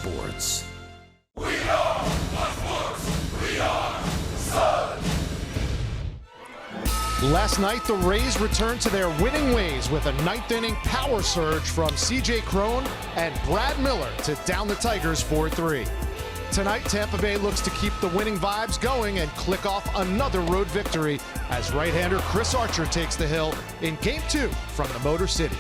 Sports. Last night, the Rays returned to their winning ways with a ninth-inning power surge from C.J. Cron and Brad Miller to down the Tigers 4-3. Tonight, Tampa Bay looks to keep the winning vibes going and click off another road victory as right-hander Chris Archer takes the hill in Game 2 from the Motor City.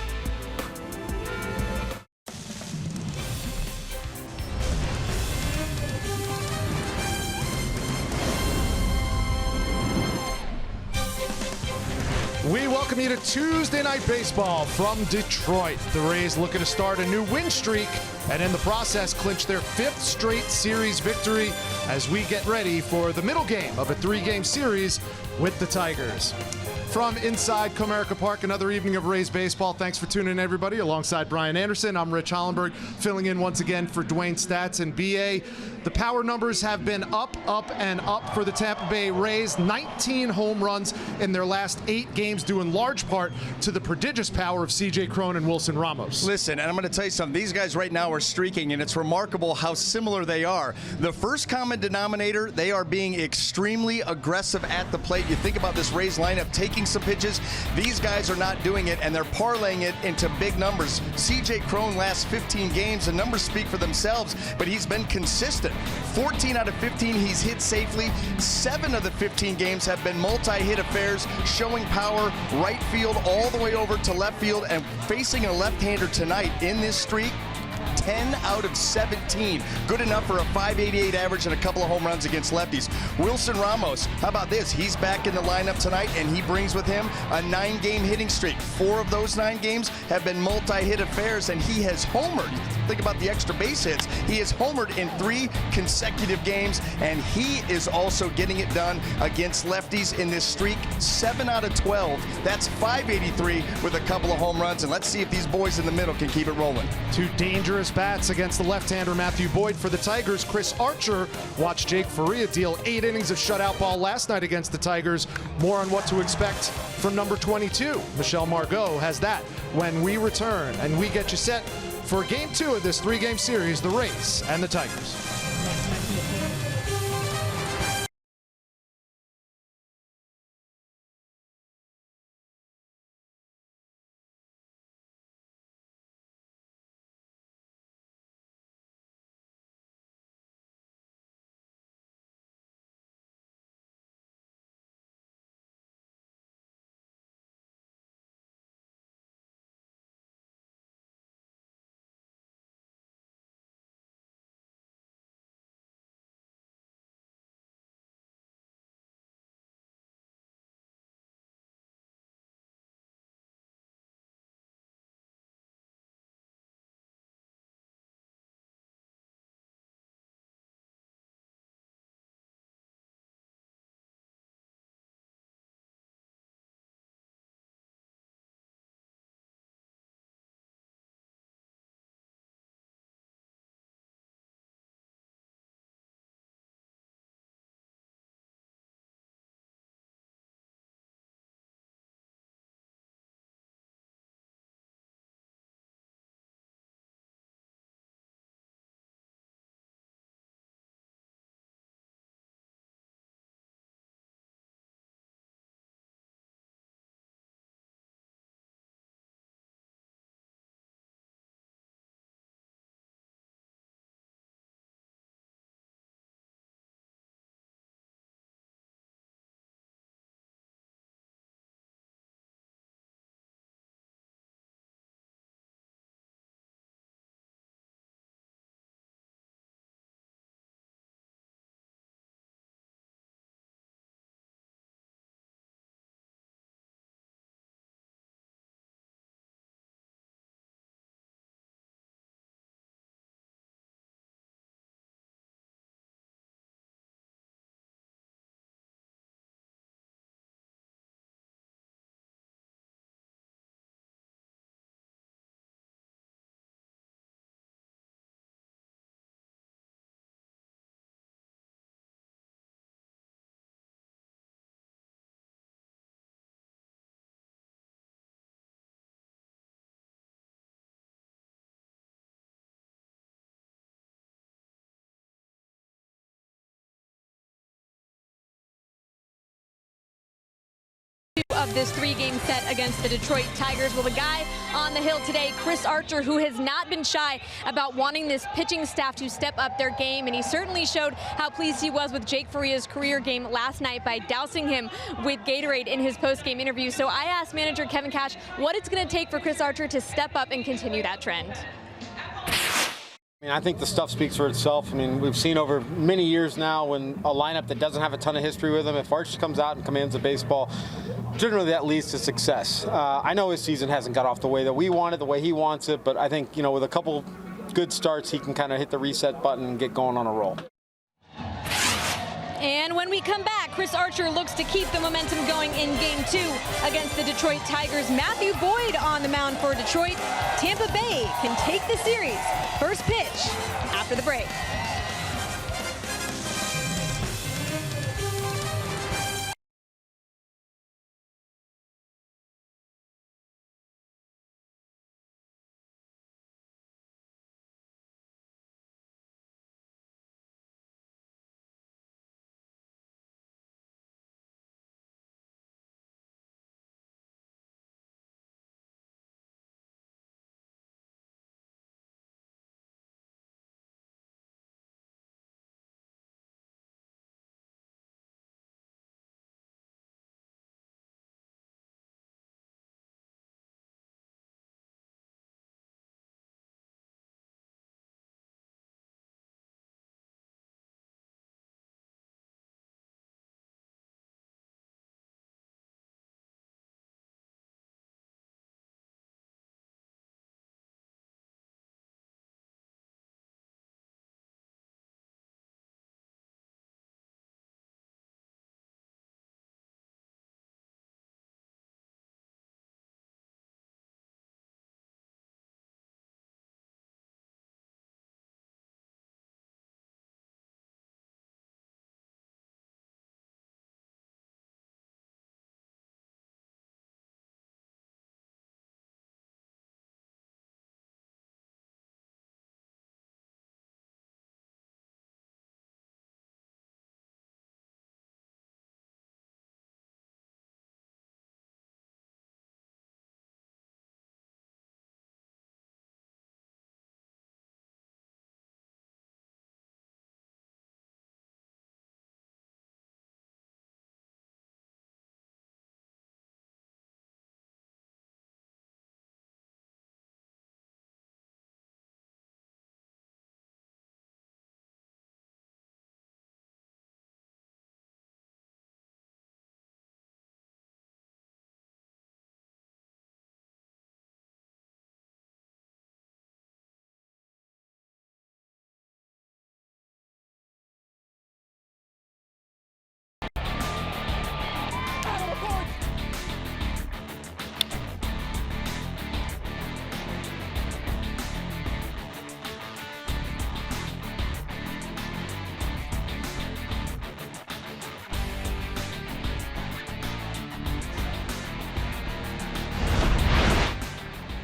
We welcome you to Tuesday Night Baseball from Detroit. The Rays looking to start a new win streak and in the process clinch their 5th straight series victory as we get ready for the middle game of a 3-game series with the Tigers. From inside Comerica Park, another evening of Rays baseball. Thanks for tuning in, everybody. Alongside Brian Anderson, I'm Rich Hollenberg, filling in once again for Dwayne Stats and BA. The power numbers have been up, and up for the Tampa Bay Rays. 19 home runs in their last 8 games, due in large part to the prodigious power of C.J. Cron and Wilson Ramos. Listen, and I'm going to tell you something. These guys right now are streaking, and it's remarkable how similar they are. The first common denominator, they are being extremely aggressive at the plate. You think about this Rays lineup taking some pitches. These guys are not doing it, and they're parlaying it into big numbers. C.J. Cron last 15 games, the numbers speak for themselves, but he's been consistent. 14 out of 15 he's hit safely. 7 of the 15 games have been multi-hit affairs, showing power right field all the way over to left field, and facing a left-hander tonight in this streak. 10 out of 17. Good enough for a .588 average and a couple of home runs against lefties. Wilson Ramos, how about this? He's back in the lineup tonight, and he brings with him a 9-game hitting streak. 4 of those 9 games have been multi-hit affairs, and he has homered. Think about the extra base hits. He has homered in 3 consecutive games, and he is also getting it done against lefties in this streak. 7 out of 12. That's .583 with a couple of home runs, and let's see if these boys in the middle can keep it rolling. 2 dangerous bats against the left-hander Matthew Boyd for the Tigers. Chris Archer watched Jake Faria deal 8 innings of shutout ball last night against the Tigers. More on what to expect from number 22. Michelle Margot has that when we return, and we get you set for Game 2 of this 3-game series, the Rays and the Tigers. of this 3-game set against the Detroit Tigers. Well, the guy on the hill today, Chris Archer, who has not been shy about wanting this pitching staff to step up their game, and he certainly showed how pleased he was with Jake Faria's career game last night by dousing him with Gatorade in his post-game interview. So I asked manager Kevin Cash what it's going to take for Chris Archer to step up and continue that trend. I think the stuff speaks for itself. We've seen over many years now when a lineup that doesn't have a ton of history with him, if Archer comes out and commands a baseball, generally that leads to success. I know his season hasn't got off the way that we want it, the way he wants it, but I think, with a couple good starts, he can kind of hit the reset button and get going on a roll. And when we come back, Chris Archer looks to keep the momentum going in Game 2 against the Detroit Tigers. Matthew Boyd on the mound for Detroit. Tampa Bay can take the series. First pitch after the break.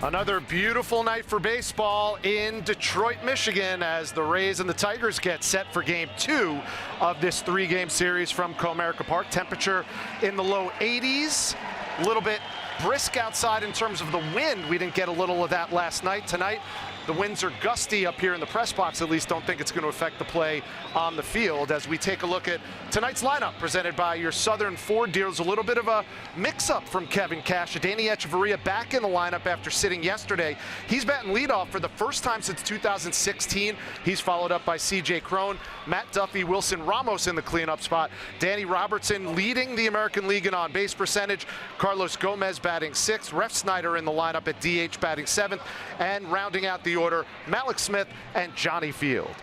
Another beautiful night for baseball in Detroit, Michigan, as the Rays and the Tigers get set for Game 2 of this 3-game series from Comerica Park. Temperature in the low 80s, a little bit brisk outside in terms of the wind. We didn't get a little of that last night. Tonight, the winds are gusty up here in the press box. At least don't think it's going to affect the play on the field. As we take a look at tonight's lineup presented by your Southern Ford dealers, a little bit of a mix-up from Kevin Cash. Danny Echeverria back in the lineup after sitting yesterday. He's batting leadoff for the first time since 2016. He's followed up by C.J. Crone, Matt Duffy, Wilson Ramos in the cleanup spot. Danny Robertson leading the American League in on-base percentage. Carlos Gomez batting 6th. Ref Snyder in the lineup at DH batting 7th. And rounding out the order, Malik Smith and Johnny Field.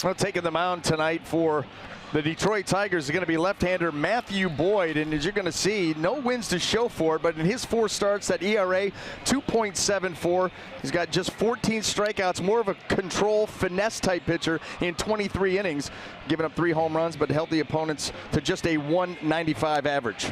Well, taking the mound tonight for the Detroit Tigers is going to be left-hander Matthew Boyd, and as you're going to see, no wins to show for it, but in his 4 starts, that ERA 2.74. He's got just 14 strikeouts, more of a control finesse type pitcher in 23 innings, giving up 3 home runs, but held the opponents to just a 195 average.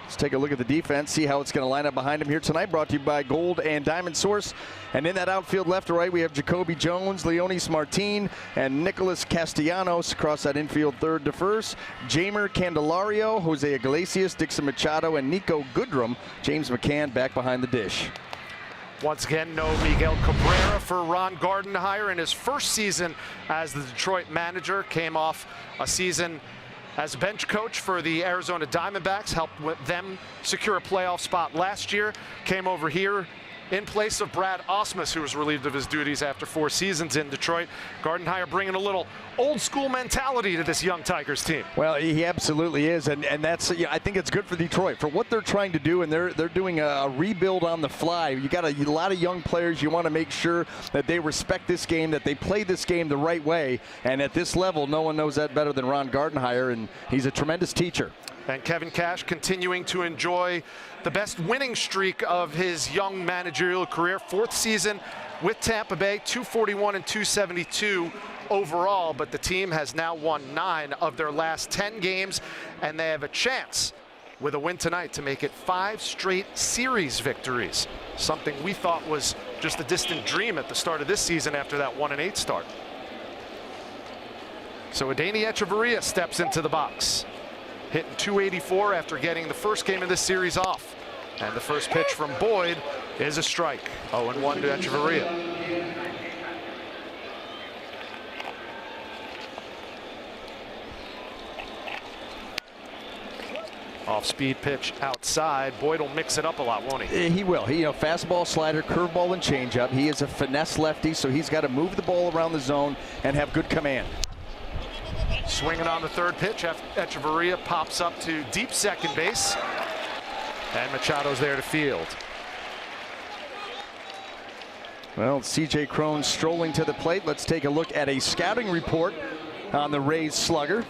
Let's take a look at the defense, see how it's going to line up behind him here tonight. Brought to you by Gold and Diamond Source. And in that outfield left to right, we have Jacoby Jones, Leonis Martin, and Nicholas Castellanos. Across that infield, third to first, Jamer Candelario, Jose Iglesias, Dixon Machado, and Nico Goodrum. James McCann back behind the dish. Once again, no Miguel Cabrera for Ron Gardenhire in his first season as the Detroit manager. Came off a season as bench coach for the Arizona Diamondbacks, helped with them secure a playoff spot last year. Came over here in place of Brad Osmus, who was relieved of his duties after 4 seasons in Detroit. Gardenhire bringing a little old school mentality to this young Tigers team. Well, he absolutely is, and that's, I think it's good for Detroit for what they're trying to do, and they're doing a rebuild on the fly. You got a lot of young players. You want to make sure that they respect this game, that they play this game the right way, and at this level, no one knows that better than Ron Gardenhire, and he's a tremendous teacher. And Kevin Cash continuing to enjoy the best winning streak of his young managerial career. 4th season with Tampa Bay, 241 and 272 overall, but the team has now won 9 of their last 10 games, and they have a chance with a win tonight to make it 5 straight series victories, something we thought was just a distant dream at the start of this season after that 1-8 start. So Adeiny Echeverria steps into the box, hitting .284 after getting the first game of this series off. And the first pitch from Boyd is a strike. 0-1 to Echeverria. Off-speed pitch outside. Boyd will mix it up a lot, won't he? He will. Fastball, slider, curveball, and changeup. He is a finesse lefty, so he's got to move the ball around the zone and have good command. Swinging on the third pitch, Echeverria pops up to deep second base, and Machado's there to field. Well, C.J. Cron strolling to the plate. Let's take a look at a scouting report on the Rays slugger.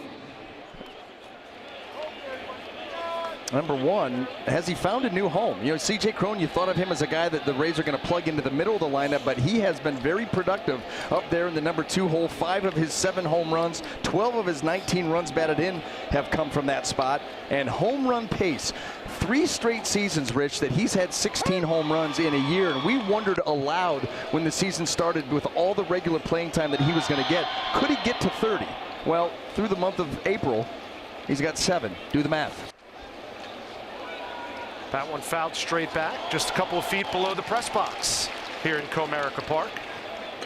Number 1, has he found a new home? C.J. Cron, you thought of him as a guy that the Rays are going to plug into the middle of the lineup, but he has been very productive up there in the number 2 hole. 5 of his 7 home runs, 12 of his 19 runs batted in have come from that spot. And home run pace, 3 straight seasons, Rich, that he's had 16 home runs in a year. And we wondered aloud when the season started with all the regular playing time that he was going to get, could he get to 30? Well, through the month of April, he's got 7. Do the math. That one fouled straight back, just a couple of feet below the press box here in Comerica Park.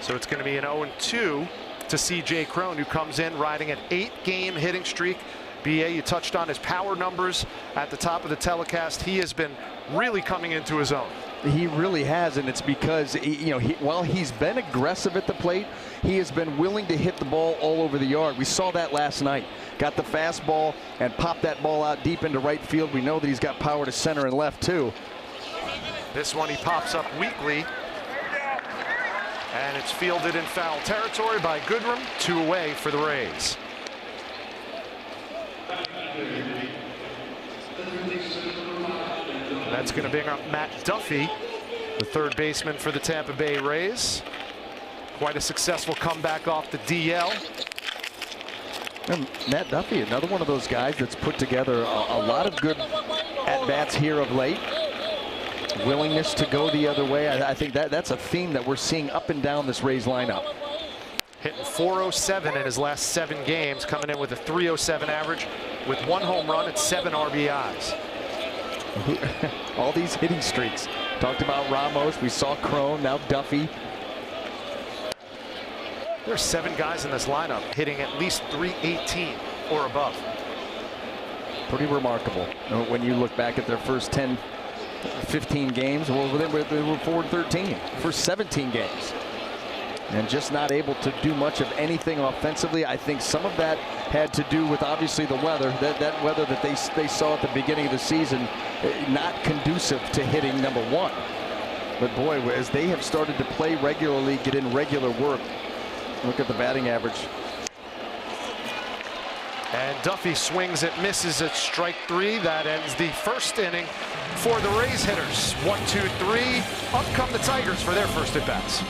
So it's going to be an 0-2 to C.J. Cron, who comes in riding an 8-game hitting streak. BA, you touched on his power numbers at the top of the telecast. He has been really coming into his own. He really has, and it's because while he's been aggressive at the plate, he has been willing to hit the ball all over the yard. We saw that last night. Got the fastball and popped that ball out deep into right field. We know that he's got power to center and left too. This one he pops up weakly, and it's fielded in foul territory by Goodrum. 2 away for the Rays. That's going to bring up Matt Duffy, the third baseman for the Tampa Bay Rays. Quite a successful comeback off the DL. And Matt Duffy, another one of those guys that's put together a lot of good at-bats here of late. Willingness to go the other way. I think that's a theme that we're seeing up and down this Rays lineup. Hitting .407 in his last 7 games, coming in with a .307 average with 1 home run and 7 RBIs. All these hitting streaks. Talked about Ramos, we saw Cron, now Duffy. There are 7 guys in this lineup hitting at least .318 or above. Pretty remarkable when you look back at their first 10, 15 games. Well, they were 4-13 for 17 games. And just not able to do much of anything offensively. I think some of that had to do with obviously the weather. That weather that they saw at the beginning of the season, not conducive to hitting number 1. But boy, as they have started to play regularly, get in regular work, look at the batting average. And Duffy swings it, misses at strike 3. That ends the first inning for the Rays hitters. 1, 2, 3. Up come the Tigers for their first at bats.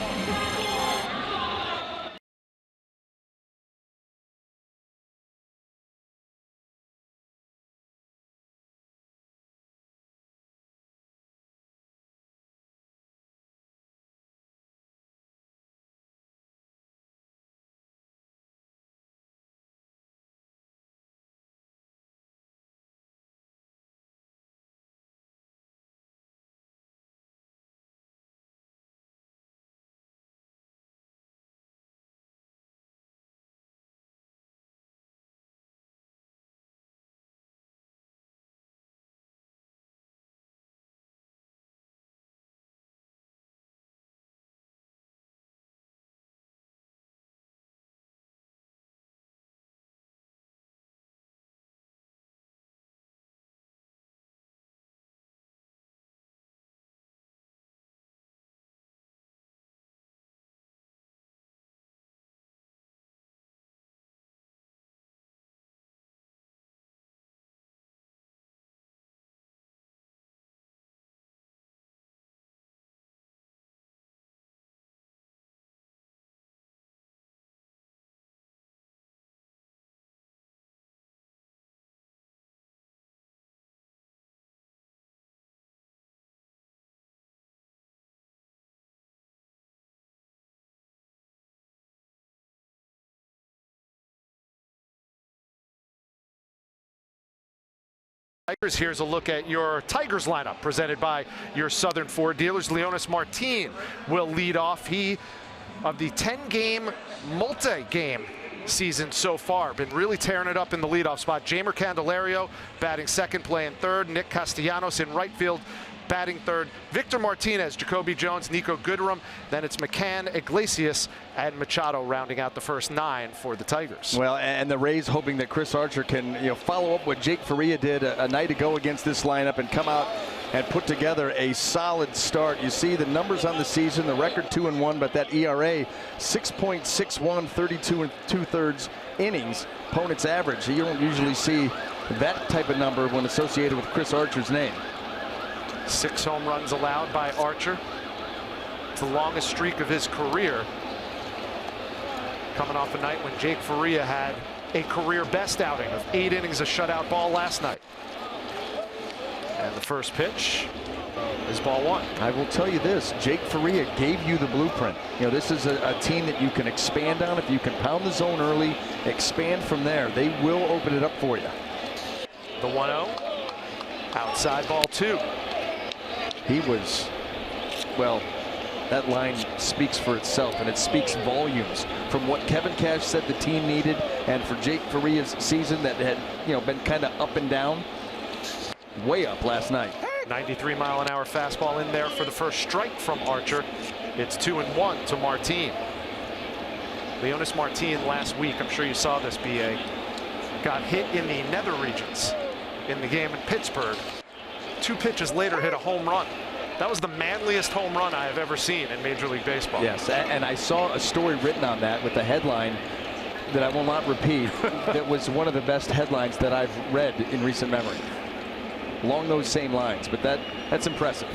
Tigers. Here's a look at your Tigers lineup presented by your Southern Ford dealers. Leonis Martin will lead off. He, of the 10-game, multi-game season so far, been really tearing it up in the leadoff spot. Jamer Candelario batting second, playing third. Nick Castellanos in right field, batting third. Victor Martinez, Jacoby Jones, Nico Goodrum. Then it's McCann, Iglesias, and Machado rounding out the first 9 for the Tigers. Well, and the Rays hoping that Chris Archer can, follow up what Jake Faria did a night ago against this lineup and come out and put together a solid start. You see the numbers on the season, the record 2-1, but that ERA 6.61, 32 2/3 innings. Opponent's average. You don't usually see that type of number when associated with Chris Archer's name. 6 home runs allowed by Archer. It's the longest streak of his career. Coming off a night when Jake Faria had a career best outing of 8 innings of shutout ball last night. And the first pitch is ball 1. I will tell you this, Jake Faria gave you the blueprint. This is a team that you can expand on. If you can pound the zone early, expand from there, they will open it up for you. The 1-0, outside ball 2. He was, well, that line speaks for itself, and it speaks volumes from what Kevin Cash said the team needed, and for Jake Faria's season that had, been kind of up and down. Way up last night. 93-mile-an-hour fastball in there for the first strike from Archer. It's 2-1 to Martin. Leonis Martin last week, I'm sure you saw this, BA, got hit in the nether regions in the game in Pittsburgh. 2 pitches later hit a home run. That was the manliest home run I have ever seen in Major League Baseball. Yes, and I saw a story written on that with the headline that I will not repeat. That was one of the best headlines that I've read in recent memory. Along those same lines, but that's impressive.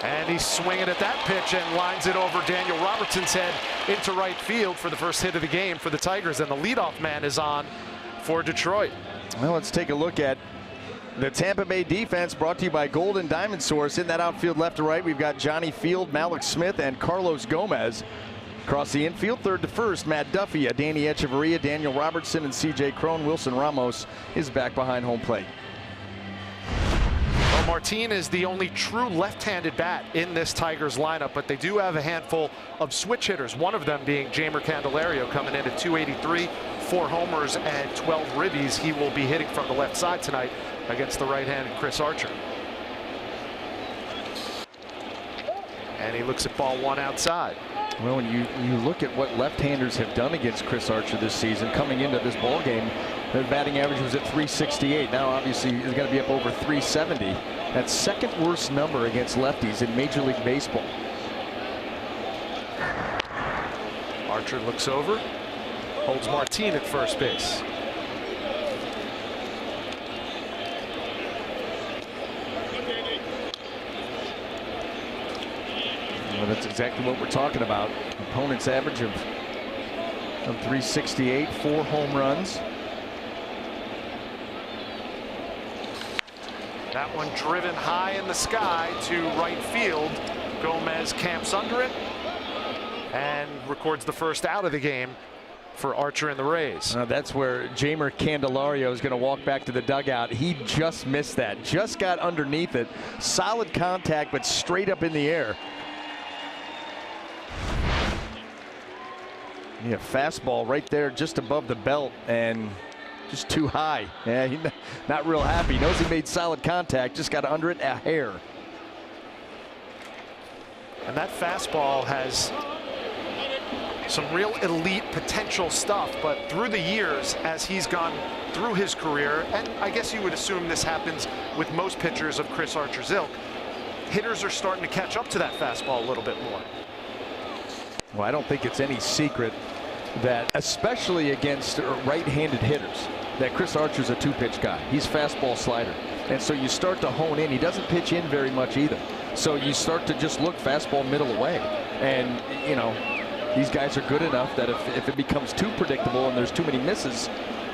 And he's swinging at that pitch and lines it over Daniel Robertson's head into right field for the first hit of the game for the Tigers, and the leadoff man is on for Detroit. Well, let's take a look at the Tampa Bay defense, brought to you by Golden Diamond Source. In that outfield left to right, we've got Johnny Field, Malik Smith, and Carlos Gomez. Across the infield, third to first, Matt Duffy, Danny Echeverria, Daniel Robertson, and C.J. Cron. Wilson Ramos is back behind home plate. Well, Martin is the only true left-handed bat in this Tigers lineup, but they do have a handful of switch hitters, one of them being Jamer Candelario, coming in at 283, 4 homers and 12 ribbies. He will be hitting from the left side tonight against the right-handed Chris Archer. And he looks at ball 1 outside. Well, when you look at what left-handers have done against Chris Archer this season, coming into this ball game, their batting average was at 368. Now, obviously, he's going to be up over 370. That's second worst number against lefties in Major League Baseball. Archer looks over, holds Martin at first base. Well, that's exactly what we're talking about. Opponent's average of 368, 4 home runs. That one driven high in the sky to right field. Gomez camps under it and records the first out of the game for Archer and the Rays. That's where Jamer Candelario is going to walk back to the dugout. He just missed that. Just got underneath it. Solid contact, but straight up in the air. Yeah, fastball right there just above the belt and just too high. Yeah, he's not real happy. Knows he made solid contact, just got under it a hair. And that fastball has some real elite potential stuff, but through the years, as he's gone through his career, and I guess you would assume this happens with most pitchers of Chris Archer's ilk, hitters are starting to catch up to that fastball a little bit more. Well, I don't think it's any secret that, especially against right-handed hitters, that Chris Archer's a 2-pitch guy. He's fastball slider. And so you start to hone in. He doesn't pitch in very much either. So you start to just look fastball middle away. And, these guys are good enough that if it becomes too predictable and there's too many misses,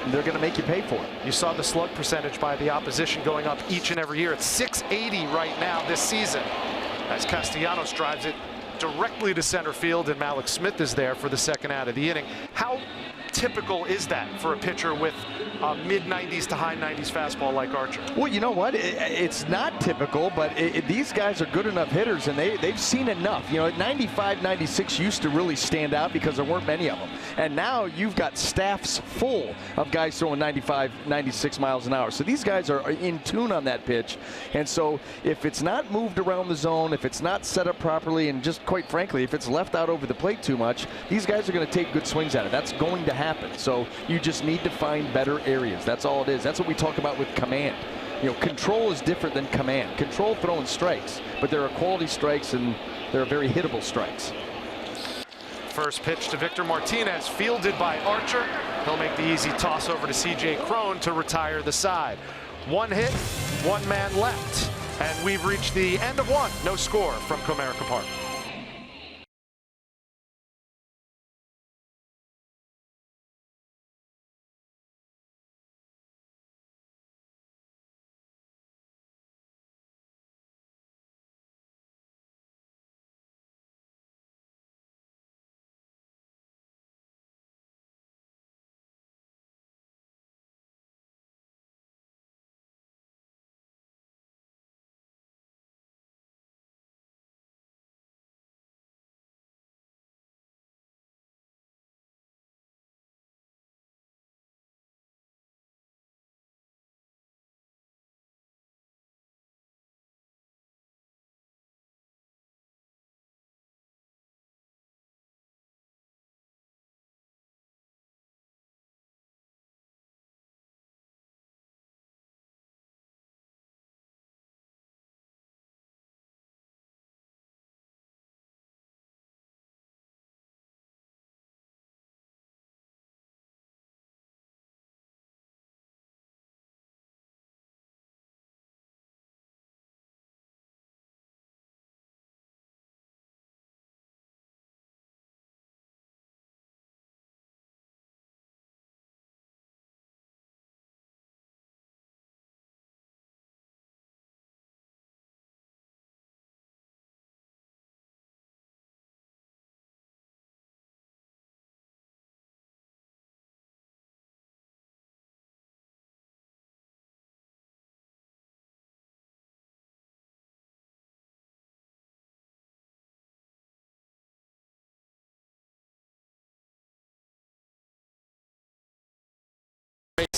they're going to make you pay for it. You saw the slug percentage by the opposition going up each and every year. It's 680 right now this season as Castellanos drives it directly to center field, and Malik Smith is there for the second out of the inning. How typical is that for a pitcher with a mid-90s to high-90s fastball like Archer? Well, you know what? It's not typical, but these guys are good enough hitters, and they've seen enough. You know, at 95, 96 used to really stand out because there weren't many of them. And now you've got staffs full of guys throwing 95, 96 miles an hour. So these guys are in tune on that pitch. And so if it's not moved around the zone, if it's not set up properly, and just quite frankly, if it's left out over the plate too much, these guys are going to take good swings at it. That's going to happen. So you just need to find better areas. That's all it is. That's what we talk about with command. You know, control is different than command. Control throwing strikes, but there are quality strikes and there are very hittable strikes. First pitch to Victor Martinez, fielded by Archer. He'll make the easy toss over to C.J. Cron to retire the side. One hit, one man left, and we've reached the end of one. No score from Comerica Park.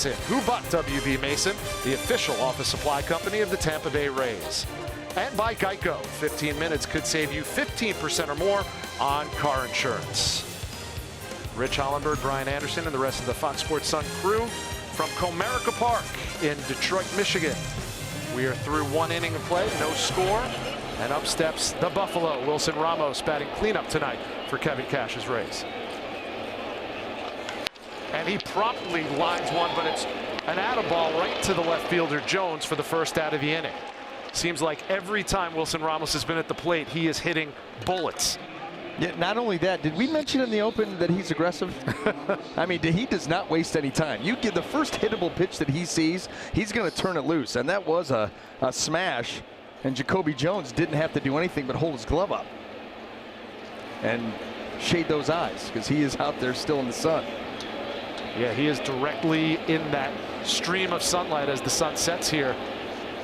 Mason. Who but W.B. Mason, the official office supply company of the Tampa Bay Rays. And by Geico, 15 minutes could save you 15% or more on car insurance. Rich Hollenberg, Brian Anderson, and the rest of the Fox Sports Sun crew from Comerica Park in Detroit, Michigan. We are through one inning of play, no score, and up steps the Buffalo. Wilson Ramos batting cleanup tonight for Kevin Cash's Rays. And he promptly lines one, but it's an atta ball right to the left fielder Jones for the first out of the inning. Seems like every time Wilson Ramos has been at the plate, he is hitting bullets. Yeah, not only that, did we mention in the open that he's aggressive? I mean, he does not waste any time. You give the first hittable pitch that he sees, he's going to turn it loose. And that was a smash. And Jacoby Jones didn't have to do anything but hold his glove up and shade those eyes because he is out there still in the sun. Yeah, he is directly in that stream of sunlight as the sun sets here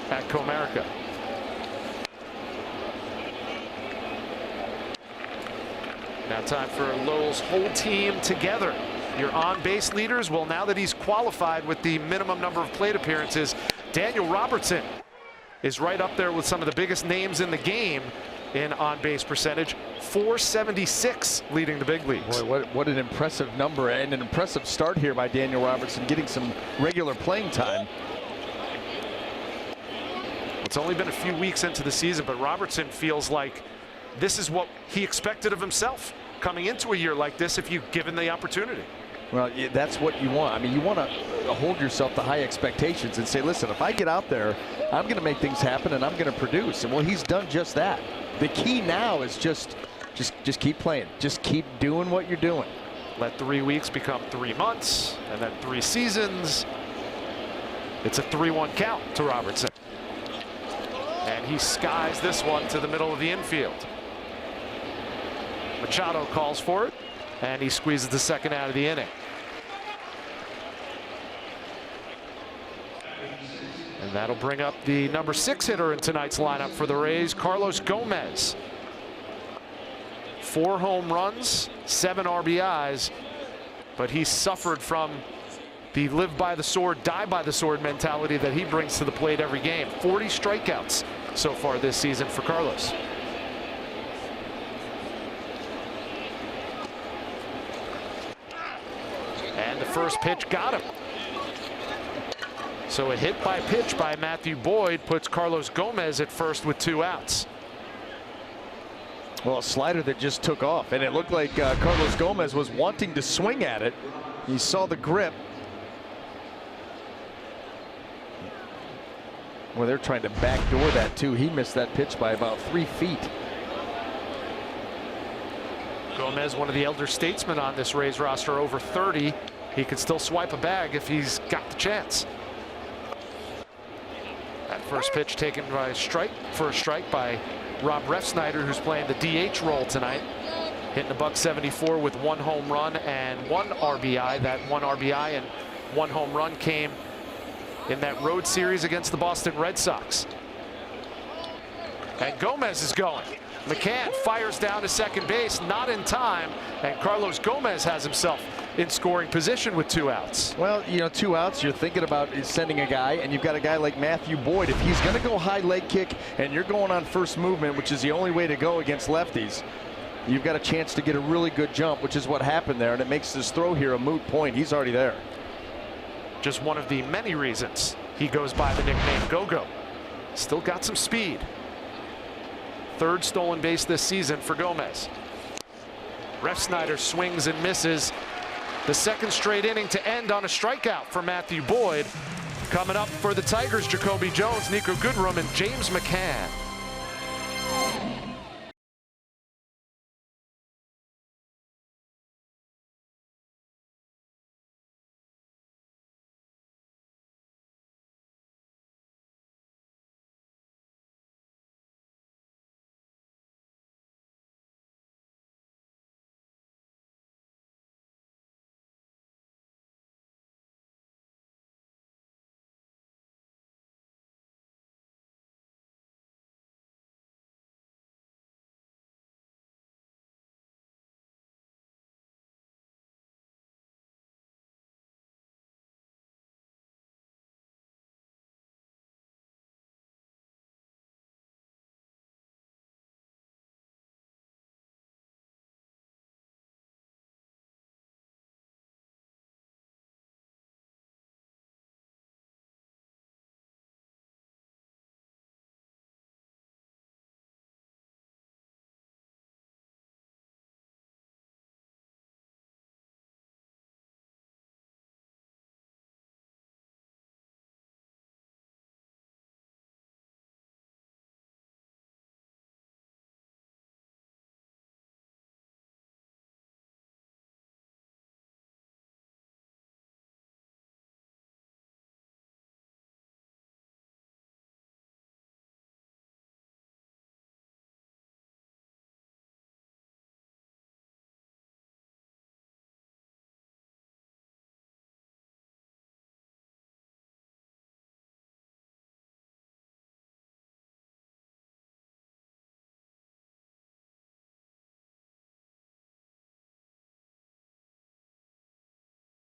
at Comerica. Now time for Lowell's whole team together. Your on-base leaders, well, now that he's qualified with the minimum number of plate appearances, Daniel Robertson is right up there with some of the biggest names in the game in on-base percentage. 476 leading the big leagues. Boy, what an impressive number and an impressive start here by Daniel Robertson, getting some regular playing time. It's only been a few weeks into the season, but Robertson feels like this is what he expected of himself coming into a year like this if you give him the opportunity. Well, that's what you want. I mean, you want to hold yourself to high expectations and say, listen, if I get out there, I'm going to make things happen and I'm going to produce. And well, he's done just that. The key now is just keep playing. Just keep doing what you're doing. Let 3 weeks become 3 months and then 3 seasons. It's a 3-1 count to Robertson. And he skies this one to the middle of the infield. Machado calls for it, and he squeezes the second out of the inning. And that'll bring up the number 6 hitter in tonight's lineup for the Rays, Carlos Gomez. 4 home runs, 7 RBIs, but he suffered from the live by the sword, die by the sword mentality that he brings to the plate every game. 40 strikeouts so far this season for Carlos. And the first pitch got him. So a hit by pitch by Matthew Boyd puts Carlos Gomez at first with 2 outs. Well, a slider that just took off, and it looked like Carlos Gomez was wanting to swing at it. He saw the grip. Well, they're trying to backdoor that too. He missed that pitch by about 3 feet. Gomez, one of the elder statesmen on this Rays roster, over 30. He could still swipe a bag if he's got the chance. That first pitch taken by for a strike by Rob Refsnyder, who's playing the DH role tonight. Hitting .174 with 1 home run and 1 RBI. That 1 RBI and 1 home run came in that road series against the Boston Red Sox. And Gomez is going. McCann fires down to second base, not in time, and Carlos Gomez has himself in scoring position with 2 outs. Well, you know, 2 outs, you're thinking about sending a guy, and you've got a guy like Matthew Boyd. If he's going to go high leg kick and you're going on first movement, which is the only way to go against lefties, you've got a chance to get a really good jump, which is what happened there, and it makes this throw here a moot point. He's already there. Just one of the many reasons he goes by the nickname Go-Go. Still got some speed. 3rd stolen base this season for Gomez. Refsnyder swings and misses. The 2nd straight inning to end on a strikeout for Matthew Boyd. Coming up for the Tigers, Jacoby Jones, Nico Goodrum, and James McCann.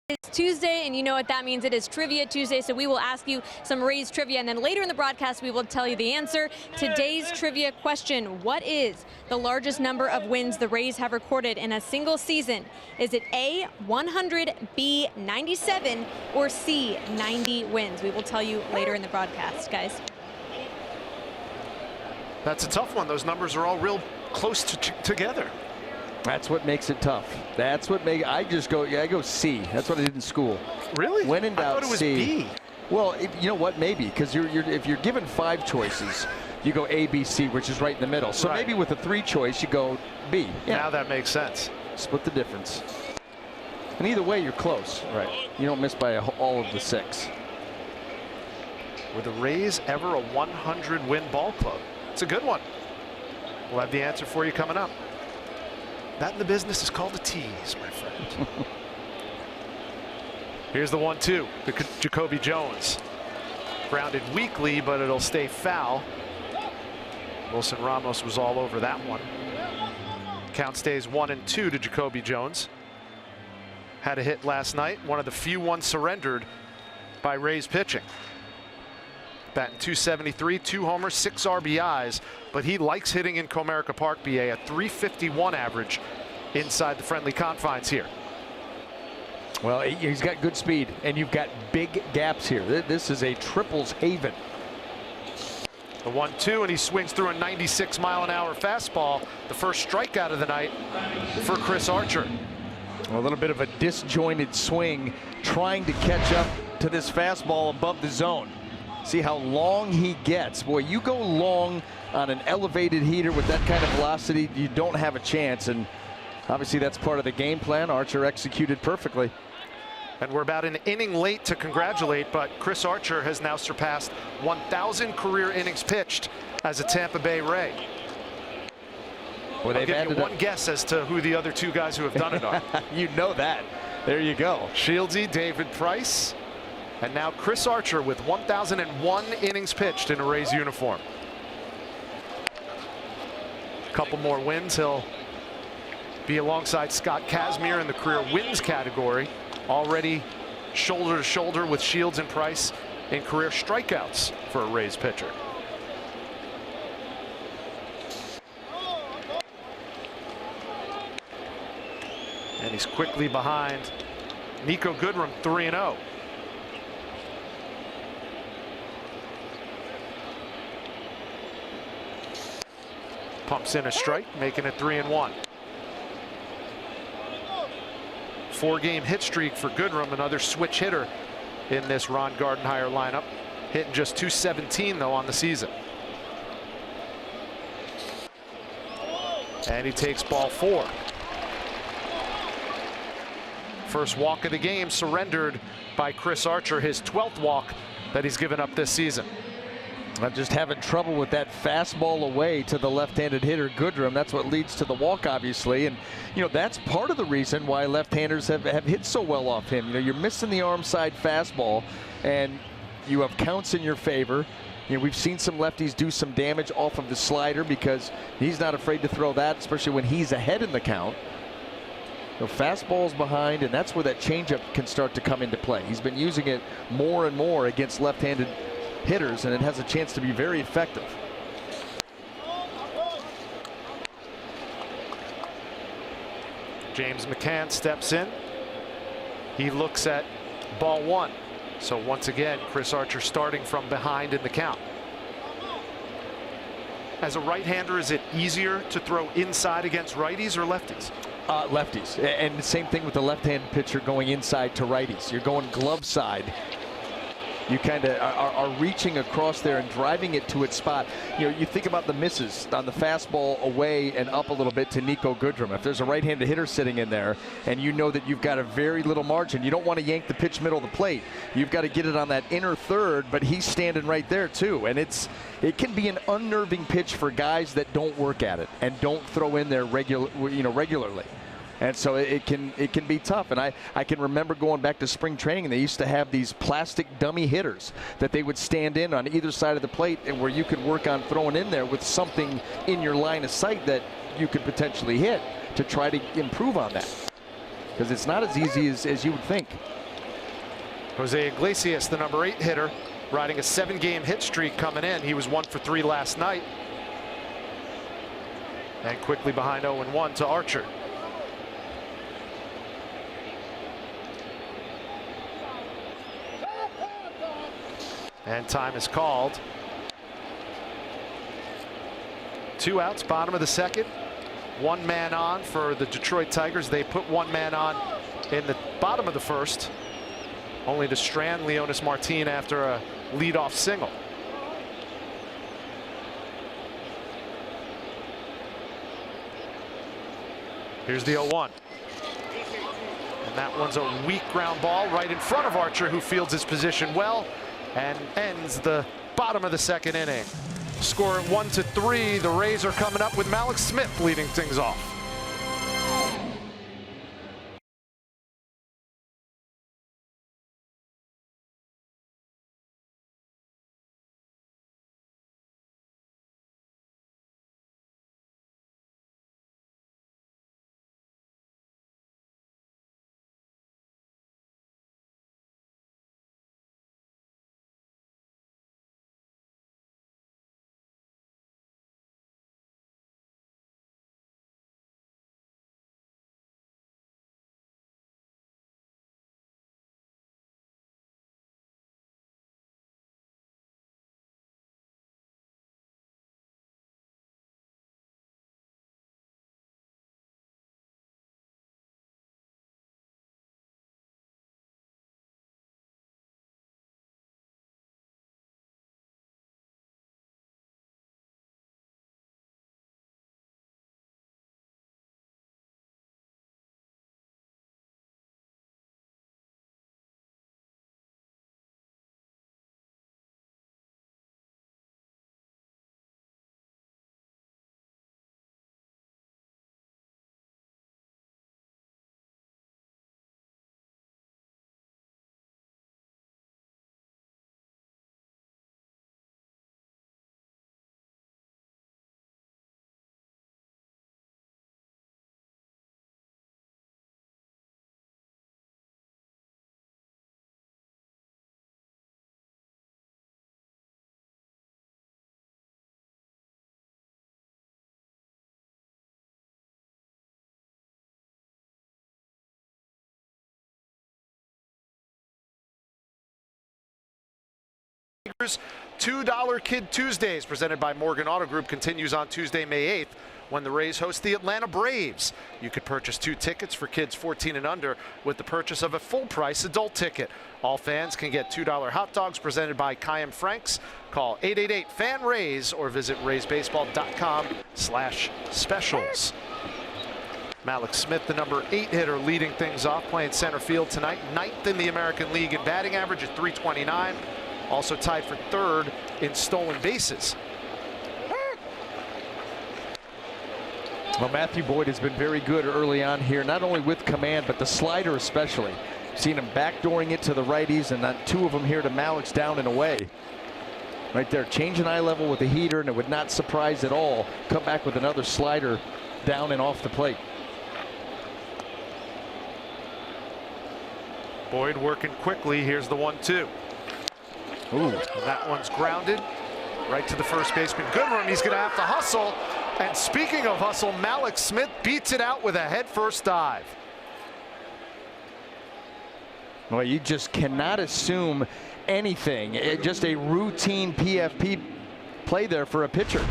It's Tuesday, and you know what that means. It is Trivia Tuesday, so we will ask you some Rays trivia, and then later in the broadcast, we will tell you the answer. Today's trivia question: what is the largest number of wins the Rays have recorded in a single season? Is it A, 100, B, 97, or C, 90 wins? We will tell you later in the broadcast, guys. That's a tough one. Those numbers are all real close together. That's what makes it tough. That's what makes I go C. That's what I did in school. Really? When in doubt, I thought it was C. B. Well, you know what? Maybe because if you're given 5 choices, you go A, B, C, which is right in the middle. So right. Maybe with a 3 choice, you go B. Yeah. Now that makes sense. Split the difference. And either way, you're close. Right. You don't miss by all of the 6. Were the Rays ever a 100-win ball club? It's a good one. We'll have the answer for you coming up. That in the business is called a tease, my friend. Here's the 1-2, the Jacoby Jones. Grounded weakly, but it'll stay foul. Wilson Ramos was all over that one. Count stays 1-2 to Jacoby Jones. Had a hit last night, one of the few ones surrendered by Rays pitching. Batting .273, 2 homers, 6 RBIs, but he likes hitting in Comerica Park, BA, a .351 average inside the friendly confines here. Well, he's got good speed, and you've got big gaps here. This is a triples haven. The 1-2, and he swings through a 96-mile-an-hour fastball. The first strikeout of the night for Chris Archer. A little bit of a disjointed swing, trying to catch up to this fastball above the zone. See how long he gets. Boy, you go long on an elevated heater with that kind of velocity, you don't have a chance. And obviously that's part of the game plan. Archer executed perfectly. And we're about an inning late to congratulate, but Chris Archer has now surpassed 1,000 career innings pitched as a Tampa Bay Ray. Well, I'll give you one guess as to who the other 2 guys who have done it are. You know that. There you go. Shieldsy, David Price, and now Chris Archer with 1,001 innings pitched in a Rays uniform. A couple more wins, he'll be alongside Scott Kazmir in the career wins category. Already shoulder to shoulder with Shields and Price in career strikeouts for a Rays pitcher. And he's quickly behind Nico Goodrum, 3-0. Pumps in a strike, making it 3-1. 4-game hit streak for Goodrum, another switch hitter in this Ron Gardenhire lineup. Hitting just .217 though on the season. And he takes ball 4. First walk of the game surrendered by Chris Archer, his 12th walk that he's given up this season. I'm just having trouble with that fastball away to the left-handed hitter Goodrum. That's what leads to the walk, obviously. And, you know, that's part of the reason why left-handers have hit so well off him. You know, you're missing the arm side fastball, and you have counts in your favor. You know, we've seen some lefties do some damage off of the slider because he's not afraid to throw that, especially when he's ahead in the count. You know, fastball's behind, and that's where that changeup can start to come into play. He's been using it more and more against left-handed hitters, and it has a chance to be very effective. James McCann steps in. He looks at ball 1. So once again, Chris Archer starting from behind in the count. As a right-hander, is it easier to throw inside against righties or lefties? Lefties, and the same thing with the left-handed pitcher going inside to righties. You're going glove side. You kind of are reaching across there and driving it to its spot. You know, you think about the misses on the fastball away and up a little bit to Nico Goodrum. If there's a right-handed hitter sitting in there and you know that you've got a very little margin, you don't want to yank the pitch middle of the plate. You've got to get it on that inner third, but he's standing right there too. And it can be an unnerving pitch for guys that don't work at it and don't throw in there regularly. And so it can be tough. And I can remember going back to spring training, and they used to have these plastic dummy hitters that they would stand in on either side of the plate, and where you could work on throwing in there with something in your line of sight that you could potentially hit to try to improve on that. Because it's not as easy as you would think. Jose Iglesias, the number 8 hitter, riding a 7-game hit streak coming in. He was 1 for 3 last night. And quickly behind 0-1 to Archer. And time is called. 2 outs, bottom of the second. 1 man on for the Detroit Tigers. They put 1 man on in the bottom of the first, only to strand Leonis Martin after a leadoff single. Here's the 0-1. And that one's a weak ground ball right in front of Archer, who fields his position well and ends the bottom of the second inning. Score at 1-3. The Rays are coming up with Malik Smith leading things off. $2 Kid Tuesdays presented by Morgan Auto Group continues on Tuesday, May 8th, when the Rays host the Atlanta Braves. You could purchase 2 tickets for kids 14 and under with the purchase of a full-price adult ticket. All fans can get $2 hot dogs presented by Kayam Franks. Call 888-FAN-RAYS or visit raysbaseball.com/specials. Malik Smith, the number 8 hitter, leading things off, playing center field tonight. 9th in the American League in batting average at .329. Also tied for 3rd in stolen bases. Well, Matthew Boyd has been very good early on here, not only with command, but the slider especially. Seen him backdooring it to the righties, and not 2 of them here to Malik's down and away. Right there, changing eye level with the heater, and it would not surprise at all. Come back with another slider down and off the plate. Boyd working quickly. Here's the 1-2. Ooh. That one's grounded right to the first baseman. Goodrum, he's going to have to hustle. And speaking of hustle, Malik Smith beats it out with a head-first dive. Well, you just cannot assume anything. Just a routine PFP play there for a pitcher.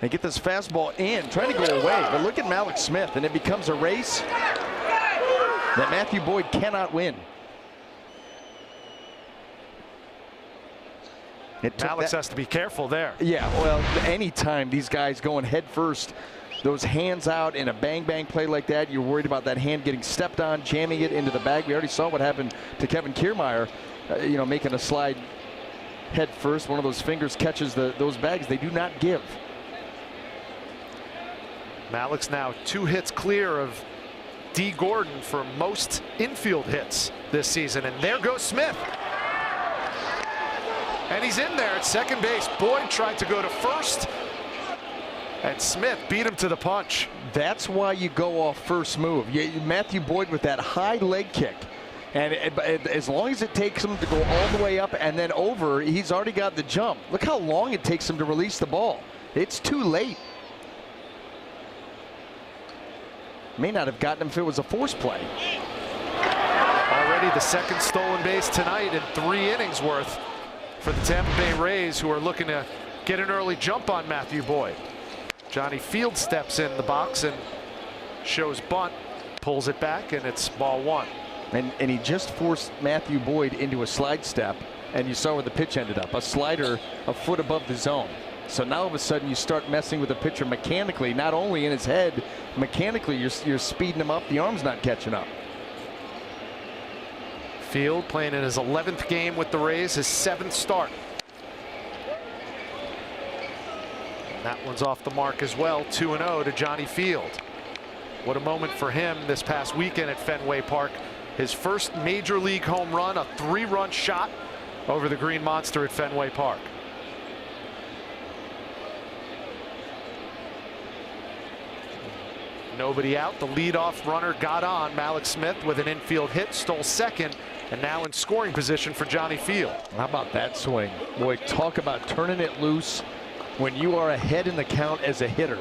They get this fastball in, trying to go away. But look at Malik Smith, and it becomes a race that Matthew Boyd cannot win. Alex has to be careful there. Yeah, well, anytime these guys going head first, those hands out in a bang-bang play like that, you're worried about that hand getting stepped on, jamming it into the bag. We already saw what happened to Kevin Kiermaier, making a slide head first. One of those fingers catches those bags. They do not give. Malik's now 2 hits clear of D. Gordon for most infield hits this season. And there goes Smith. And he's in there at second base. Boyd tried to go to first, and Smith beat him to the punch. That's why you go off first move. Matthew Boyd with that high leg kick. And as long as it takes him to go all the way up and then over, he's already got the jump. Look how long it takes him to release the ball. It's too late. May not have gotten him if it was a force play. Already the 2nd stolen base tonight in 3 innings worth for the Tampa Bay Rays, who are looking to get an early jump on Matthew Boyd. Johnny Field steps in the box and shows bunt, pulls it back, and it's ball 1. And he just forced Matthew Boyd into a slide step, and you saw where the pitch ended up, a slider a foot above the zone. So now all of a sudden you start messing with the pitcher mechanically, not only in his head, mechanically you're speeding him up, the arm's not catching up. Field playing in his 11th game with the Rays, his 7th start. That one's off the mark as well. 2-0 to Johnny Field. What a moment for him this past weekend at Fenway Park. His first major league home run, a 3-run shot over the Green Monster at Fenway Park. Nobody out. The leadoff runner got on. Malik Smith with an infield hit, stole second, and now in scoring position for Johnny Field. How about that swing? Boy, talk about turning it loose when you are ahead in the count as a hitter.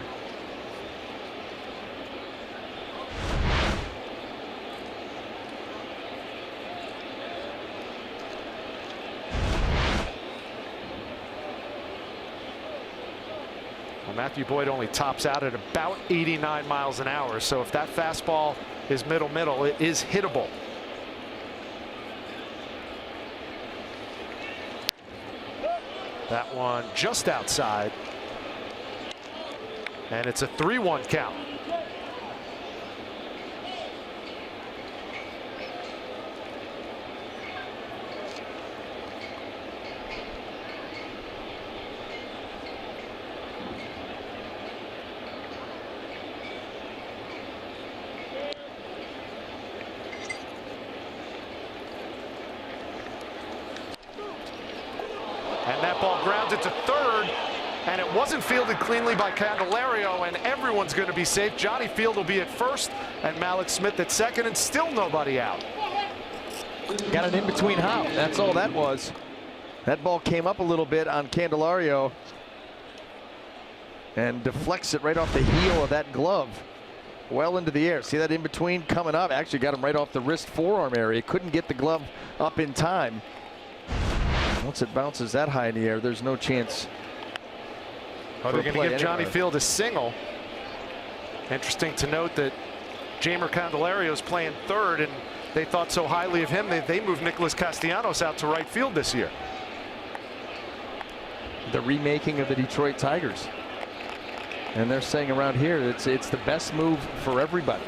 Matthew Boyd only tops out at about 89 miles an hour. So if that fastball is middle, it is hittable. That one just outside. And it's a 3-1 count. And that ball grounds it to third, and it wasn't fielded cleanly by Candelario, and everyone's going to be safe. Johnny Field will be at first, and Malik Smith at second, and still nobody out. Got an in-between hop. That's all that was. That ball came up a little bit on Candelario and deflects it right off the heel of that glove. Well into the air. See that in-between coming up? Actually got him right off the wrist forearm area. Couldn't get the glove up in time. Once it bounces that high in the air, there's no chance. Oh, they're going to give Johnny anywhere. Field a single. Interesting to note that Jamer Candelario is playing third, and they thought so highly of him that they moved Nicholas Castellanos out to right field this year. The remaking of the Detroit Tigers. And they're saying around here it's the best move for everybody.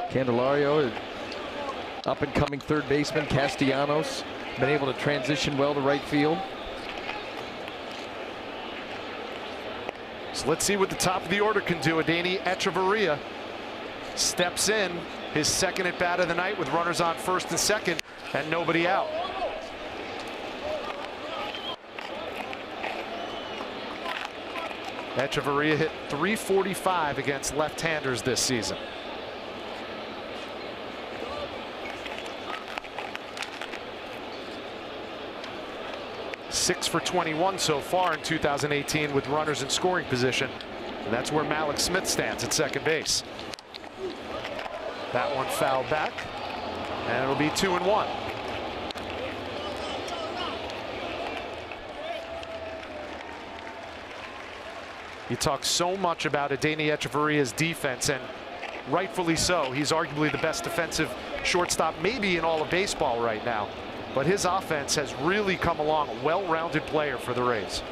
Candelario, up and coming third baseman. Castellanos been able to transition well to right field. So let's see what the top of the order can do. Adeiny Echeverria steps in, his second at bat of the night with runners on first and second and nobody out. Echeverria hit .345 against left-handers this season. Six for 21 so far in 2018 with runners in scoring position. And that's where Malik Smith stands at second base. That one fouled back, and it'll be 2-1. You talk so much about Adeiny Echeverria's defense, and rightfully so. He's arguably the best defensive shortstop maybe in all of baseball right now. But his offense has really come along, a well-rounded player for the Rays.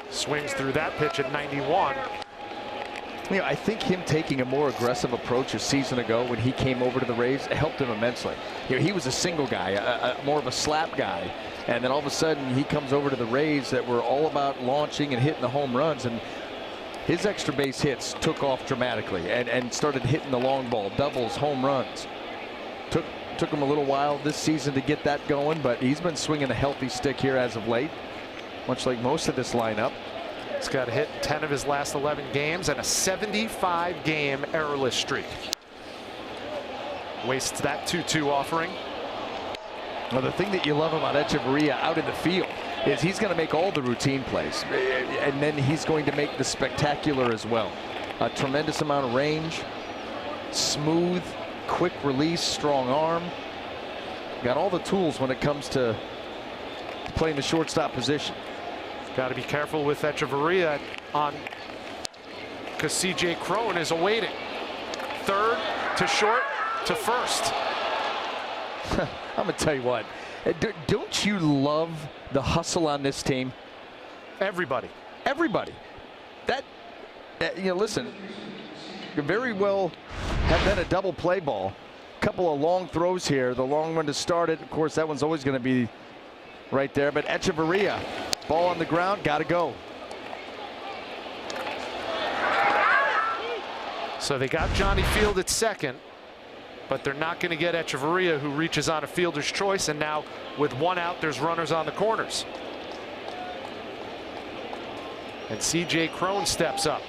Swings through that pitch at 91. You know, I think him taking a more aggressive approach a season ago when he came over to the Rays helped him immensely. You know, he was a single guy, more of a slap guy, and then all of a sudden he comes over to the Rays that were all about launching and hitting the home runs, and his extra base hits took off dramatically and started hitting the long ball, doubles, home runs. Took him a little while this season to get that going, but he's been swinging a healthy stick here as of late, much like most of this lineup. He's got a hit in 10 of his last 11 games and a 75-game errorless streak. Wastes that 2-2 offering. Well, the thing that you love about Echeverria out in the field is he's going to make all the routine plays, and then he's going to make the spectacular as well. A tremendous amount of range, smooth, quick release, strong arm. Got all the tools when it comes to playing the shortstop position. Got to be careful with Echeverria on, because C.J. Cron is awaiting. Third to short to first. I'm gonna tell you what. Don't you love the hustle on this team? Everybody. Everybody. That you know, listen, you very well have been a double play ball. Couple of long throws here. The long one to start it. Of course, that one's always going to be right there. But Echeverria, ball on the ground, got to go. So they got Johnny Field at second, but they're not going to get Echeverria, who reaches on a fielder's choice, and now with one out, there's runners on the corners. And C.J. Cron steps up.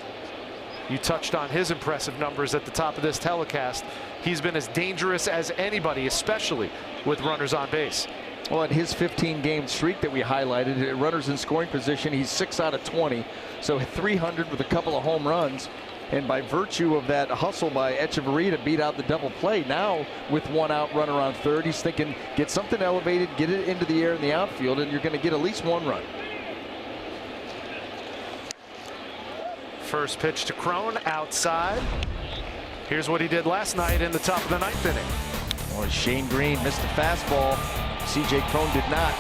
You touched on his impressive numbers at the top of this telecast. He's been as dangerous as anybody, especially with runners on base. Well, in his 15-game streak that we highlighted, runners in scoring position, he's 6 out of 20, so 300 with a couple of home runs. And by virtue of that hustle by Echeverria to beat out the double play, now with one out, runner on third, he's thinking get something elevated, get it into the air in the outfield, and you're going to get at least one run. First pitch to Cron outside. Here's what he did last night in the top of the ninth inning. Well, Shane Green missed the fastball. C.J. Cron did not.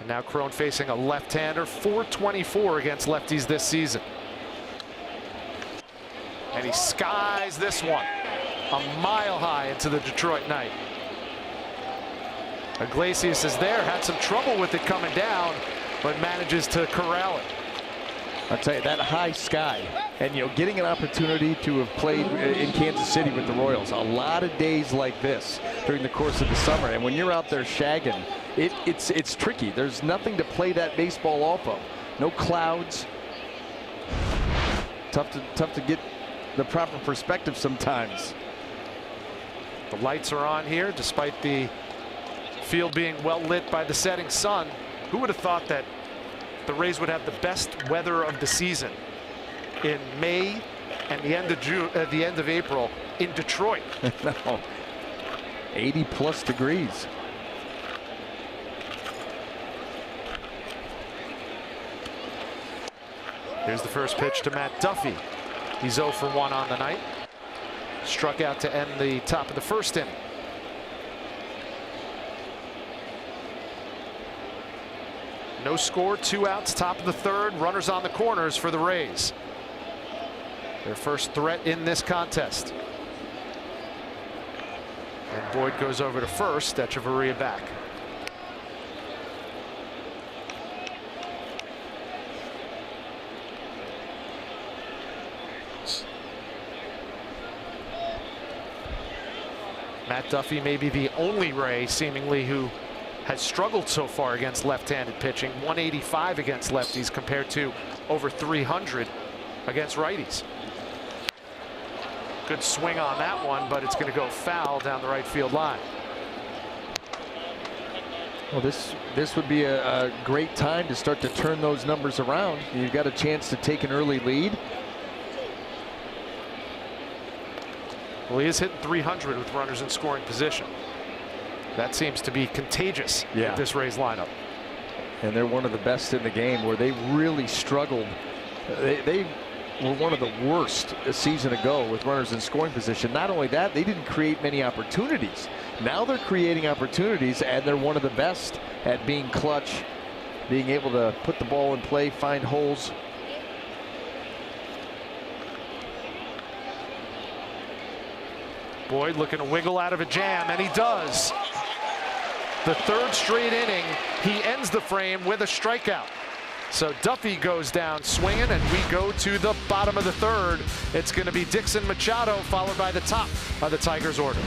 And now Cron facing a left-hander, .424 against lefties this season. And he skies this one a mile high into the Detroit night. Iglesias is there, had some trouble with it coming down, but manages to corral it. I'll tell you, that high sky, and you know, getting an opportunity to have played in Kansas City with the Royals, a lot of days like this during the course of the summer, and when you're out there shagging, it's tricky. There's nothing to play that baseball off of. No clouds. Tough to get the proper perspective sometimes. The lights are on here, despite the field being well lit by the setting sun. Who would have thought that the Rays would have the best weather of the season in May and the end of June, the end of April in Detroit. No. 80+ degrees. Here's the first pitch to Matt Duffy. He's 0 for 1 on the night. Struck out to end the top of the first inning. No score, 2 outs, top of the third. Runners on the corners for the Rays. Their first threat in this contest. And Boyd goes over to first. Echeverria back. Matt Duffy may be the only Ray seemingly who has struggled so far against left-handed pitching. 185 against lefties compared to over 300 against righties. Good swing on that one, but it's going to go foul down the right field line. Well, this would be a great time to start to turn those numbers around. You've got a chance to take an early lead. Well, he is hitting 300 with runners in scoring position. That seems to be contagious with this Rays lineup. And they're one of the best in the game, where they really struggled. They were one of the worst a season ago with runners in scoring position. Not only that, they didn't create many opportunities. Now they're creating opportunities, and they're one of the best at being clutch, being able to put the ball in play, find holes. Boyd looking to wiggle out of a jam, and he does. The third straight inning, he ends the frame with a strikeout. So Duffy goes down swinging, and we go to the bottom of the third. It's going to be Dixon Machado, followed by the top of the Tigers order.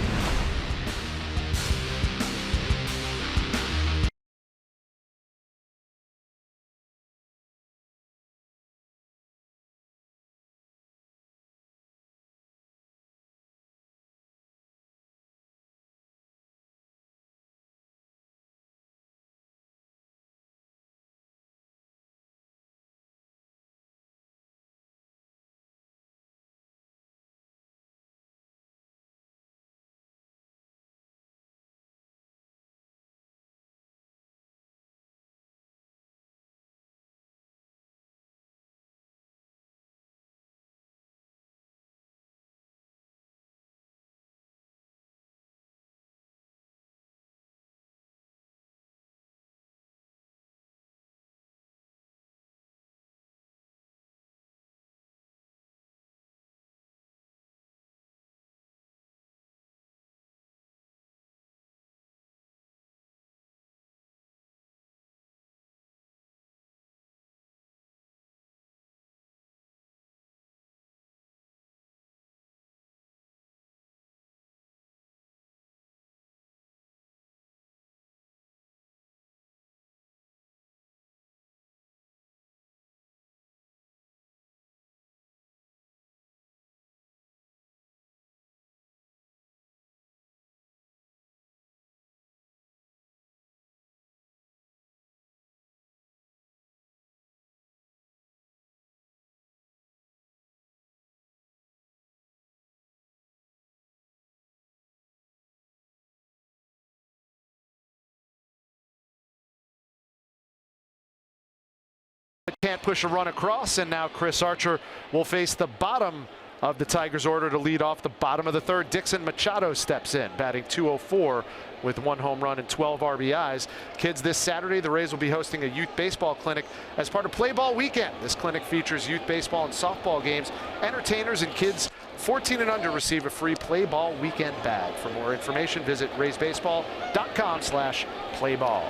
Can't push a run across, and now Chris Archer will face the bottom of the Tigers order to lead off the bottom of the third. Dixon Machado steps in, batting .204 with 1 home run and 12 RBIs. Kids, this Saturday, the Rays will be hosting a youth baseball clinic as part of Play Ball Weekend. This clinic features youth baseball and softball games. Entertainers and kids 14 and under receive a free Play Ball Weekend bag. For more information, visit raysbaseball.com/playball.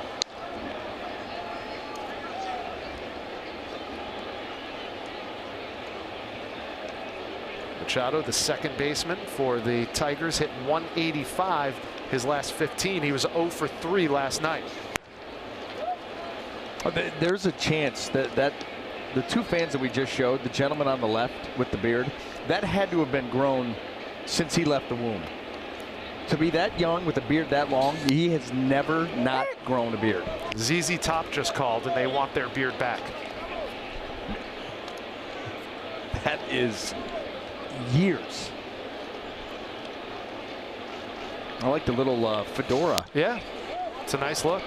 Machado, the second baseman for the Tigers, hit 185 his last 15. He was 0 for 3 last night. There's a chance that the 2 fans that we just showed, the gentleman on the left with the beard, that had to have been grown since he left the womb. To be that young with a beard that long, he has never not grown a beard. ZZ Top just called, and they want their beard back. That is years. I like the little fedora. Yeah, it's a nice look.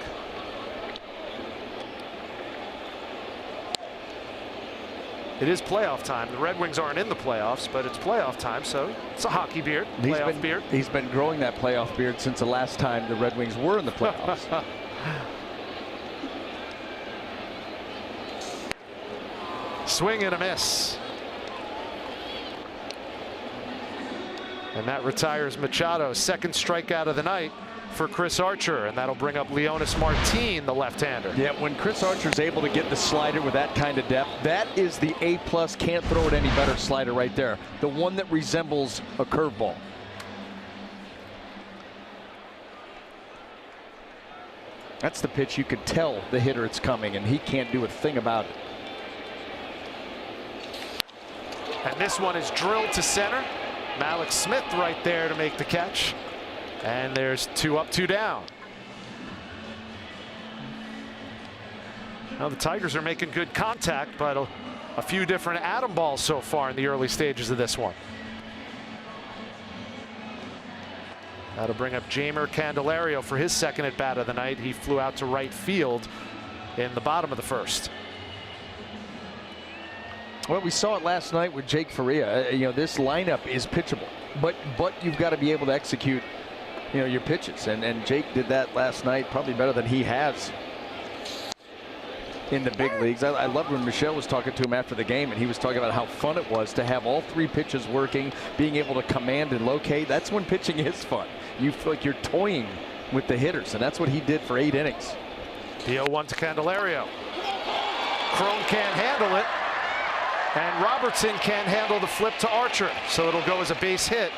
It is playoff time. The Red Wings aren't in the playoffs, but it's playoff time, so it's a hockey beard, beard. He's been growing that playoff beard since the last time the Red Wings were in the playoffs. Swing and a miss. And that retires Machado's second strikeout of the night for Chris Archer, and that'll bring up Leonis Martin, the left-hander. Yeah, when Chris Archer's able to get the slider with that kind of depth, that is the A+, can't throw it any better slider right there. The one that resembles a curveball. That's the pitch you could tell the hitter it's coming, and he can't do a thing about it. And this one is drilled to center. Malik Smith right there to make the catch. And there's 2 up, 2 down. Now the Tigers are making good contact, but a few different atom balls so far in the early stages of this one. That'll bring up Jeimer Candelario for his second at bat of the night. He flew out to right field in the bottom of the first. Well, we saw it last night with Jake Faria. You know, this lineup is pitchable, but you've got to be able to execute, you know, your pitches, and Jake did that last night probably better than he has in the big leagues. I loved when Michelle was talking to him after the game, and he was talking about how fun it was to have all 3 pitches working, being able to command and locate. That's when pitching is fun. You feel like you're toying with the hitters, and that's what he did for 8 innings. The 0-1 to Candelario. Crone can't handle it, and Robertson can't handle the flip to Archer, so it'll go as a base hit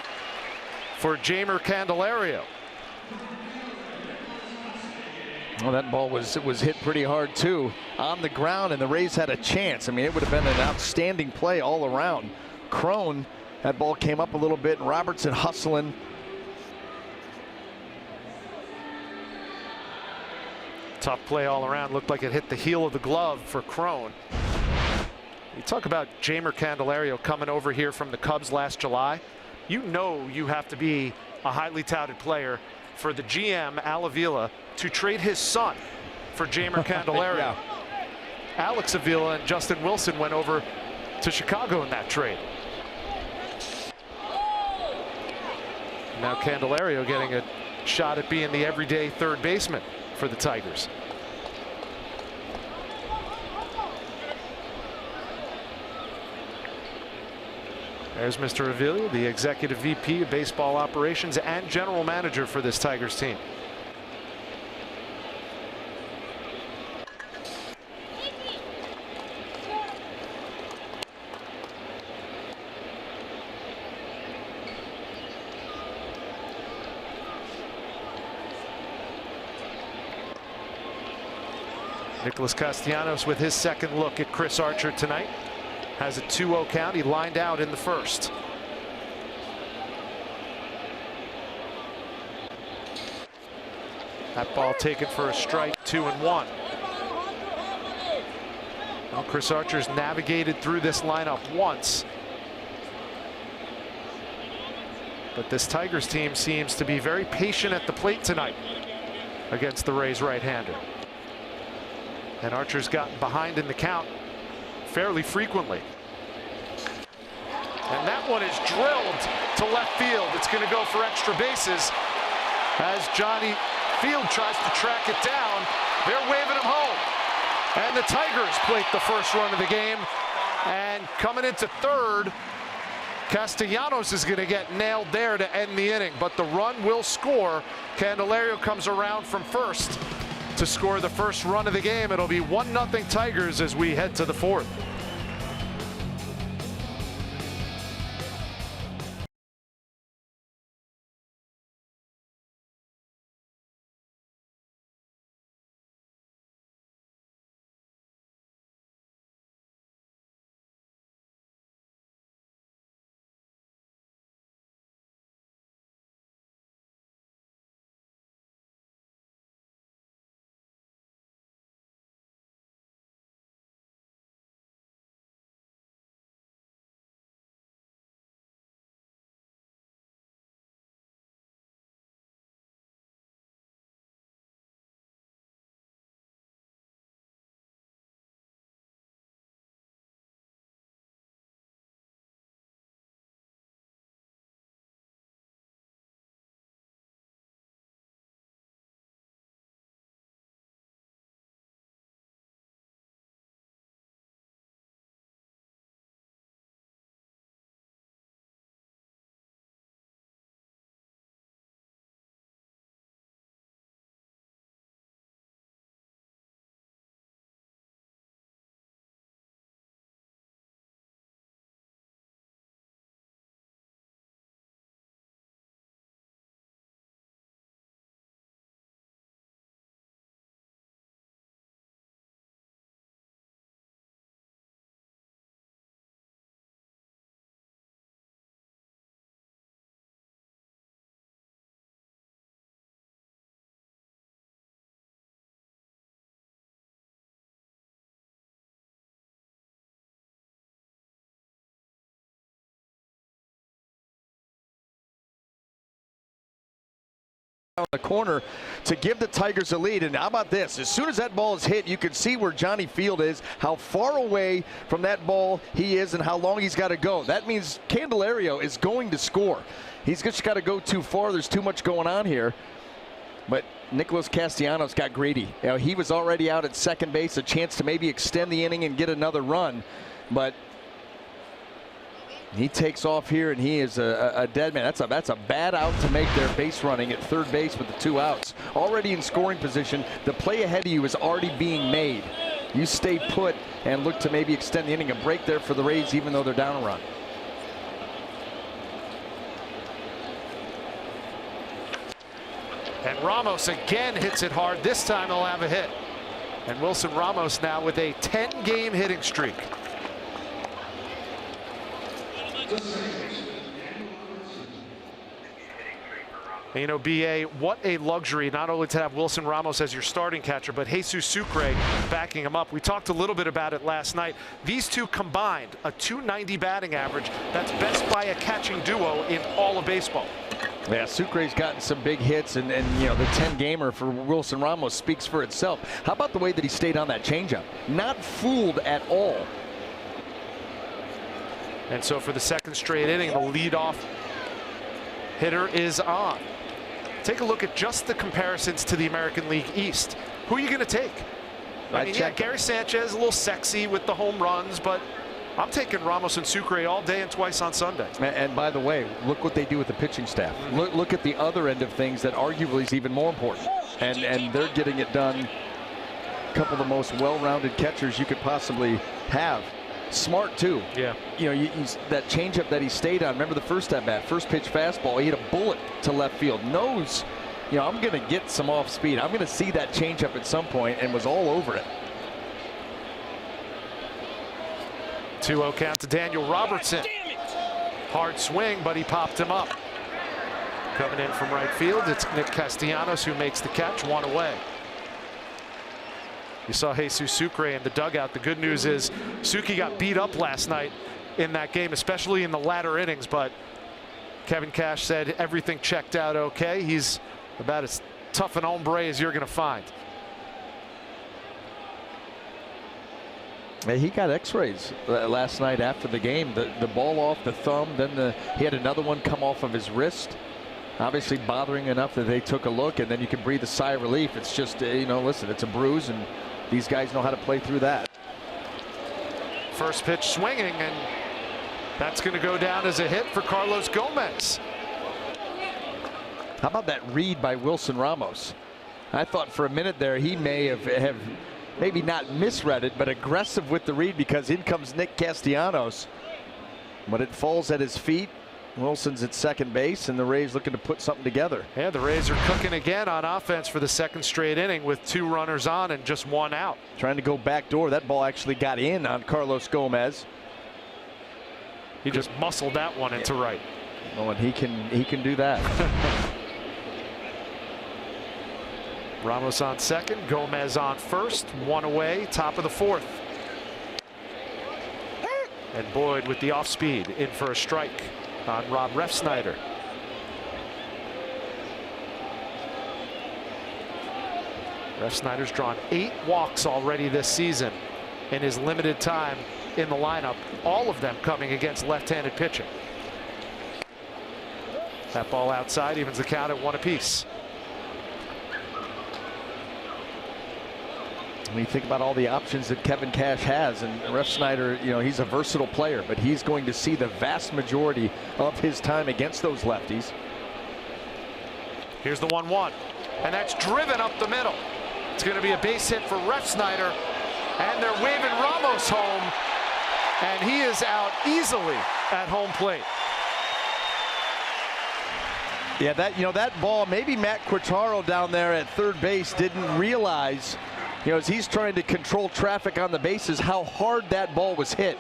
for Jeimer Candelario. Well, that ball was hit pretty hard too on the ground, and the Rays had a chance. I mean, it would have been an outstanding play all around. Crone, that ball came up a little bit, and Robertson hustling. Tough play all around. Looked like it hit the heel of the glove for Crone. You talk about Jeimer Candelario coming over here from the Cubs last July. You know you have to be a highly touted player for the GM, Al Avila, to trade his son for Jeimer Candelario. Yeah. Alex Avila and Justin Wilson went over to Chicago in that trade. Now Candelario getting a shot at being the everyday third baseman for the Tigers. There's Mr. Avila, the executive VP of baseball operations and general manager for this Tigers team. Nicholas Castellanos with his second look at Chris Archer tonight. Has a 2-0 count. He lined out in the first. That ball taken for a strike, 2-1. Well, Chris Archer's navigated through this lineup once, but this Tigers team seems to be very patient at the plate tonight against the Rays right-hander. And Archer's gotten behind in the count fairly frequently. And that one is drilled to left field. It's going to go for extra bases as Johnny Field tries to track it down. They're waving him home. And the Tigers plate the first run of the game. And coming into third, Castellanos is going to get nailed there to end the inning, but the run will score. Candelario comes around from first to score the first run of the game. It'll be 1-0 Tigers as we head to the fourth. on the corner to give the Tigers a lead. And how about this? As soon as that ball is hit, you can see where Johnny Field is, how far away from that ball he is, and how long he's got to go. That means Candelario is going to score. He's just got to go too far. There's too much going on here. But Nicholas Castellanos got greedy. You know, he was already out at second base, a chance to maybe extend the inning and get another run. But he takes off here, and he is a dead man. That's a bad out to make their base running at third base with the 2 outs. Already in scoring position. The play ahead of you is already being made. You stay put and look to maybe extend the inning. A break there for the Rays, even though they're down a run. And Ramos again hits it hard. This time he'll have a hit. And Wilson Ramos now with a 10-game hitting streak. And, you know, BA, what a luxury not only to have Wilson Ramos as your starting catcher, but Jesus Sucre backing him up. We talked a little bit about it last night. These two combined a .290 batting average. That's best by a catching duo in all of baseball. Yeah, Sucre's gotten some big hits, and you know, the 10-gamer for Wilson Ramos speaks for itself. How about the way that he stayed on that changeup? Not fooled at all. And so for the second straight inning, the leadoff hitter is on. Take a look at just the comparisons to the American League East. Who are you going to take? I mean, yeah, Gary Sanchez, a little sexy with the home runs, but I'm taking Ramos and Sucre all day and twice on Sunday. And by the way, look what they do with the pitching staff. Look at the other end of things that arguably is even more important. And they're getting it done. A couple of the most well-rounded catchers you could possibly have. Smart too. Yeah. You know, that changeup that he stayed on. Remember the first at bat, first pitch fastball. He hit a bullet to left field. Knows, you know, I'm going to get some off speed. I'm going to see that changeup at some point, and was all over it. 2-0 count to Daniel Robertson. Hard swing, but he popped him up. Coming in from right field, it's Nick Castellanos who makes the catch, 1 away. You saw Jesus Sucre in the dugout. The good news is Suki got beat up last night in that game, especially in the latter innings, but Kevin Cash said everything checked out okay. He's about as tough an hombre as you're going to find. He got x-rays last night after the game. The ball off the thumb, then he had another one come off of his wrist. Obviously bothering enough that they took a look, and then you can breathe a sigh of relief. It's just, you know, listen, it's a bruise, and these guys know how to play through that. First pitch swinging, and that's going to go down as a hit for Carlos Gomez. How about that read by Wilson Ramos? I thought for a minute there he may have maybe not misread it, but aggressive with the read, because in comes Nick Castellanos. But it falls at his feet. Wilson's at second base, and the Rays looking to put something together. Yeah, the Rays are cooking again on offense for the second straight inning with 2 runners on and just 1 out. Trying to go backdoor. That ball actually got in on Carlos Gomez. He just muscled that one into right. Oh, and he can do that. Ramos on second, Gomez on first, 1 away, top of the 4th. And Boyd with the off speed in for a strike on Rob Refsnyder. Refsnyder's drawn 8 walks already this season in his limited time in the lineup, all of them coming against left-handed pitching. That ball outside evens the count at 1 apiece. When you think about all the options that Kevin Cash has, and Refsnyder, you know, he's a versatile player, but he's going to see the vast majority of his time against those lefties. Here's the 1-1, and that's driven up the middle. It's going to be a base hit for Refsnyder, and they're waving Ramos home, and he is out easily at home plate. Yeah, that ball, maybe Matt Quatraro down there at third base didn't realize, you know, as he's trying to control traffic on the bases, how hard that ball was hit,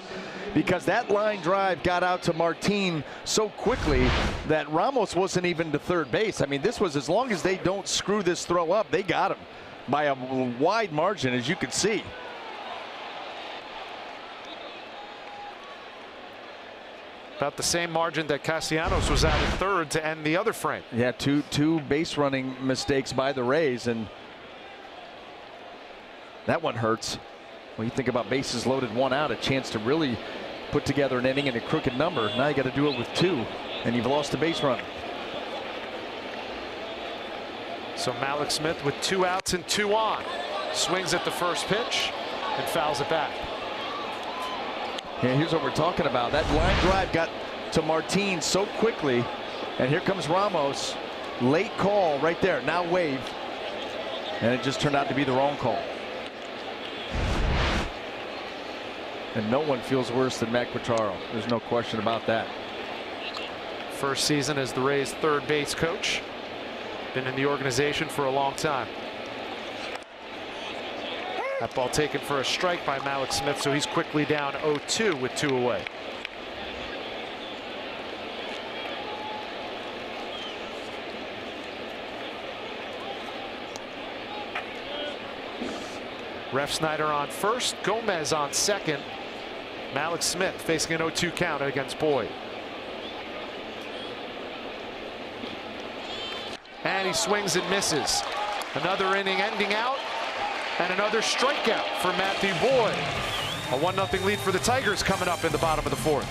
because that line drive got out to Martin so quickly that Ramos wasn't even to third base. I mean, this was, as long as they don't screw this throw up, they got him by a wide margin, as you can see. About the same margin that Castellanos was at in third to end the other frame. Yeah, two base running mistakes by the Rays, and that one hurts. When you think about bases loaded, 1 out, a chance to really put together an inning in a crooked number. Now you got to do it with 2, and you've lost a base runner. So Malik Smith with 2 outs and 2 on. Swings at the first pitch and fouls it back. Yeah, here's what we're talking about. That line drive got to Martin so quickly, and here comes Ramos. Late call right there. Now wave, and it just turned out to be the wrong call. And no one feels worse than Matt Quatraro. There's no question about that. First season as the Rays' third base coach. Been in the organization for a long time. That ball taken for a strike by Malik Smith, so he's quickly down 0-2 with 2 away. Ref Snyder on first, Gomez on second. Malik Smith facing an 0-2 count against Boyd. And he swings and misses. Another inning ending out, and another strikeout for Matthew Boyd. A 1-0 lead for the Tigers coming up in the bottom of the 4th.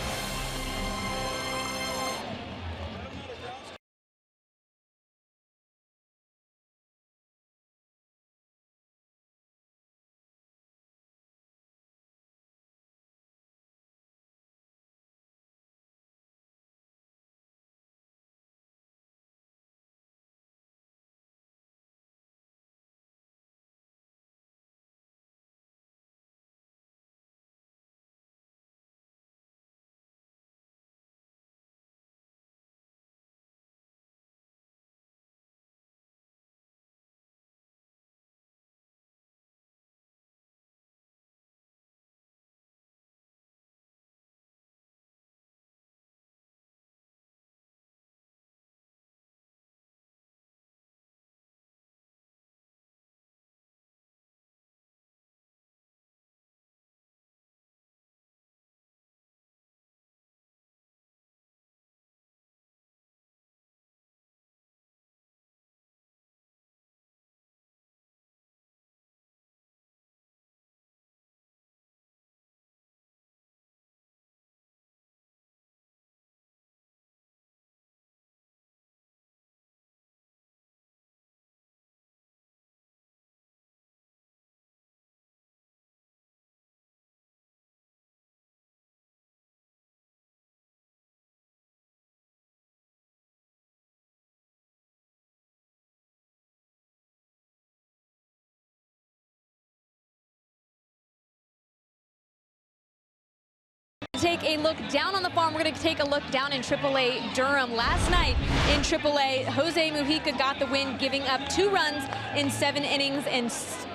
Take a look down on the farm. We're going to take a look down in AAA Durham. Last night in AAA, Jose Mujica got the win, giving up 2 runs in 7 innings and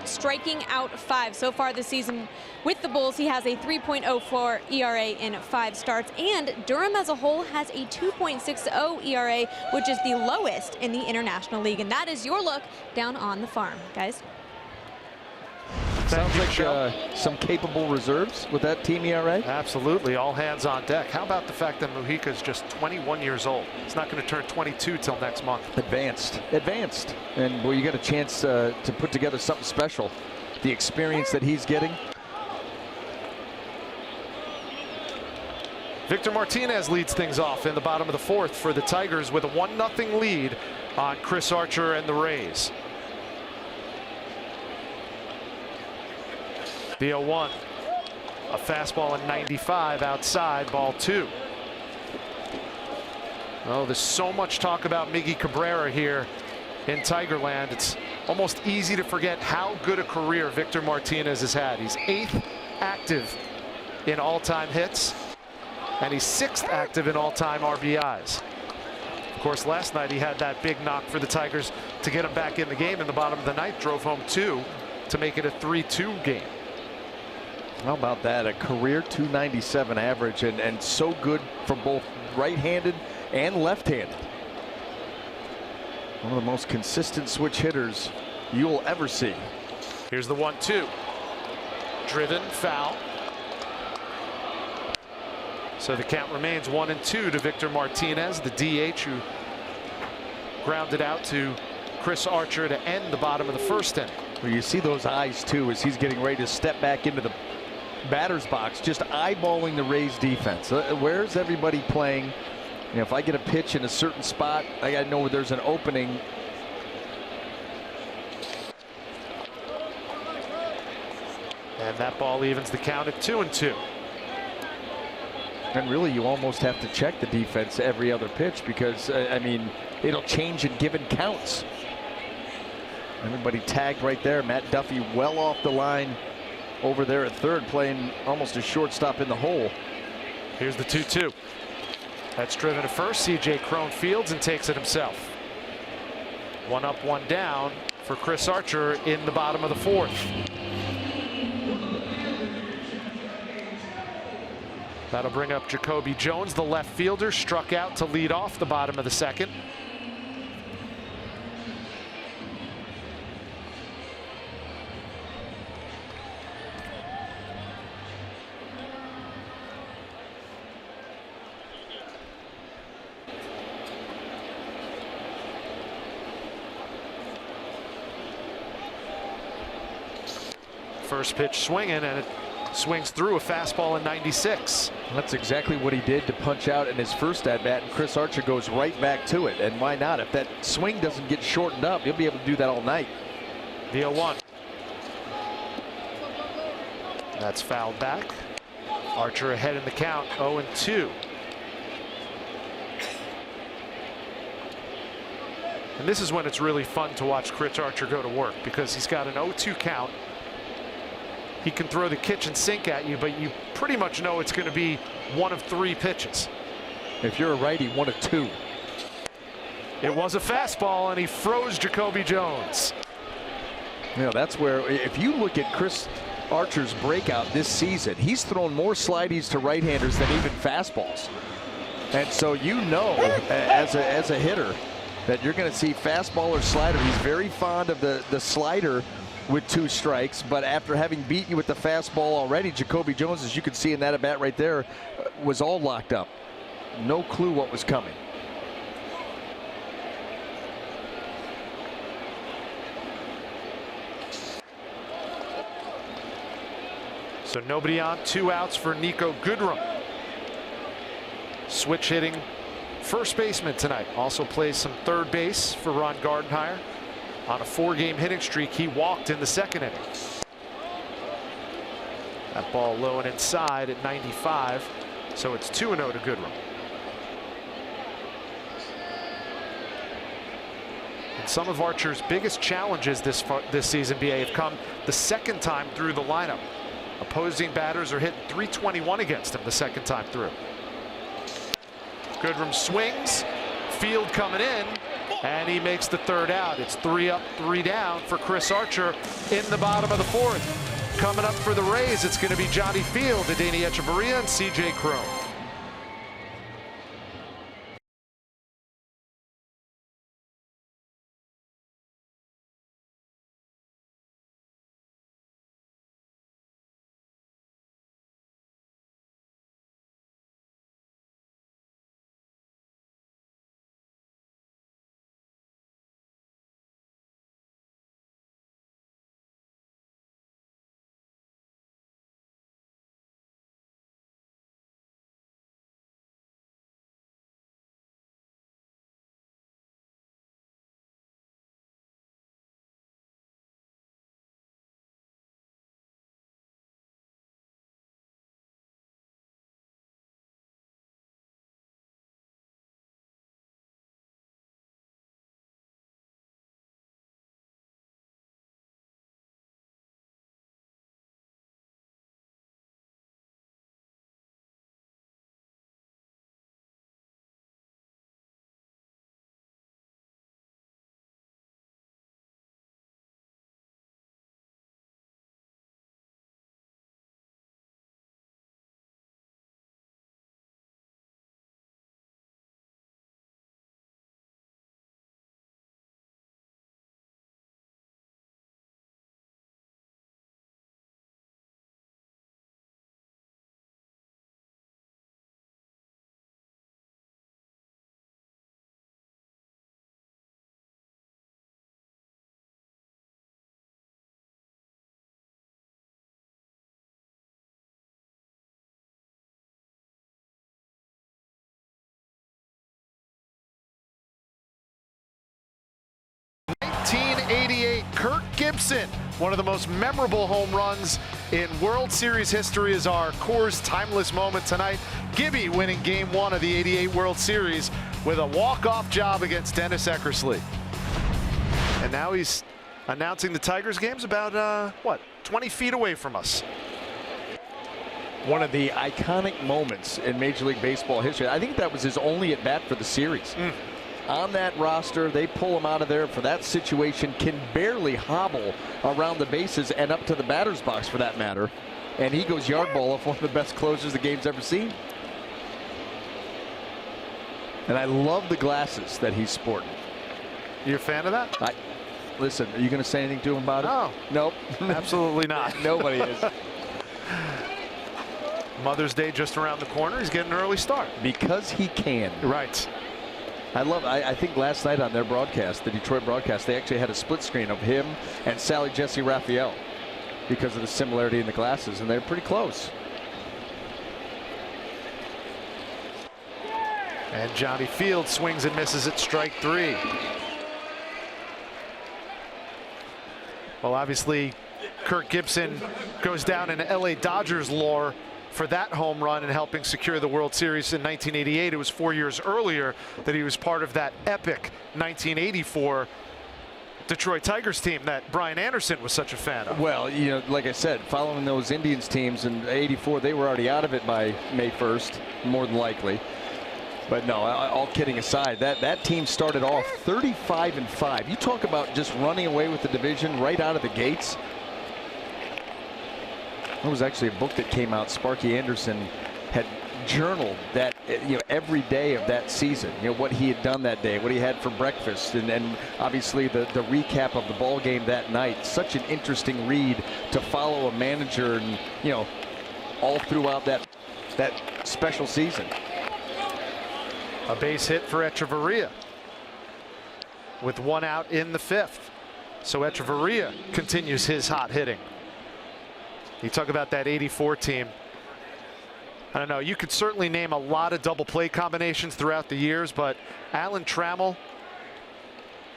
striking out 5. So far this season with the Bulls, he has a 3.04 ERA in 5 starts, and Durham as a whole has a 2.60 ERA, which is the lowest in the International League. And that is your look down on the farm, guys. Sounds like some capable reserves with that team ERA. Absolutely, all hands on deck. How about the fact that Mujica is just 21 years old? He's not going to turn 22 till next month. Advanced, and well, you get a chance to put together something special. The experience that he's getting. Victor Martinez leads things off in the bottom of the 4th for the Tigers with a 1-0 lead on Chris Archer and the Rays. The 0-1, a fastball in 95 outside, ball 2. Oh, there's so much talk about Miggy Cabrera here in Tigerland. It's almost easy to forget how good a career Victor Martinez has had. He's 8th active in all-time hits, and he's 6th active in all-time RBIs. Of course, last night he had that big knock for the Tigers to get him back in the game in the bottom of the 9th, drove home 2 to make it a 3-2 game. How about that? A career 297 average, and so good for both right-handed and left-handed. One of the most consistent switch hitters you'll ever see. Here's the 1-2. Driven, foul. So the count remains 1-2 to Victor Martinez, the DH, who grounded out to Chris Archer to end the bottom of the first inning. Well, you see those eyes too as he's getting ready to step back into the batter's box, just eyeballing the Rays defense. Where's everybody playing? You know, if I get a pitch in a certain spot, I got to know where there's an opening. And that ball evens the count at 2-2. And really, you almost have to check the defense every other pitch because, I mean, it'll change in given counts. Everybody tagged right there. Matt Duffy well off the line over there at third, playing almost a shortstop in the hole. Here's the 2-2. That's driven to first. C.J. Crone fields and takes it himself. 1 up, 1 down for Chris Archer in the bottom of the fourth. That'll bring up Jacoby Jones, the left fielder, struck out to lead off the bottom of the second. First pitch swinging, and it swings through a fastball in 96. That's exactly what he did to punch out in his first at bat, and Chris Archer goes right back to it. And why not? If that swing doesn't get shortened up, he'll be able to do that all night. The 0-1. That's fouled back. Archer ahead in the count, 0-2. And this is when it's really fun to watch Chris Archer go to work, because he's got an 0-2 count. He can throw the kitchen sink at you, but you pretty much know it's going to be one of 3 pitches. If you're a righty, 1 of 2. It was a fastball, and he froze Jacoby Jones. You know, that's where, if you look at Chris Archer's breakout this season, he's thrown more slideys to right-handers than even fastballs. And so you know, as a hitter, that you're going to see fastball or slider. He's very fond of the slider with 2 strikes, but after having beat you with the fastball already, Jacoby Jones, as you can see in that at bat right there, was all locked up. No clue what was coming. So nobody on, 2 outs for Nico Goodrum. Switch hitting first baseman tonight. Also plays some third base for Ron Gardenhire. On a 4-game hitting streak, he walked in the second inning. That ball low and inside at 95, so it's 2-0 to Goodrum. And some of Archer's biggest challenges this season, BA, have come the second time through the lineup. Opposing batters are hitting .321 against him the second time through. Goodrum swings, field coming in, and he makes the third out. It's 3 up, 3 down for Chris Archer in the bottom of the fourth. Coming up for the Rays, it's going to be Johnny Field, Adeiny Echeverria, and C.J. Crone. Gibson. One of the most memorable home runs in World Series history is our Coors Timeless moment tonight. Gibby winning Game 1 of the '88 World Series with a walk-off job against Dennis Eckersley. And now he's announcing the Tigers game's about, 20 feet away from us. One of the iconic moments in Major League Baseball history. I think that was his only at-bat for the series. On that roster, they pull him out of there for that situation, can barely hobble around the bases and up to the batter's box for that matter. And he goes yard ball off one of the best closers the game's ever seen. And I love the glasses that he's sporting. You a fan of that? Listen, are you going to say anything to him about it? No. Nope. Absolutely not. Nobody is. Mother's Day just around the corner. He's getting an early start. Because he can. Right. I think last night on their broadcast, the Detroit broadcast, they actually had a split screen of him and Sally Jesse Raphael because of the similarity in the glasses, and they're pretty close. And Johnny Field swings and misses at strike 3. Well, obviously, Kirk Gibson goes down in LA Dodgers lore for that home run and helping secure the World Series in 1988. It was 4 years earlier that he was part of that epic 1984 Detroit Tigers team that Brian Anderson was such a fan of. Well, you know, like I said, following those Indians teams in '84, they were already out of it by May 1st, more than likely. But no, all kidding aside, that team started off 35-5. You talk about just running away with the division right out of the gates. There was actually a book that came out. Sparky Anderson had journaled that, every day of that season, what he had done that day, what he had for breakfast, and obviously the recap of the ball game that night. Such an interesting read to follow a manager and, all throughout that special season. A base hit for Echeverria with 1 out in the 5th. So Echeverria continues his hot hitting. You talk about that '84 team. I don't know, you could certainly name a lot of double play combinations throughout the years, but Alan Trammell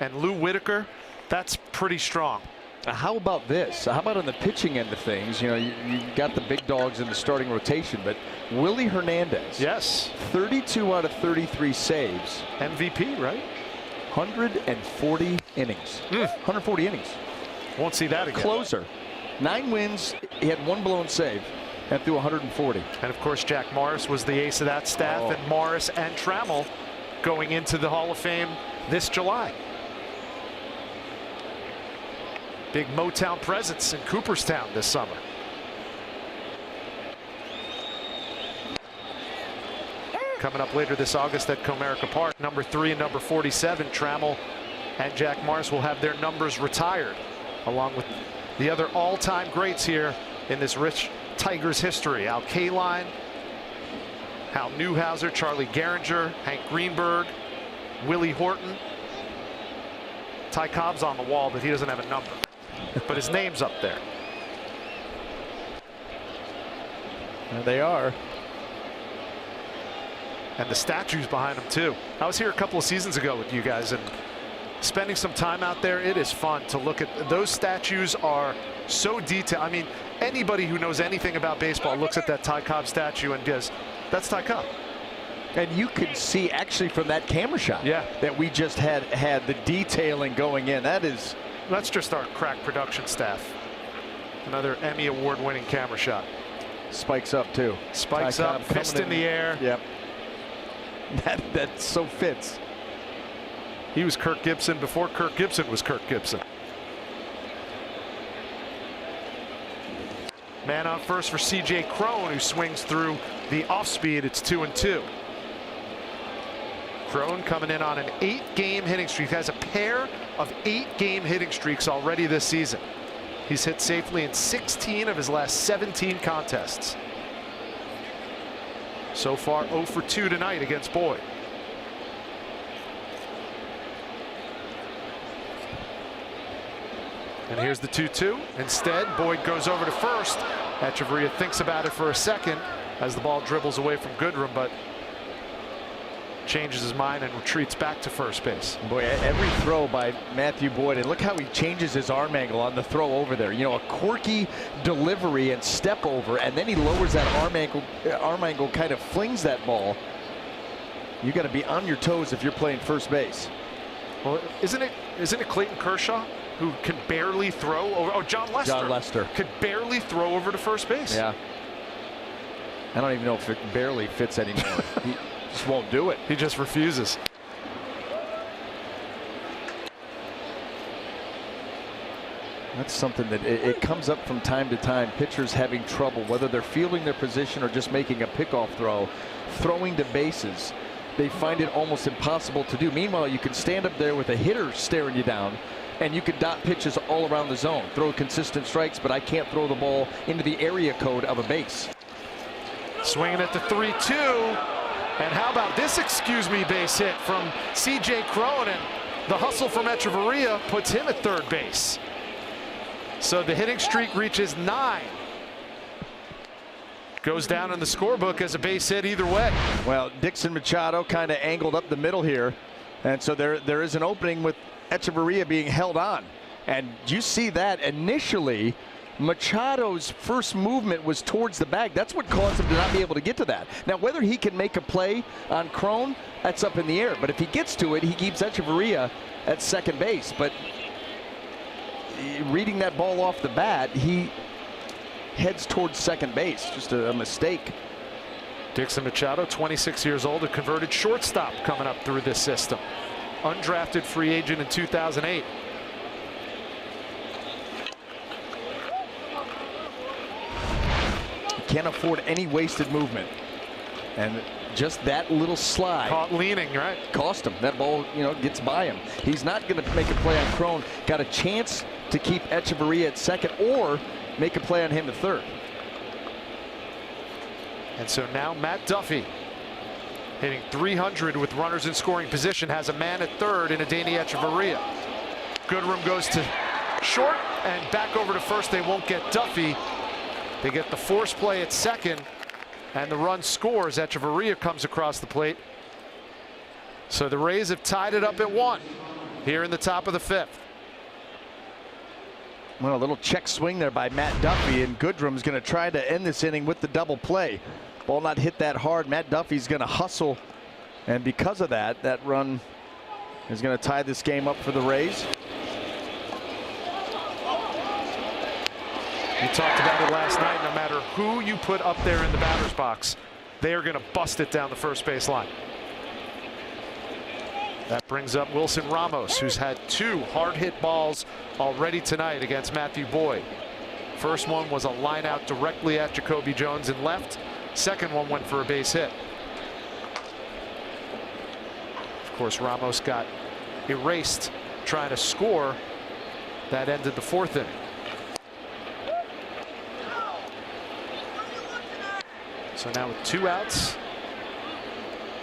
and Lou Whitaker, that's pretty strong. How about this? How about on the pitching end of things? You got the big dogs in the starting rotation, but Willie Hernandez. Yes. 32 out of 33 saves. MVP, right? 140 innings. 140 innings. Won't see that again. Closer. 9 wins. He had 1 blown save and threw 140. And of course, Jack Morris was the ace of that staff, and Morris and Trammell going into the Hall of Fame this July. Big Motown presence in Cooperstown this summer. Coming up later this August at Comerica Park, number 3 and number 47, Trammell and Jack Morris will have their numbers retired, along with the other all-time greats here in this rich Tigers history. Al Kaline, Hal Newhouser, Charlie Gehringer, Hank Greenberg, Willie Horton. Ty Cobb's on the wall, but he doesn't have a number. But his name's up there. There they are. And the statues behind him too. I was here a couple of seasons ago with you guys, and spending some time out there, it is fun to look at. Those statues are so detailed. I mean, anybody who knows anything about baseball looks at that Ty Cobb statue and goes, that's Ty Cobb. And you could see actually from that camera shot that we just had the detailing going in. That's just our crack production staff. Another Emmy award-winning camera shot. Spikes up too. Spikes up, fist in the air. Yep. That so fits. He was Kirk Gibson before Kirk Gibson was Kirk Gibson. Man on first for C.J. Cron, who swings through the off-speed. It's 2-2. Cron coming in on an 8-game hitting streak. He has a pair of 8-game hitting streaks already this season. He's hit safely in 16 of his last 17 contests. So far 0 for 2 tonight against Boyd. And here's the 2-2. Instead, Boyd goes over to first. Echeverria thinks about it for a second as the ball dribbles away from Goodrum, but changes his mind and retreats back to first base. Boy, every throw by Matthew Boyd, and look how he changes his arm angle on the throw over there. You know, a quirky delivery and step over, and then he lowers that arm angle, kind of flings that ball. You got to be on your toes if you're playing first base. Well, isn't it Clayton Kershaw who can barely throw over? Oh, John Lester. John Lester could barely throw over to first base. Yeah. I don't even know if it barely fits anymore. He just won't do it. He just refuses. That's something that it comes up from time to time. Pitchers having trouble, whether they're fielding their position or just making a pickoff throw, throwing to bases. They find it almost impossible to do. Meanwhile, you can stand up there with a hitter staring you down, and you can dot pitches all around the zone, throw consistent strikes, but I can't throw the ball into the area code of a base. Swinging at the 3-2. And how about this excuse me base hit from C.J. Cronin? The hustle from Echeverria puts him at third base. So the hitting streak reaches 9. Goes down in the scorebook as a base hit either way. Well, Dixon Machado kind of angled up the middle here. And so there is an opening with Echeverria being held on. And you see that initially, Machado's first movement was towards the bag. That's what caused him to not be able to get to that. Now, whether he can make a play on Cron, that's up in the air. But if he gets to it, he keeps Echeverria at second base. But reading that ball off the bat, he heads towards second base. Just a mistake. Dixon Machado, 26 years old, a converted shortstop coming up through this system. Undrafted free agent in 2008. Can't afford any wasted movement. And just that little slide. Caught leaning, right? Cost him. That ball, you know, gets by him. He's not going to make a play on Cron. Got a chance to keep Echeverria at second or make a play on him at third. And so now Matt Duffy, hitting 300 with runners in scoring position, has a man at third in Adeiny Echeverria. Goodrum goes to short and back over to first. They won't get Duffy. They get the force play at second, and the run scores. Echeverria comes across the plate. So the Rays have tied it up at 1 here in the top of the 5th. Well, a little check swing there by Matt Duffy, and Goodrum's going to try to end this inning with the double play. Ball not hit that hard. Matt Duffy's going to hustle, and because of that, that run is going to tie this game up for the Rays. We talked about it last night. No matter who you put up there in the batter's box, they are going to bust it down the first base line. That brings up Wilson Ramos, who's had 2 hard hit balls already tonight against Matthew Boyd. First one was a line out directly at Jacoby Jones in left. Second one went for a base hit. Of course, Ramos got erased trying to score. That ended the 4th inning. So now with 2 outs,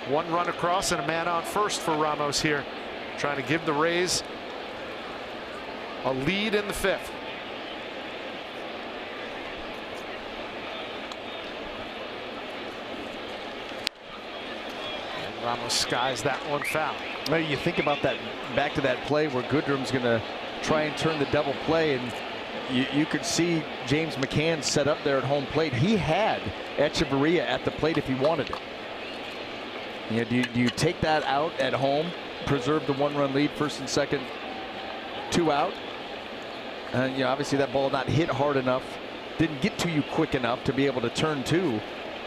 1 run across and a man on first for Ramos here, trying to give the Rays a lead in the 5th. And Ramos skies that one foul. Well, you think about that, back to that play where Goodrum's going to try and turn the double play, and you could see James McCann set up there at home plate. He had Echeverria at the plate if he wanted it. You know, do you take that out at home, preserve the 1-run lead, first and second, 2 out? And you know, obviously that ball not hit hard enough, didn't get to you quick enough to be able to turn 2,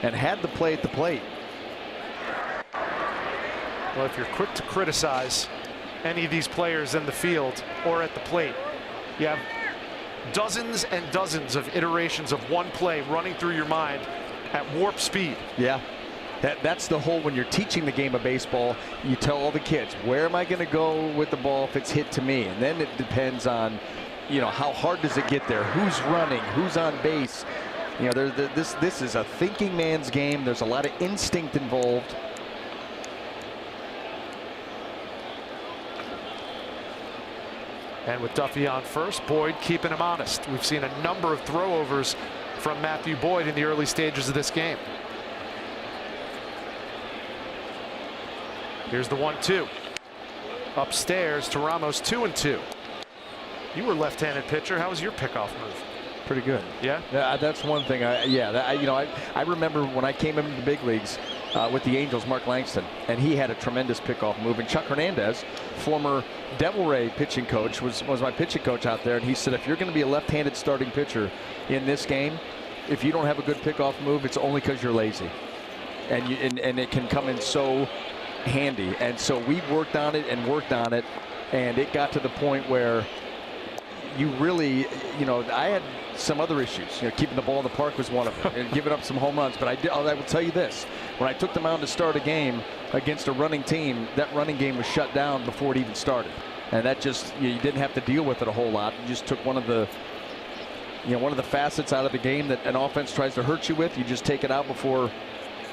and had the play at the plate. Well, if you're quick to criticize any of these players in the field or at the plate, you have dozens and dozens of iterations of one play running through your mind at warp speed. Yeah. That's the whole, when you're teaching the game of baseball, you tell all the kids, where am I going to go with the ball if it's hit to me? And then it depends on, you know, how hard does it get there? Who's running? Who's on base? You know, this is a thinking man's game. There's a lot of instinct involved. And with Duffy on first, Boyd keeping him honest. We've seen a number of throwovers from Matthew Boyd in the early stages of this game. Here's the 1-2. Upstairs to Ramos, 2-2. You were left-handed pitcher. How was your pickoff move? Pretty good. Yeah? That's one thing. I remember when I came into the big leagues with the Angels, Mark Langston, and he had a tremendous pickoff move. And Chuck Hernandez, former Devil Ray pitching coach, was my pitching coach out there. And he said, if you're going to be a left-handed starting pitcher in this game, if you don't have a good pickoff move, it's only because you're lazy. And it can come in so handy. And so we worked on it, and it got to the point where you really, I had some other issues. Keeping the ball in the park was one of them, and giving up some home runs. But I will tell you this: when I took the mound to start a game against a running team, that running game was shut down before it even started, and that just you didn't have to deal with it a whole lot. You just took one of the facets out of the game that an offense tries to hurt you with. You just take it out before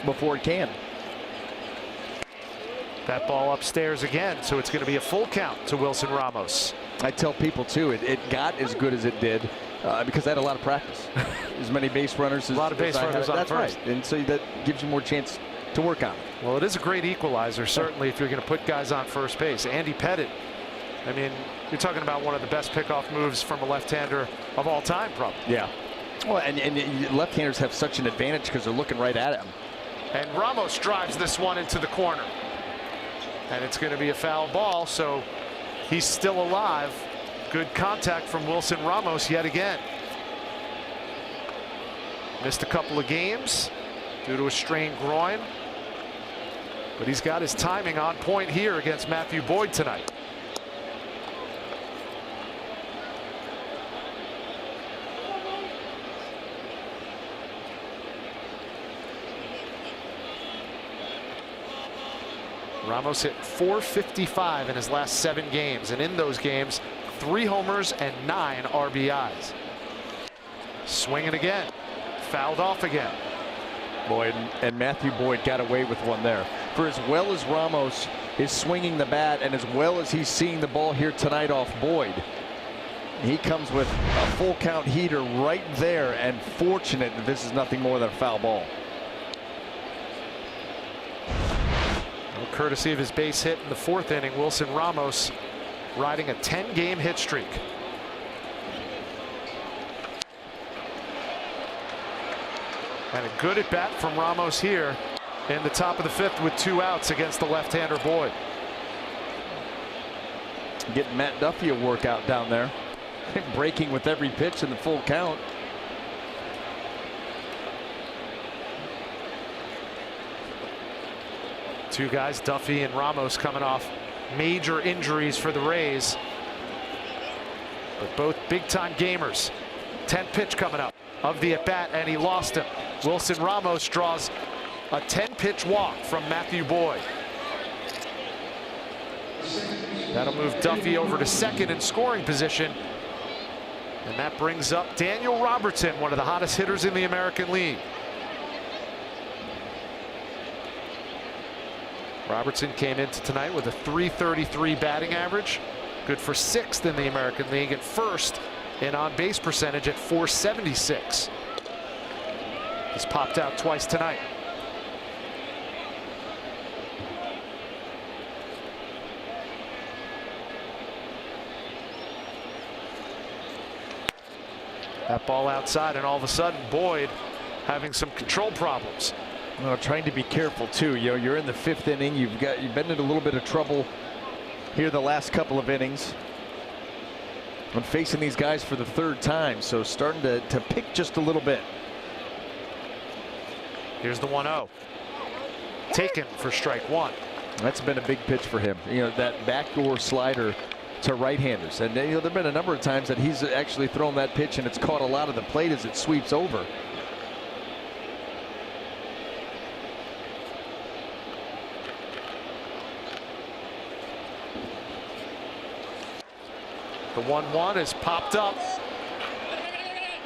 it can. That ball upstairs again, so it's going to be a full count to Wilson Ramos. I tell people too, it got as good as it did because I had a lot of practice. As many base runners as a lot of base runners on That's first. right, and so that gives you more chance to work on it. Well, it is a great equalizer, certainly, if you're going to put guys on first base. Andy Pettit, I mean, you're talking about one of the best pickoff moves from a left-hander of all time, probably. Yeah. Well, and left-handers have such an advantage because they're looking right at him. And Ramos drives this one into the corner. And it's going to be a foul ball, so he's still alive. Good contact from Wilson Ramos yet again. Missed a couple of games due to a strained groin. But he's got his timing on point here against Matthew Boyd tonight. Ramos hit .455 in his last 7 games, and in those games, 3 homers and 9 RBIs. Swinging again, fouled off again. Boyd and Matthew Boyd got away with one there. For as well as Ramos is swinging the bat, and as well as he's seeing the ball here tonight off Boyd, he comes with a full count heater right there, and fortunate that this is nothing more than a foul ball. Courtesy of his base hit in the 4th inning, Wilson Ramos riding a 10-game hit streak. And a good at bat from Ramos here in the top of the 5th with 2 outs against the left-hander Boyd. Getting Matt Duffy a workout down there. Breaking with every pitch in the full count. Two guys, Duffy and Ramos, coming off major injuries for the Rays. But both big-time gamers. 10th pitch coming up of the at-bat, and he lost him. Wilson Ramos draws a 10-pitch walk from Matthew Boyd. That'll move Duffy over to second in scoring position. And that brings up Daniel Robertson, one of the hottest hitters in the American League. Robertson came into tonight with a .333 batting average, good for 6th in the American League, and 1st in on-base percentage at .476. He's popped out twice tonight. That ball outside, and all of a sudden Boyd having some control problems. Well, trying to be careful too. You're in the 5th inning. You've been in a little bit of trouble here the last couple of innings. I'm facing these guys for the 3rd time, so starting to pick just a little bit. Here's the 1-0. Taken for strike 1. That's been a big pitch for him. That backdoor slider to right-handers, and there've been a number of times that he's actually thrown that pitch and it's caught a lot of the plate as it sweeps over. The 1-1 is popped up.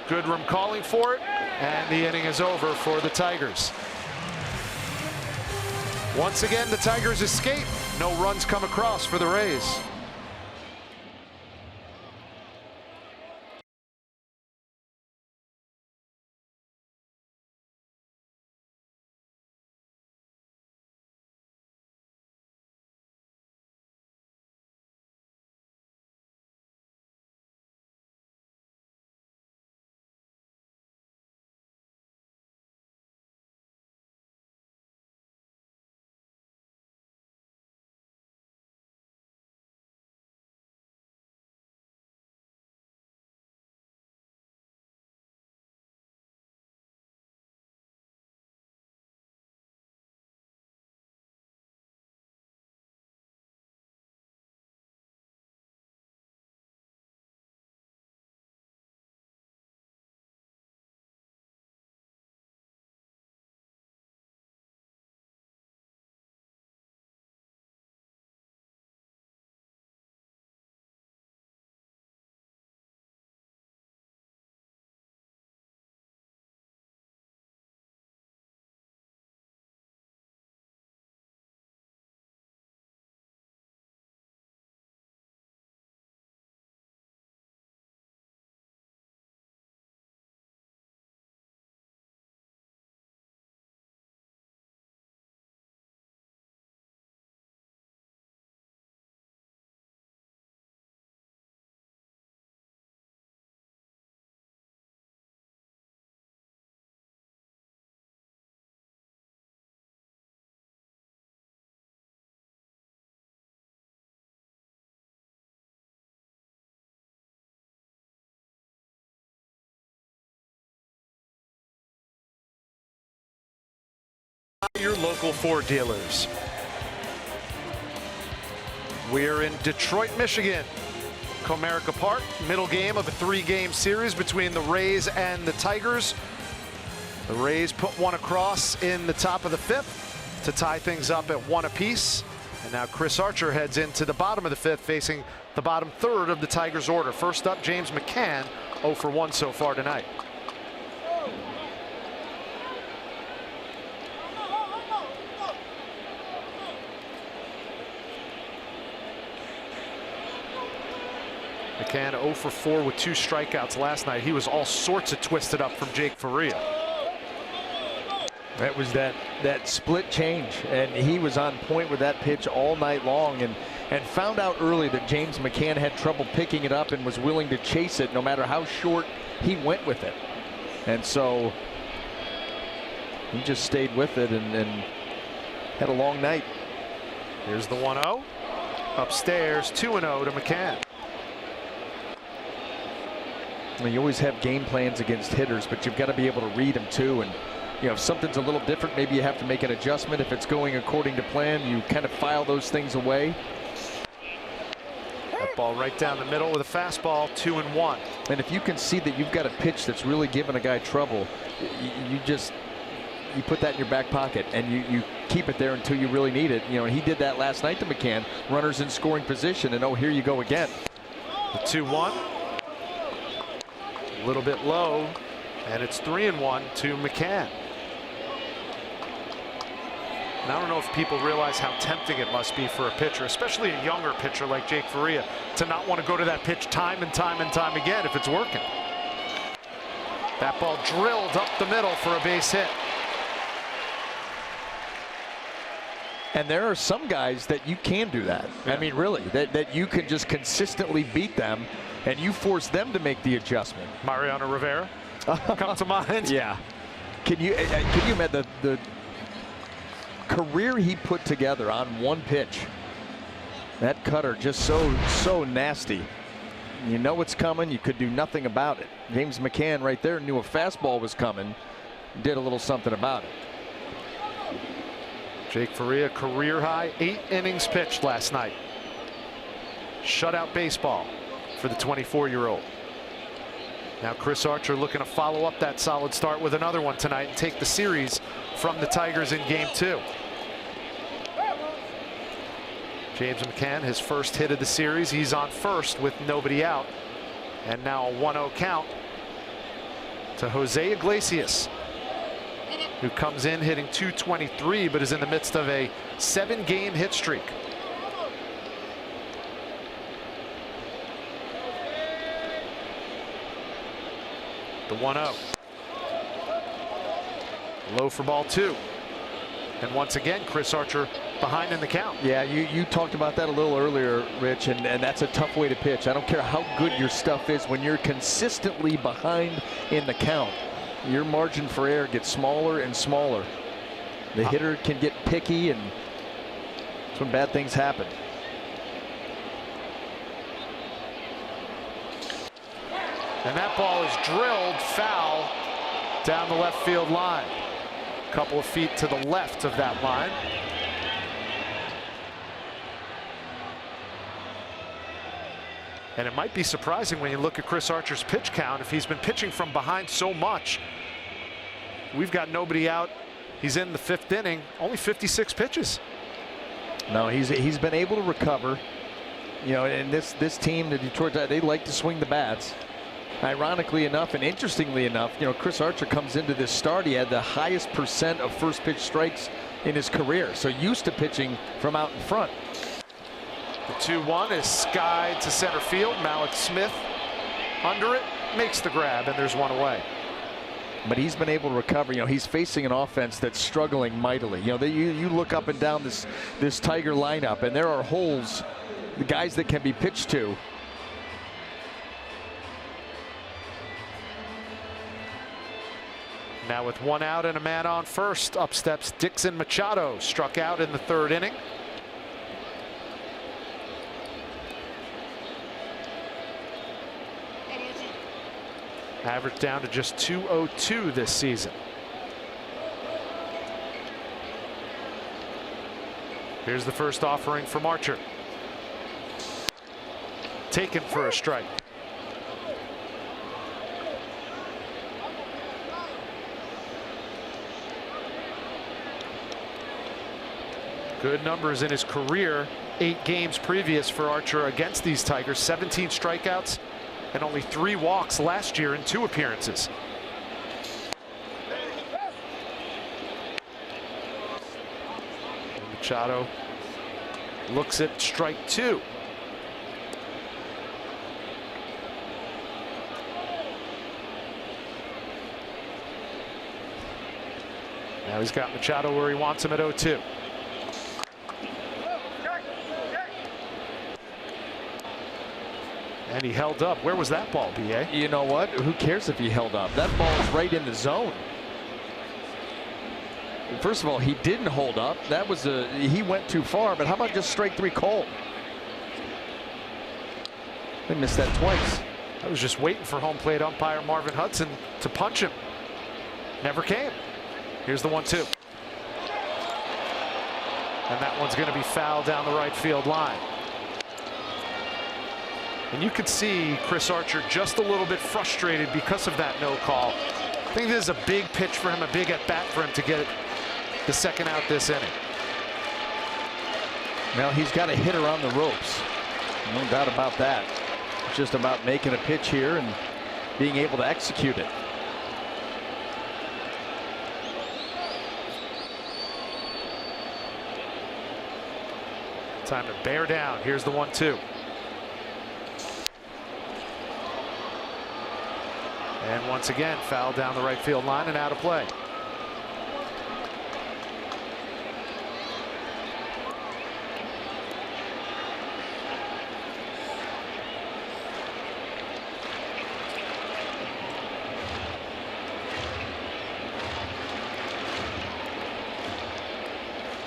Goodrum calling for it, and the inning is over for the Tigers. Once again, the Tigers escape. No runs come across for the Rays. Your local Ford dealers. We're in Detroit, Michigan. Comerica Park, middle game of a 3-game series between the Rays and the Tigers. The Rays put one across in the top of the 5th to tie things up at 1 apiece. And now Chris Archer heads into the bottom of the 5th, facing the bottom 3rd of the Tigers order. First up, James McCann, 0 for 1 so far tonight. McCann 0 for 4 with 2 strikeouts last night. He was all sorts of twisted up from Jake Faria. That was that split change, and he was on point with that pitch all night long, and found out early that James McCann had trouble picking it up and was willing to chase it no matter how short he went with it. And so he just stayed with it and had a long night. Here's the 1-0. Upstairs, 2-0 to McCann. I mean, you always have game plans against hitters, but you've got to be able to read them too. And you know, if something's a little different, maybe you have to make an adjustment. If it's going according to plan, you kind of file those things away. That ball right down the middle with a fastball, 2-1. And if you can see that you've got a pitch that's really giving a guy trouble, you put that in your back pocket and you keep it there until you really need it. You know, he did that last night to McCann. Runners in scoring position, and oh, here you go again. The 2-1. A little bit low, and it's 3-1 to McCann. And I don't know if people realize how tempting it must be for a pitcher, especially a younger pitcher like Jake Faria, to not want to go to that pitch time and time and time again if it's working. That ball drilled up the middle for a base hit. And there are some guys that you can do that. Yeah. I mean, really, that you can just consistently beat them, and you force them to make the adjustment. Mariano Rivera come to mind. Yeah. Can you imagine the career he put together on one pitch? That cutter just so nasty. You know what's coming. You could do nothing about it. James McCann right there knew a fastball was coming. Did a little something about it. Jake Faria, career high 8 innings pitched last night. Shutout baseball for the 24-year-old. Now Chris Archer looking to follow up that solid start with another one tonight and take the series from the Tigers in game 2. James McCann, his first hit of the series. He's on first with nobody out. And now a 1-0 count to Jose Iglesias, who comes in hitting .223 but is in the midst of a 7-game hit streak. The 1-0. Low for ball 2. And once again, Chris Archer behind in the count. Yeah, you talked about that a little earlier, Rich, and that's a tough way to pitch. I don't care how good your stuff is, when you're consistently behind in the count, your margin for error gets smaller and smaller. The hitter can get picky, and that's when bad things happen. And that ball is drilled foul down the left field line. A couple of feet to the left of that line. And it might be surprising when you look at Chris Archer's pitch count, if he's been pitching from behind so much. We've got nobody out. He's in the 5th inning, only 56 pitches. No, he's been able to recover. You know, and this team, the Detroit, they like to swing the bats. Ironically enough and interestingly enough, you know, Chris Archer comes into this start. He had the highest % of first pitch strikes in his career. So used to pitching from out in front. The 2-1 is skied to center field. Malik Smith under it, makes the grab, and there's one away. But he's been able to recover. You know, he's facing an offense that's struggling mightily. You know, you look up and down this Tiger lineup, and there are holes, the guys that can be pitched to. Now with 1 out and a man on first, up steps Dixon Machado, struck out in the 3rd inning. Average down to just .202 this season. Here's the first offering from Archer. Taken for a strike. Good numbers in his career. 8 games previous for Archer against these Tigers. 17 strikeouts and only 3 walks last year in 2 appearances. Machado looks at strike 2. Now he's got Machado where he wants him at 0-2. And he held up. Where was that ball, BA? You know what? Who cares if he held up? That ball is right in the zone. First of all, he didn't hold up. That was he went too far. But how about just strike 3 cold? They missed that twice. I was just waiting for home plate umpire Marvin Hudson to punch him. Never came. Here's the 1-2. And that one's going to be fouled down the right field line. And you could see Chris Archer just a little bit frustrated because of that no call. I think this is a big pitch for him, a big at bat for him to get the second out this inning. Well, he's got a hitter on the ropes. No doubt about that. It's just about making a pitch here and being able to execute it. Time to bear down. Here's the 1-2. And once again, foul down the right field line and out of play.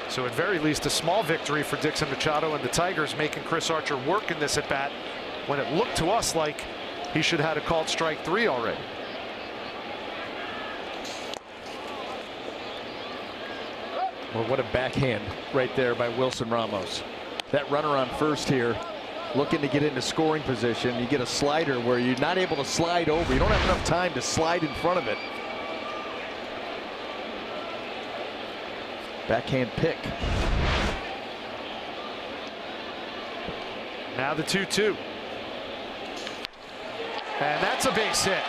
So at very least a small victory for Dixon Machado and the Tigers, making Chris Archer work in this at bat when it looked to us like he should have had a called strike 3 already. Well, what a backhand right there by Wilson Ramos. That runner on first here looking to get into scoring position. You get a slider where you're not able to slide over. You don't have enough time to slide in front of it. Backhand pick. Now the 2-2. And that's a base hit.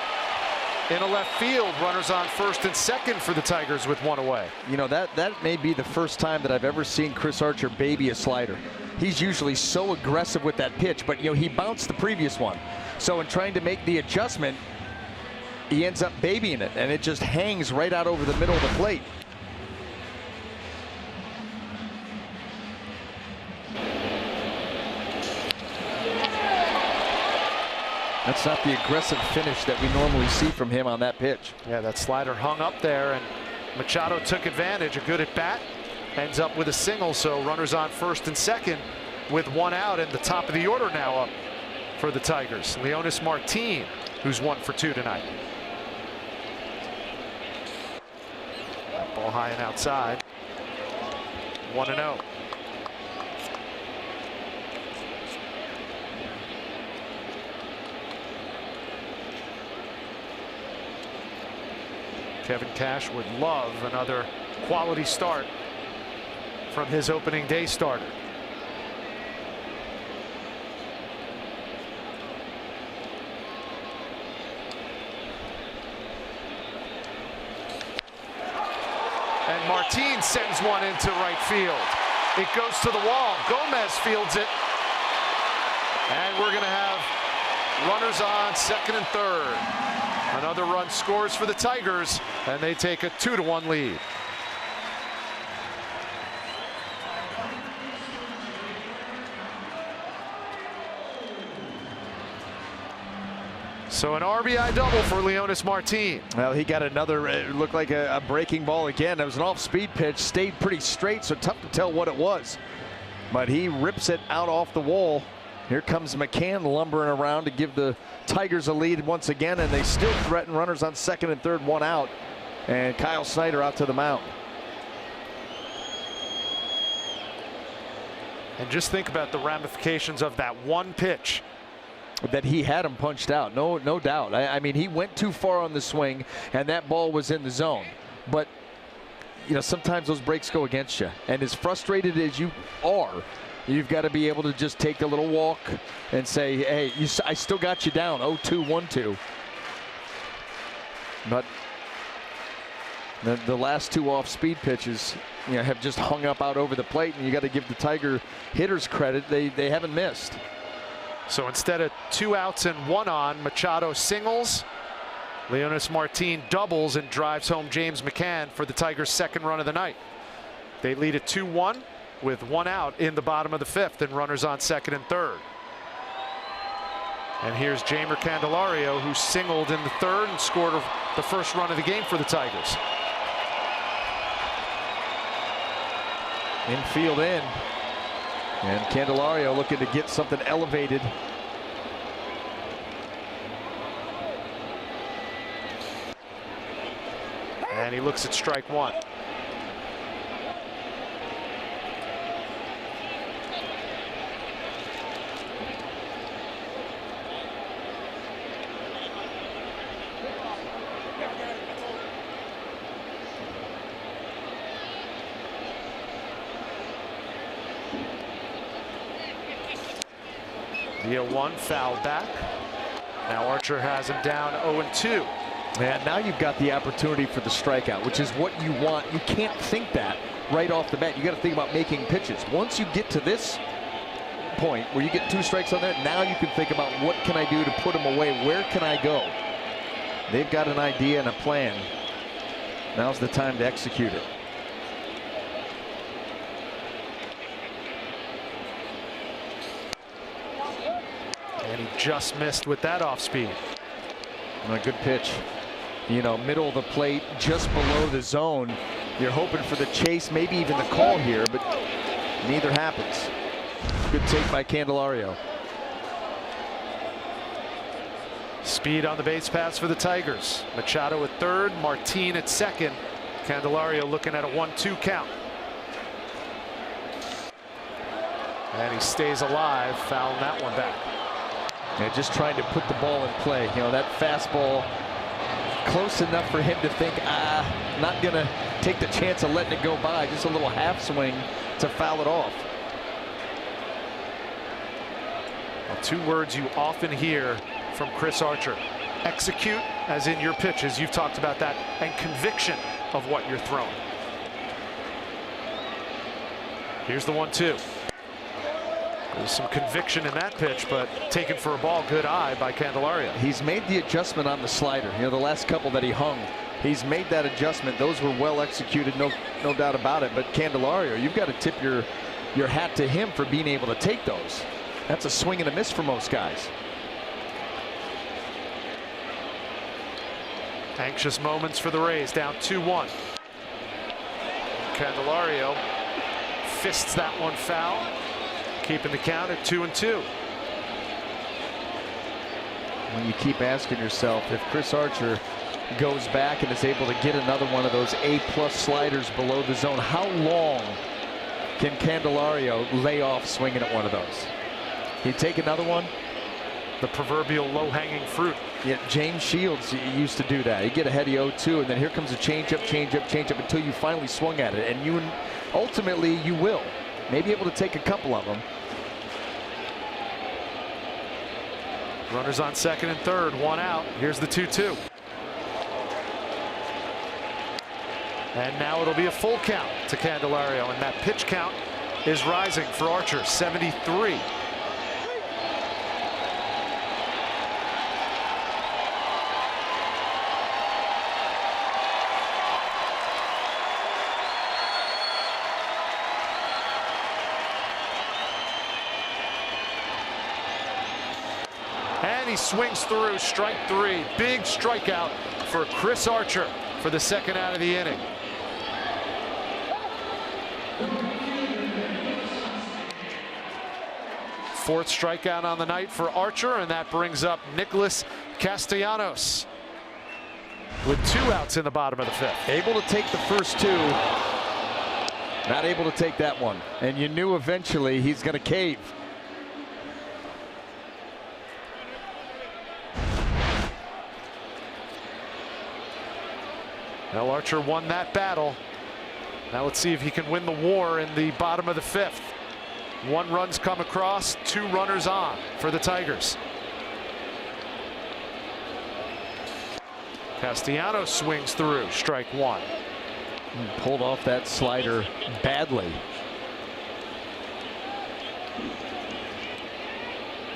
Into left field, runners on first and second for the Tigers with 1 away. You know, that may be the first time that I've ever seen Chris Archer baby a slider. He's usually so aggressive with that pitch, but you know, he bounced the previous one. So in trying to make the adjustment, he ends up babying it, and it just hangs right out over the middle of the plate. That's not the aggressive finish that we normally see from him on that pitch. Yeah, that slider hung up there, and Machado took advantage. A good at bat, ends up with a single, so runners on first and second with 1 out, and the top of the order now up for the Tigers. Leonis Martin, who's 1 for 2 tonight. That ball high and outside. 1-0. Kevin Cash would love another quality start from his opening day starter. And Martin sends one into right field. It goes to the wall. Gomez fields it. And we're going to have runners on second and third. Another run scores for the Tigers, and they take a 2-1 lead. So an RBI double for Leonis Martin. Well, he got another, it looked like a breaking ball again. It was an off-speed pitch, stayed pretty straight, so tough to tell what it was. But he rips it out off the wall. Here comes McCann lumbering around to give the Tigers a lead once again, and they still threaten runners on second and third, 1 out. And Kyle Snyder out to the mound. And just think about the ramifications of that one pitch. That he had him punched out, no doubt. I mean, he went too far on the swing, and that ball was in the zone. But, you know, sometimes those breaks go against you. And as frustrated as you are, you've got to be able to just take a little walk and say, hey, I still got you down 0-2, 1-2. But the last two off-speed pitches, you know, have just hung up out over the plate, and you got to give the Tiger hitters credit. They haven't missed. So instead of 2 outs and 1 on, Machado singles, Leonys Martin doubles, and drives home James McCann for the Tigers' second run of the night. They lead at 2-1 with 1 out in the bottom of the 5th and runners on second and third. And here's Jeimer Candelario, who singled in the 3rd and scored the first run of the game for the Tigers. Infield in. And Candelario looking to get something elevated. And he looks at strike 1. The 0-1 foul back. Now Archer has him down 0-2. And now you've got the opportunity for the strikeout, which is what you want. You can't think that right off the bat. You got to think about making pitches. Once you get to this point where you get 2 strikes on there, now you can think about what can I do to put them away? Where can I go? They've got an idea and a plan. Now's the time to execute it. And he just missed with that off speed. A good pitch. You know, middle of the plate, just below the zone. You're hoping for the chase, maybe even the call here, but neither happens. Good take by Candelario. Speed on the base paths for the Tigers. Machado at 3rd, Martin at 2nd. Candelario looking at a 1-2 count. And he stays alive, fouling that one back. Yeah, just trying to put the ball in play. You know, that fastball close enough for him to think, not going to take the chance of letting it go by. Just a little half swing to foul it off. Well, 2 words you often hear from Chris Archer. Execute, as in your pitches. You've talked about that. And conviction of what you're throwing. Here's the 1-2. There's some conviction in that pitch, but taken for a ball. Good eye by Candelario. He's made the adjustment on the slider. You know, the last couple that he hung, he's made that adjustment. Those were well executed, no doubt about it. But Candelario, you've got to tip your hat to him for being able to take those. That's a swing and a miss for most guys. Anxious moments for the Rays, down 2-1. Candelario fists that one foul, keeping the count at 2-2. When you keep asking yourself, if Chris Archer goes back and is able to get another one of those A+ sliders below the zone, how long can Candelario lay off swinging at one of those? He'd take another one. The proverbial low-hanging fruit. Yeah, James Shields used to do that. He'd get ahead of 0-2, and then here comes a changeup until you finally swung at it, and ultimately you will. Maybe able to take a couple of them. Runners on second and third, 1 out. Here's the 2-2. And now it'll be a full count to Candelario, and that pitch count is rising for Archer, 73. And he swings through, strike 3. Big strikeout for Chris Archer for the second out of the inning. Fourth strikeout on the night for Archer, and that brings up Nicholas Castellanos with 2 outs in the bottom of the 5th. Able to take the first 2. Not able to take that one. And you knew eventually he's going to cave. Well, Archer won that battle. Now let's see if he can win the war in the bottom of the 5th. 1 run's come across, 2 runners on for the Tigers. Castellanos swings through, strike 1. Pulled off that slider badly.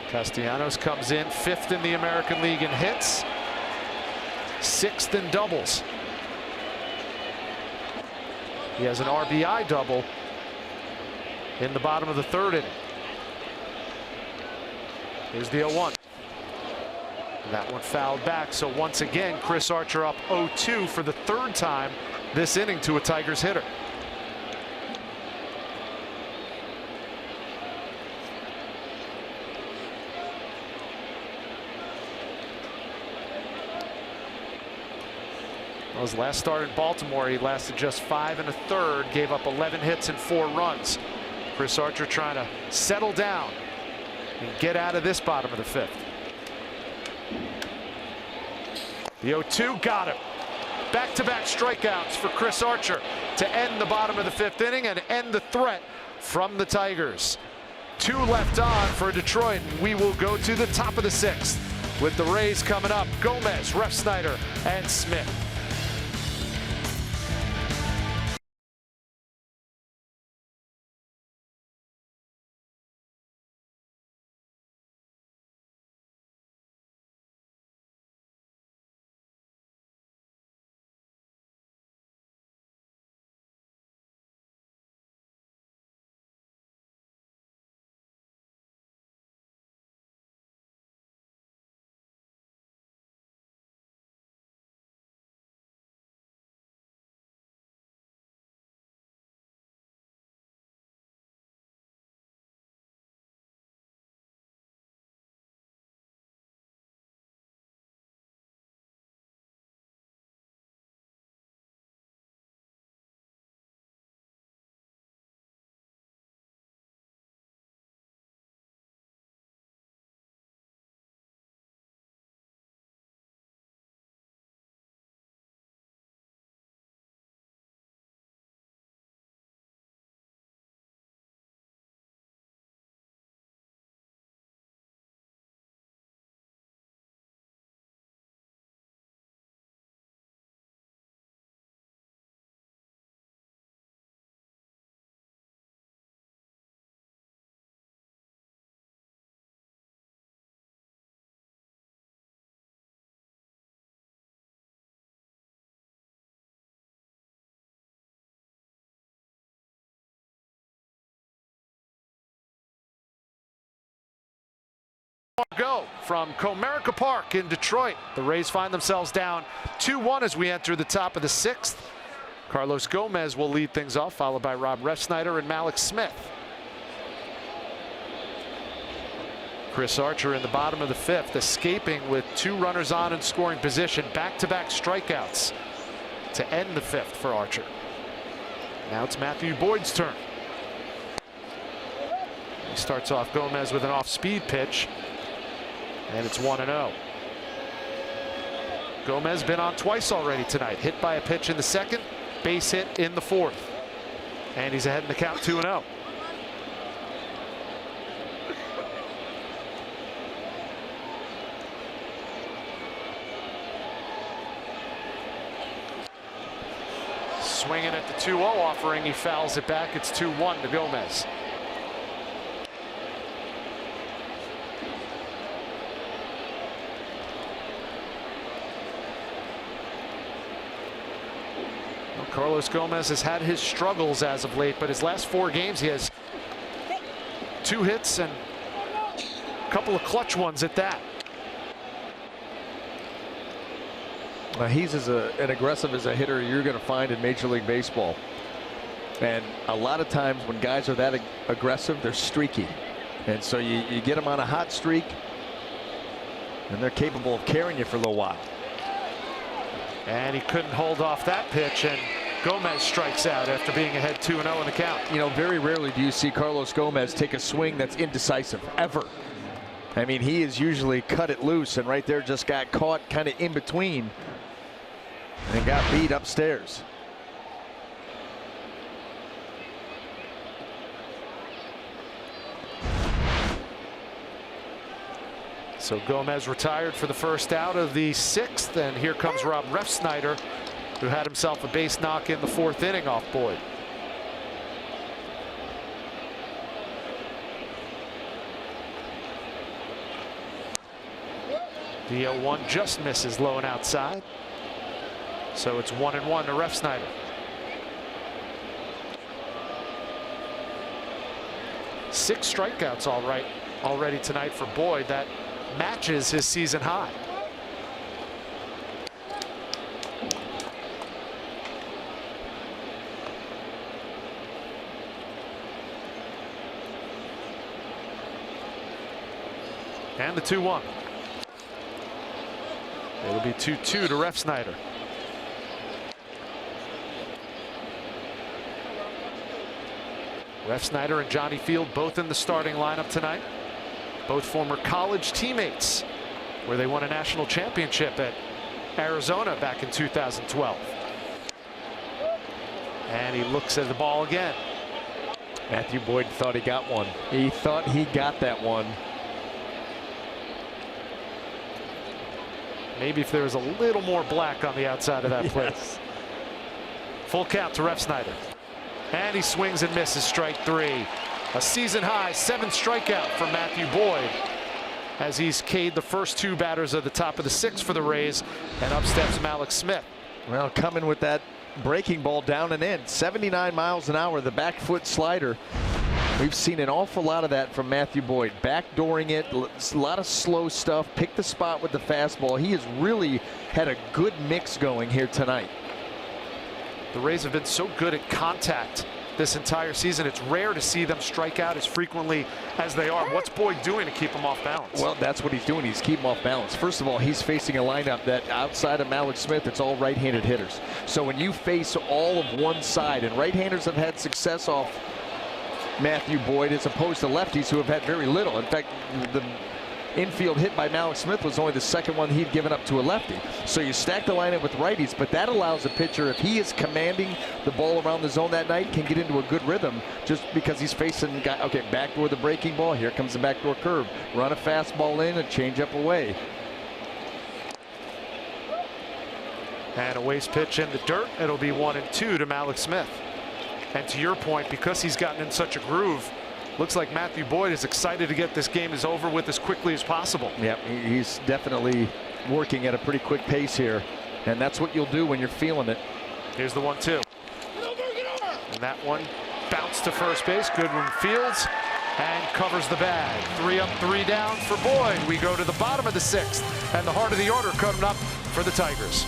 Castellanos comes in 5th in the American League in hits, 6th in doubles. He has an RBI double in the bottom of the 3rd inning. Here's the 0-1. That one fouled back. So once again, Chris Archer up 0-2 for the 3rd time this inning to a Tigers hitter. Well, his last start in Baltimore, he lasted just 5 1/3, gave up 11 hits and 4 runs. Chris Archer trying to settle down and get out of this bottom of the 5th. The 0-2 got him. Back-to-back strikeouts for Chris Archer to end the bottom of the 5th inning and end the threat from the Tigers. 2 left on for Detroit, and we will go to the top of the 6th with the Rays coming up. Gomez, Refsnyder, and Smith. Go from Comerica Park in Detroit. The Rays find themselves down 2-1 as we enter the top of the 6th. Carlos Gomez will lead things off, followed by Rob Refsnyder and Malik Smith. Chris Archer in the bottom of the 5th, escaping with 2 runners on in scoring position. Back-to-back strikeouts to end the 5th for Archer. Now it's Matthew Boyd's turn. He starts off Gomez with an off-speed pitch. And it's 1-0. Gomez been on twice already tonight. Hit by a pitch in the 2nd, base hit in the 4th. And he's ahead in the count 2-0. Swinging at the 2-0 offering, he fouls it back. It's 2-1 to Gomez. Carlos Gomez has had his struggles as of late, but his last 4 games he has 2 hits and a couple of clutch ones at that. He's as an aggressive as a hitter you're going to find in Major League Baseball. And a lot of times when guys are that aggressive, they're streaky. And so you get them on a hot streak, and they're capable of carrying you for a little while. And he couldn't hold off that pitch, and Gomez strikes out after being ahead 2-0 in the count. You know, very rarely do you see Carlos Gomez take a swing that's indecisive, ever. I mean, he is usually cut it loose, and right there just got caught kind of in between and got beat upstairs. So Gomez retired for the first out of the 6th, and here comes Rob Refsnyder, who had himself a base knock in the 4th inning off Boyd. The 0-1 just misses low and outside. So it's 1-1 to Refsnyder. Six strikeouts already tonight for Boyd. That matches his season high. And the 2-1. It'll be 2-2 to Refsnyder. Refsnyder and Johnny Field both in the starting lineup tonight. Both former college teammates, where they won a national championship at Arizona back in 2012. And he looks at the ball again. Matthew Boyd thought he got one. He thought he got that one. Maybe if there was a little more black on the outside of that plate. Yes. Full count to Refsnyder. And he swings and misses, strike 3. A season high 7th strikeout for Matthew Boyd, as he's K'd the first 2 batters of the top of the 6th for the Rays, and up steps Mallex Smith. Well, coming with that breaking ball down and in, 79 miles an hour, the back foot slider. We've seen an awful lot of that from Matthew Boyd. Backdooring it, a lot of slow stuff, pick the spot with the fastball. He has really had a good mix going here tonight. The Rays have been so good at contact this entire season. It's rare to see them strike out as frequently as they are. What's Boyd doing to keep him off balance? Well, that's what he's doing. He's keeping him off balance. First of all, he's facing a lineup that outside of Mallex Smith, it's all right-handed hitters. So when you face all of one side, and right-handers have had success off Matthew Boyd as opposed to lefties who have had very little. In fact, the infield hit by Mallex Smith was only the 2nd one he'd given up to a lefty. So you stack the lineup with righties, but that allows a pitcher, if he is commanding the ball around the zone that night, can get into a good rhythm just because he's facing the guy. Okay, backdoor the breaking ball. Here comes the backdoor curve. Run a fastball in and change up away. And a waste pitch in the dirt. It'll be 1-2 to Mallex Smith. And to your point, because he's gotten in such a groove, looks like Matthew Boyd is excited to get this game over with as quickly as possible. Yep, he's definitely working at a pretty quick pace here, and that's what you'll do when you're feeling it. Here's the 1-2. And that one bounced to first base. Goodwin fields and covers the bag. 3 up, 3 down for Boyd. We go to the bottom of the 6th, and the heart of the order coming up for the Tigers.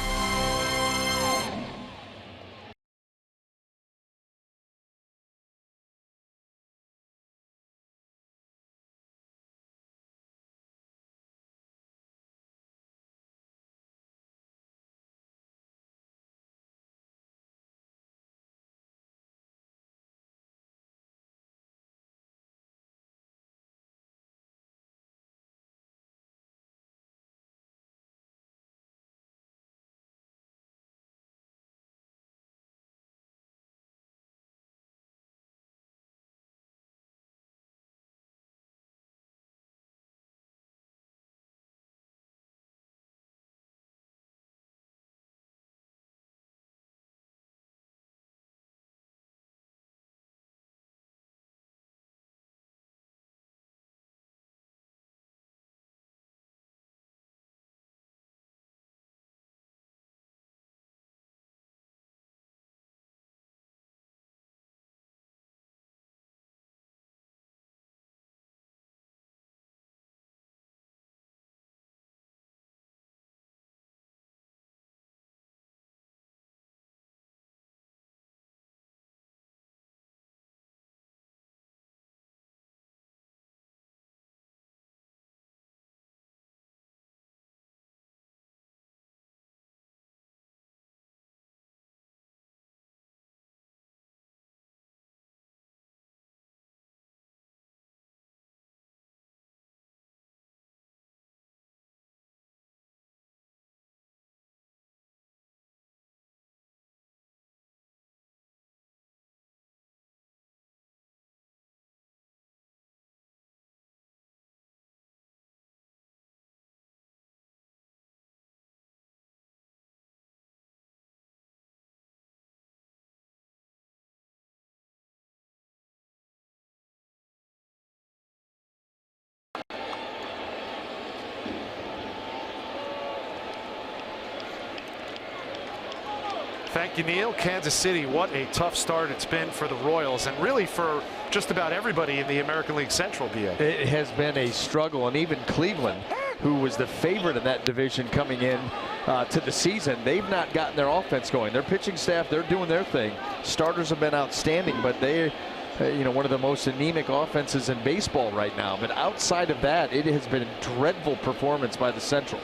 Thank you, Neil. Kansas City, what a tough start it's been for the Royals, and really for just about everybody in the American League Central, BA. It has been a struggle, and even Cleveland, who was the favorite in that division coming in to the season, they've not gotten their offense going. Their pitching staff, they're doing their thing. Starters have been outstanding, but they, one of the most anemic offenses in baseball right now. But outside of that, it has been a dreadful performance by the Central.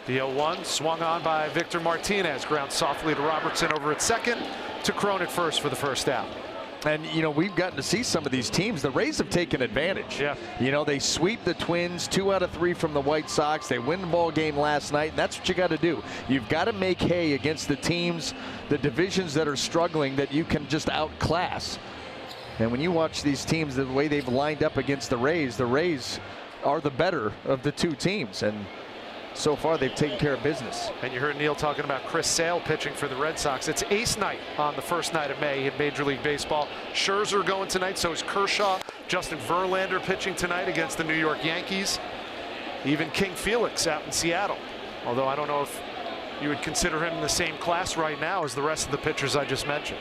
The 0-1 swung on by Victor Martinez. Ground softly to Robertson over at second, to Crone at first for the first out. And, we've gotten to see some of these teams. The Rays have taken advantage. Yeah. They sweep the Twins 2 out of 3 from the White Sox. They win the ball game last night, and that's what you got to do. You've got to make hay against the teams, the divisions that are struggling, that you can just outclass. And when you watch these teams, the way they've lined up against the Rays are the better of the two teams. And so far, they've taken care of business. And you heard Neil talking about Chris Sale pitching for the Red Sox. It's ace night on the first night of May in Major League Baseball. Scherzer going tonight, so is Kershaw. Justin Verlander pitching tonight against the New York Yankees. Even King Felix out in Seattle. Although I don't know if you would consider him in the same class right now as the rest of the pitchers I just mentioned.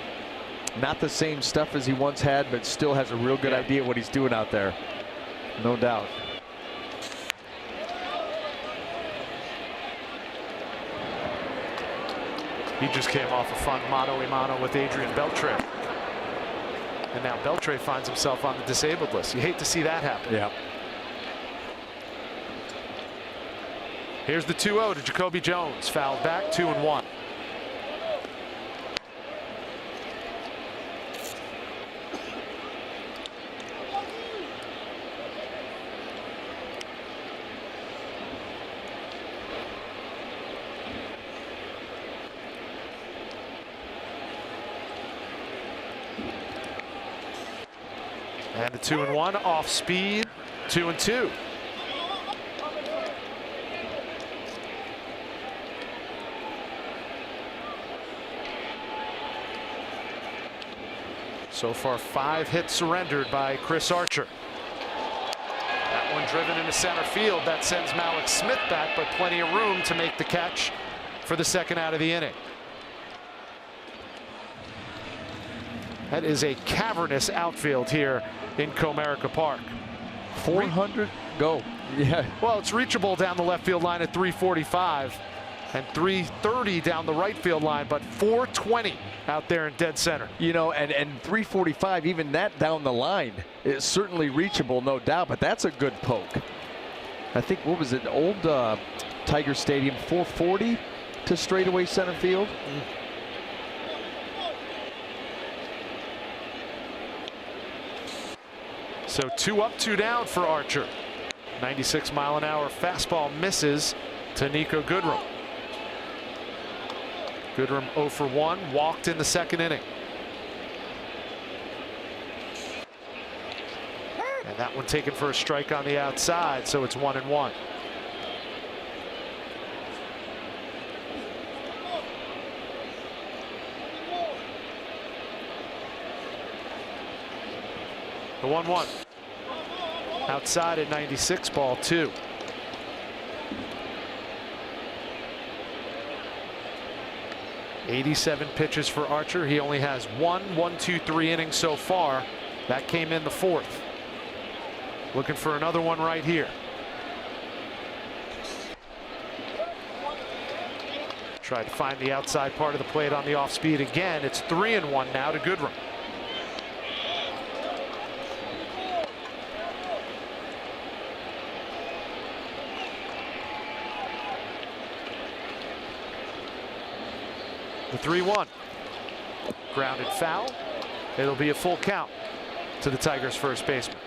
Not the same stuff as he once had, but still has a real good idea what he's doing out there. No doubt. He just came off a fun mano-a-mano with Adrian Beltre. And now Beltre finds himself on the disabled list. You hate to see that happen. Yeah. Here's the 2-0 to Jacoby Jones. Fouled back, 2-1. And the 2-1 off speed, 2-2. So far, 5 hits surrendered by Chris Archer. That one driven into center field. That sends Malik Smith back, but plenty of room to make the catch for the second out of the inning. That is a cavernous outfield here in Comerica Park. 400 go. Yeah. Well, it's reachable down the left field line at 345 and 330 down the right field line, but 420 out there in dead center. And 345, even that down the line is certainly reachable, no doubt, but that's a good poke. I think, what was it, old Tiger Stadium, 440 to straightaway center field. So 2 up, 2 down for Archer. 96-mile-an-hour fastball misses to Nico Goodrum. Goodrum 0 for 1, walked in the second inning. And that one taken for a strike on the outside, so it's 1-1. The 1-1. Outside at 96, ball 2. '87 pitches for Archer. He only has 1 1-2-3 innings so far. That came in the 4th. Looking for another one right here. Tried to find the outside part of the plate on the off speed again. It's 3-1 now to Goodrum. The 3-1. Grounded foul. It'll be a full count to the Tigers' first baseman.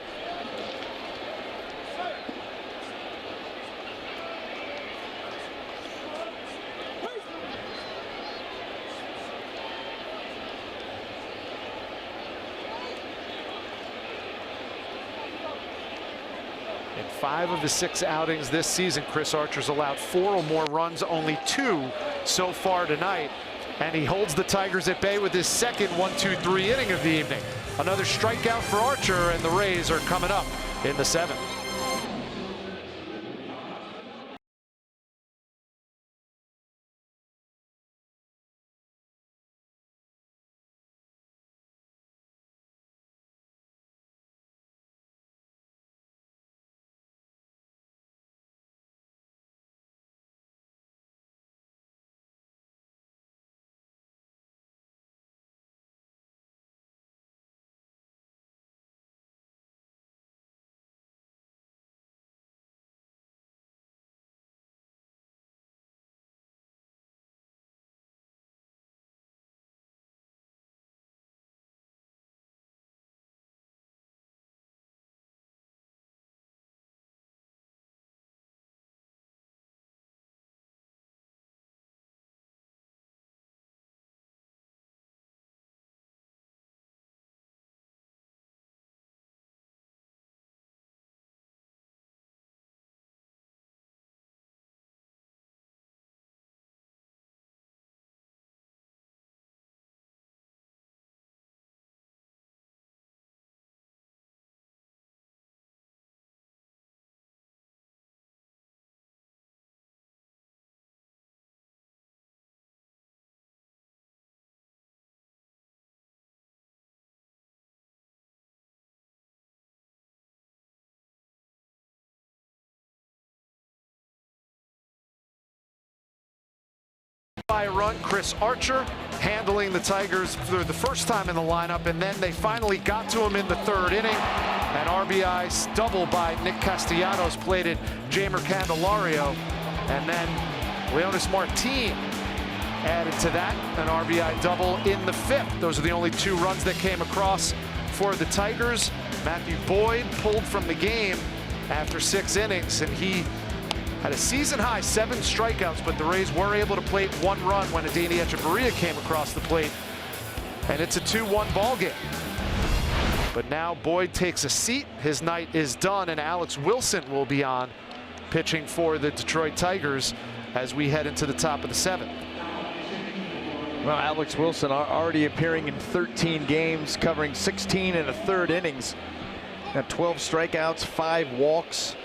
In 5 of the 6 outings this season, Chris Archer's allowed 4 or more runs, only 2 so far tonight. And he holds the Tigers at bay with his second 1-2-3 inning of the evening. Another strikeout for Archer, and the Rays are coming up in the 7th. by a run. Chris Archer handling the Tigers for the first time in the lineup, and then they finally got to him in the third inning. An RBI double by Nick Castellanos plated Jamer Candelario, and then Leonis Martin added to that, an RBI double in the fifth. Those are the only 2 runs that came across for the Tigers. Matthew Boyd pulled from the game after 6 innings, and he had a season-high 7 strikeouts, but the Rays were able to plate 1 run when Adeiny Echeverria came across the plate, and it's a 2-1 ball game. But now Boyd takes a seat. His night is done, and Alex Wilson will be on pitching for the Detroit Tigers as we head into the top of the 7th. Well, Alex Wilson already appearing in 13 games, covering 16 1/3 innings. Got 12 strikeouts, 5 walks.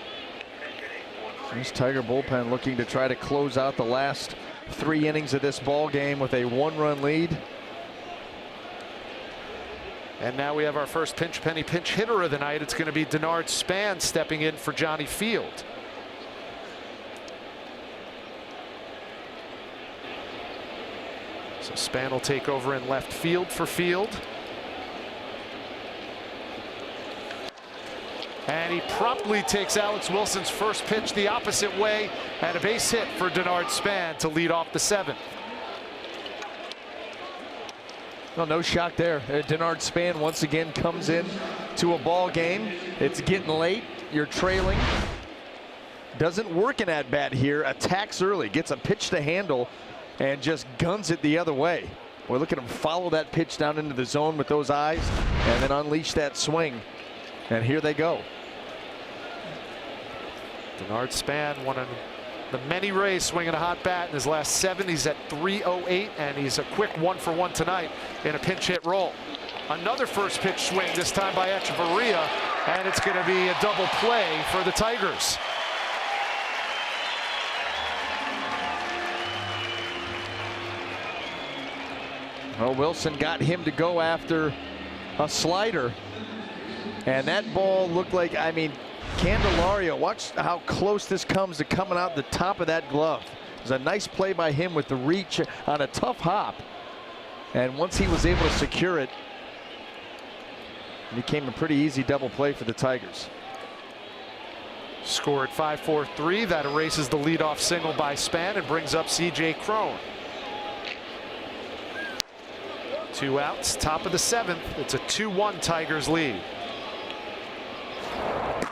This Tiger bullpen looking to try to close out the last 3 innings of this ball game with a 1-run lead. And now we have our first pinch hitter of the night. It's going to be Denard Span stepping in for Johnny Field. So Span will take over in left field for Field. And he promptly takes Alex Wilson's first pitch the opposite way, and a base hit for Denard Span to lead off the 7th. Well, no shock there. Denard Span once again comes in to a ball game. It's getting late. You're trailing. Doesn't work an at-bat here. Attacks early. Gets a pitch to handle and just guns it the other way. Boy, look at him follow that pitch down into the zone with those eyes and then unleash that swing. And here they go. Denard Span, one of the many Rays swinging a hot bat in his last 7. He's at .308, and he's a quick 1-for-1 tonight in a pinch hit role. Another first pitch swing, this time by Echeverria, and it's going to be a double play for the Tigers. Well, Wilson got him to go after a slider, and that ball looked like, I mean, Candelario, watch how close this comes to coming out the top of that glove. It was a nice play by him with the reach on a tough hop. And once he was able to secure it, it became a pretty easy double play for the Tigers. Score at 5-4-3. That erases the leadoff single by Span and brings up C.J. Cron. 2 outs, top of the 7th. It's a 2-1 Tigers lead.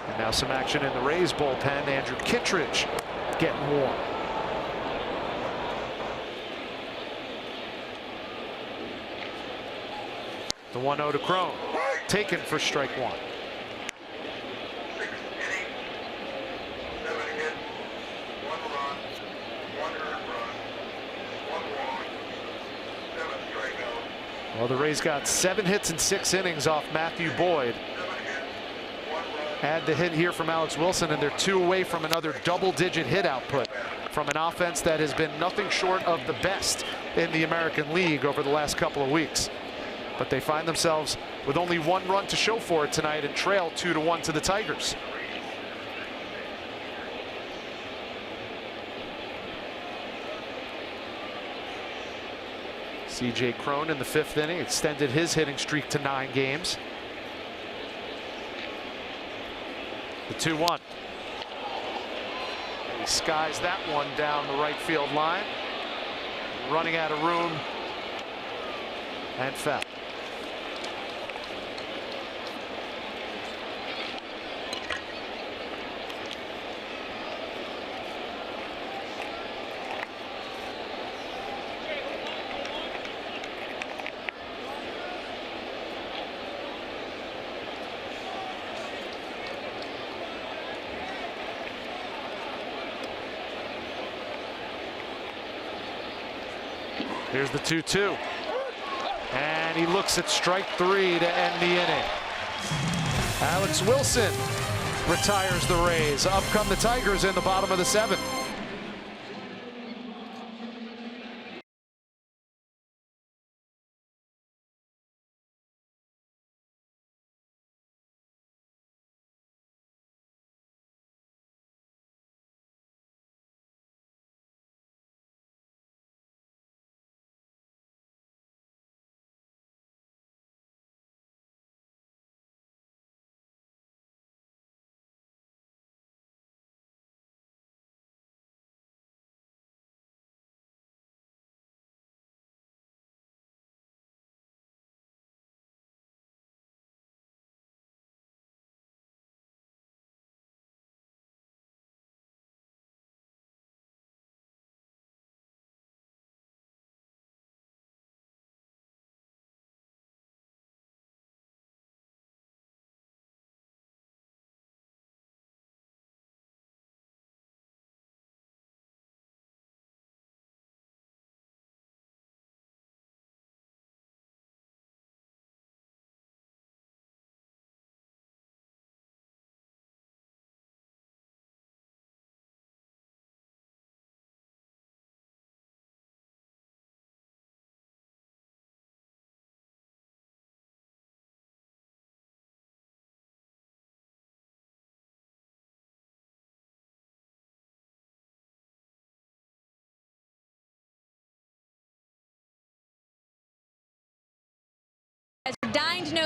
And now some action in the Rays bullpen. Andrew Kittredge getting warm. The 1-0 to Cron. Taken for strike 1. Well, the Rays got 7 hits in 6 innings off Matthew Boyd. Add the hit here from Alex Wilson, and they're 2 away from another double-digit hit output from an offense that has been nothing short of the best in the American League over the last couple of weeks. But they find themselves with only 1 run to show for it tonight and trail 2-1 to the Tigers. C.J. Cron in the 5th inning extended his hitting streak to 9 games. The 2-1. He skies that one down the right field line. Running out of room and foul. Here's the 2-2. And he looks at strike 3 to end the inning. Alex Wilson retires the Rays. Up come the Tigers in the bottom of the 7th.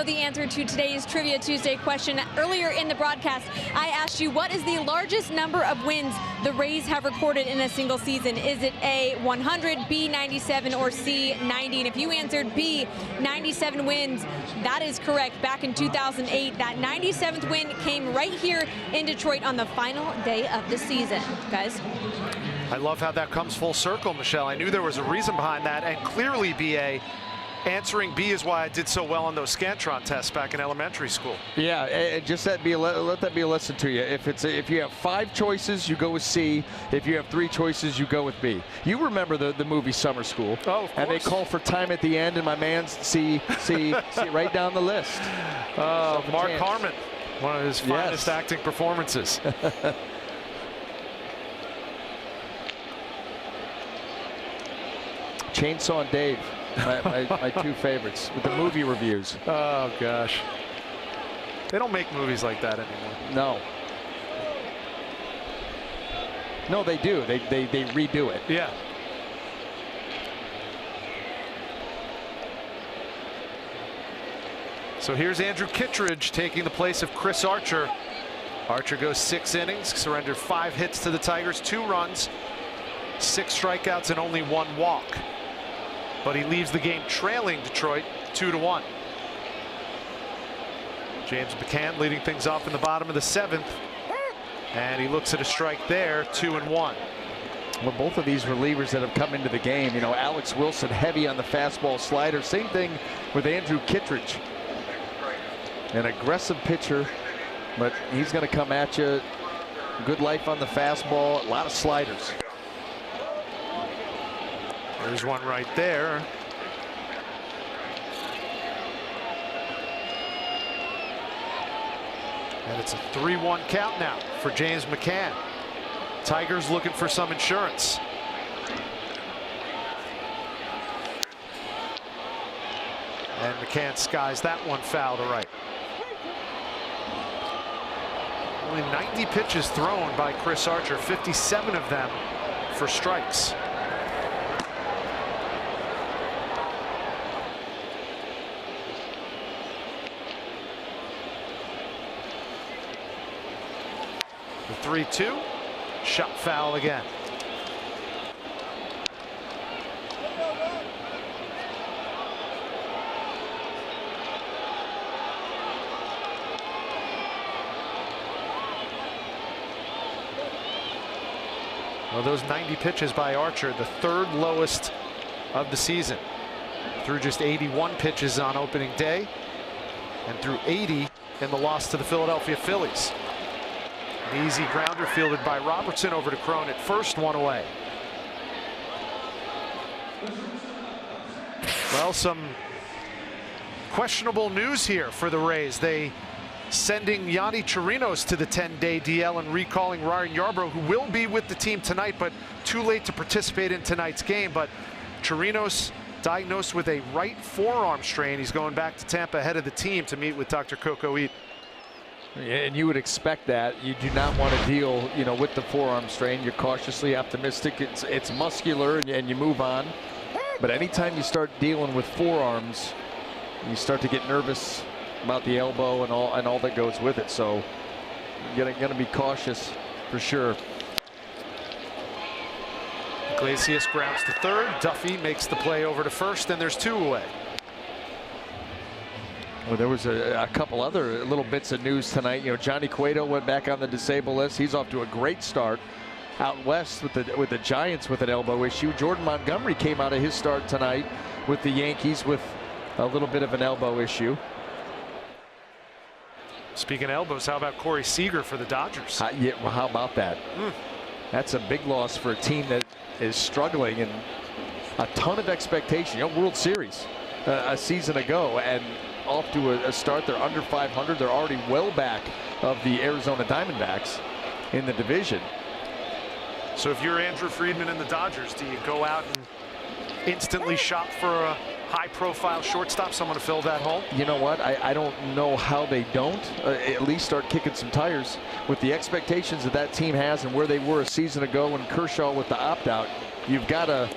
know the answer to today's Trivia Tuesday question. Earlier in the broadcast, I asked you, what is the largest number of wins the Rays have recorded in a single season? Is it A, 100, B, 97, or C, 90? And if you answered B, 97 wins, that is correct. Back in 2008, that 97th win came right here in Detroit on the final day of the season. Guys? I love how that comes full circle, Michelle. I knew there was a reason behind that, and clearly, BA, answering B is why I did so well on those Scantron tests back in elementary school. Yeah, just let that be a lesson to you. If you have 5 choices, you go with C. If you have 3 choices, you go with B. You remember the movie Summer School? Oh, of course. And they call for time at the end, and my man's C right down the list. Mark Harmon, one of his finest acting performances. Chainsaw Dave, my 2 favorites with the movie reviews. Oh gosh, they don't make movies like that anymore. No, they do. They redo it. Yeah. So here's Andrew Kittredge taking the place of Chris Archer. Archer goes 6 innings, surrendered 5 hits to the Tigers, 2 runs, 6 strikeouts, and only 1 walk. But he leaves the game trailing Detroit 2-1. James McCann leading things off in the bottom of the 7th. And he looks at a strike there, 2-1. Well, both of these relievers that have come into the game, Alex Wilson heavy on the fastball slider. Same thing with Andrew Kittredge. An aggressive pitcher, but he's going to come at you. Good life on the fastball, a lot of sliders. There's one right there. And it's a 3-1 count now for James McCann. Tigers looking for some insurance. And McCann skies that one foul to right. Only 90 pitches thrown by Chris Archer, 57 of them for strikes. The 3-2, shot foul again. Well, those 90 pitches by Archer, the 3rd lowest of the season. Threw just 81 pitches on opening day and threw 80 in the loss to the Philadelphia Phillies. An easy grounder fielded by Robertson over to Crone at first, 1 away. Well, some questionable news here for the Rays. They sending Yanni Chirinos to the 10-day DL and recalling Ryan Yarbrough, who will be with the team tonight, but too late to participate in tonight's game. But Chirinos diagnosed with a right forearm strain. He's going back to Tampa ahead of the team to meet with Dr. Coco Eaton. And you would expect that. You do not want to deal, with the forearm strain. You're cautiously optimistic. It's muscular, and you move on. But anytime you start dealing with forearms, you start to get nervous about the elbow and all that goes with it. So you're gonna be cautious for sure. Iglesias grounds to 3rd. Duffy makes the play over to 1st, and there's 2 away. Well, there was a couple other little bits of news tonight. Johnny Cueto went back on the disabled list. He's off to a great start out west with the Giants with an elbow issue. Jordan Montgomery came out of his start tonight with the Yankees with a little bit of an elbow issue. Speaking of elbows, how about Corey Seager for the Dodgers? Yeah, well, how about that? That's a big loss for a team that is struggling and a ton of expectation. World Series a season ago, and off to a start. They're under 500. They're already well back of the Arizona Diamondbacks in the division. So if you're Andrew Friedman and the Dodgers, do you go out and instantly shop for a high-profile shortstop, someone to fill that hole? You know what? I don't know how they don't at least start kicking some tires with the expectations that team has and where they were a season ago when Kershaw with the opt-out. You've got to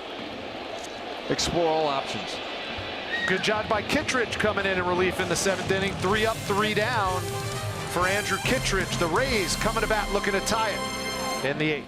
explore all options. Good job by Kittredge coming in relief in the 7th inning. 3 up, 3 down for Andrew Kittredge. The Rays coming to bat looking to tie it in the 8th.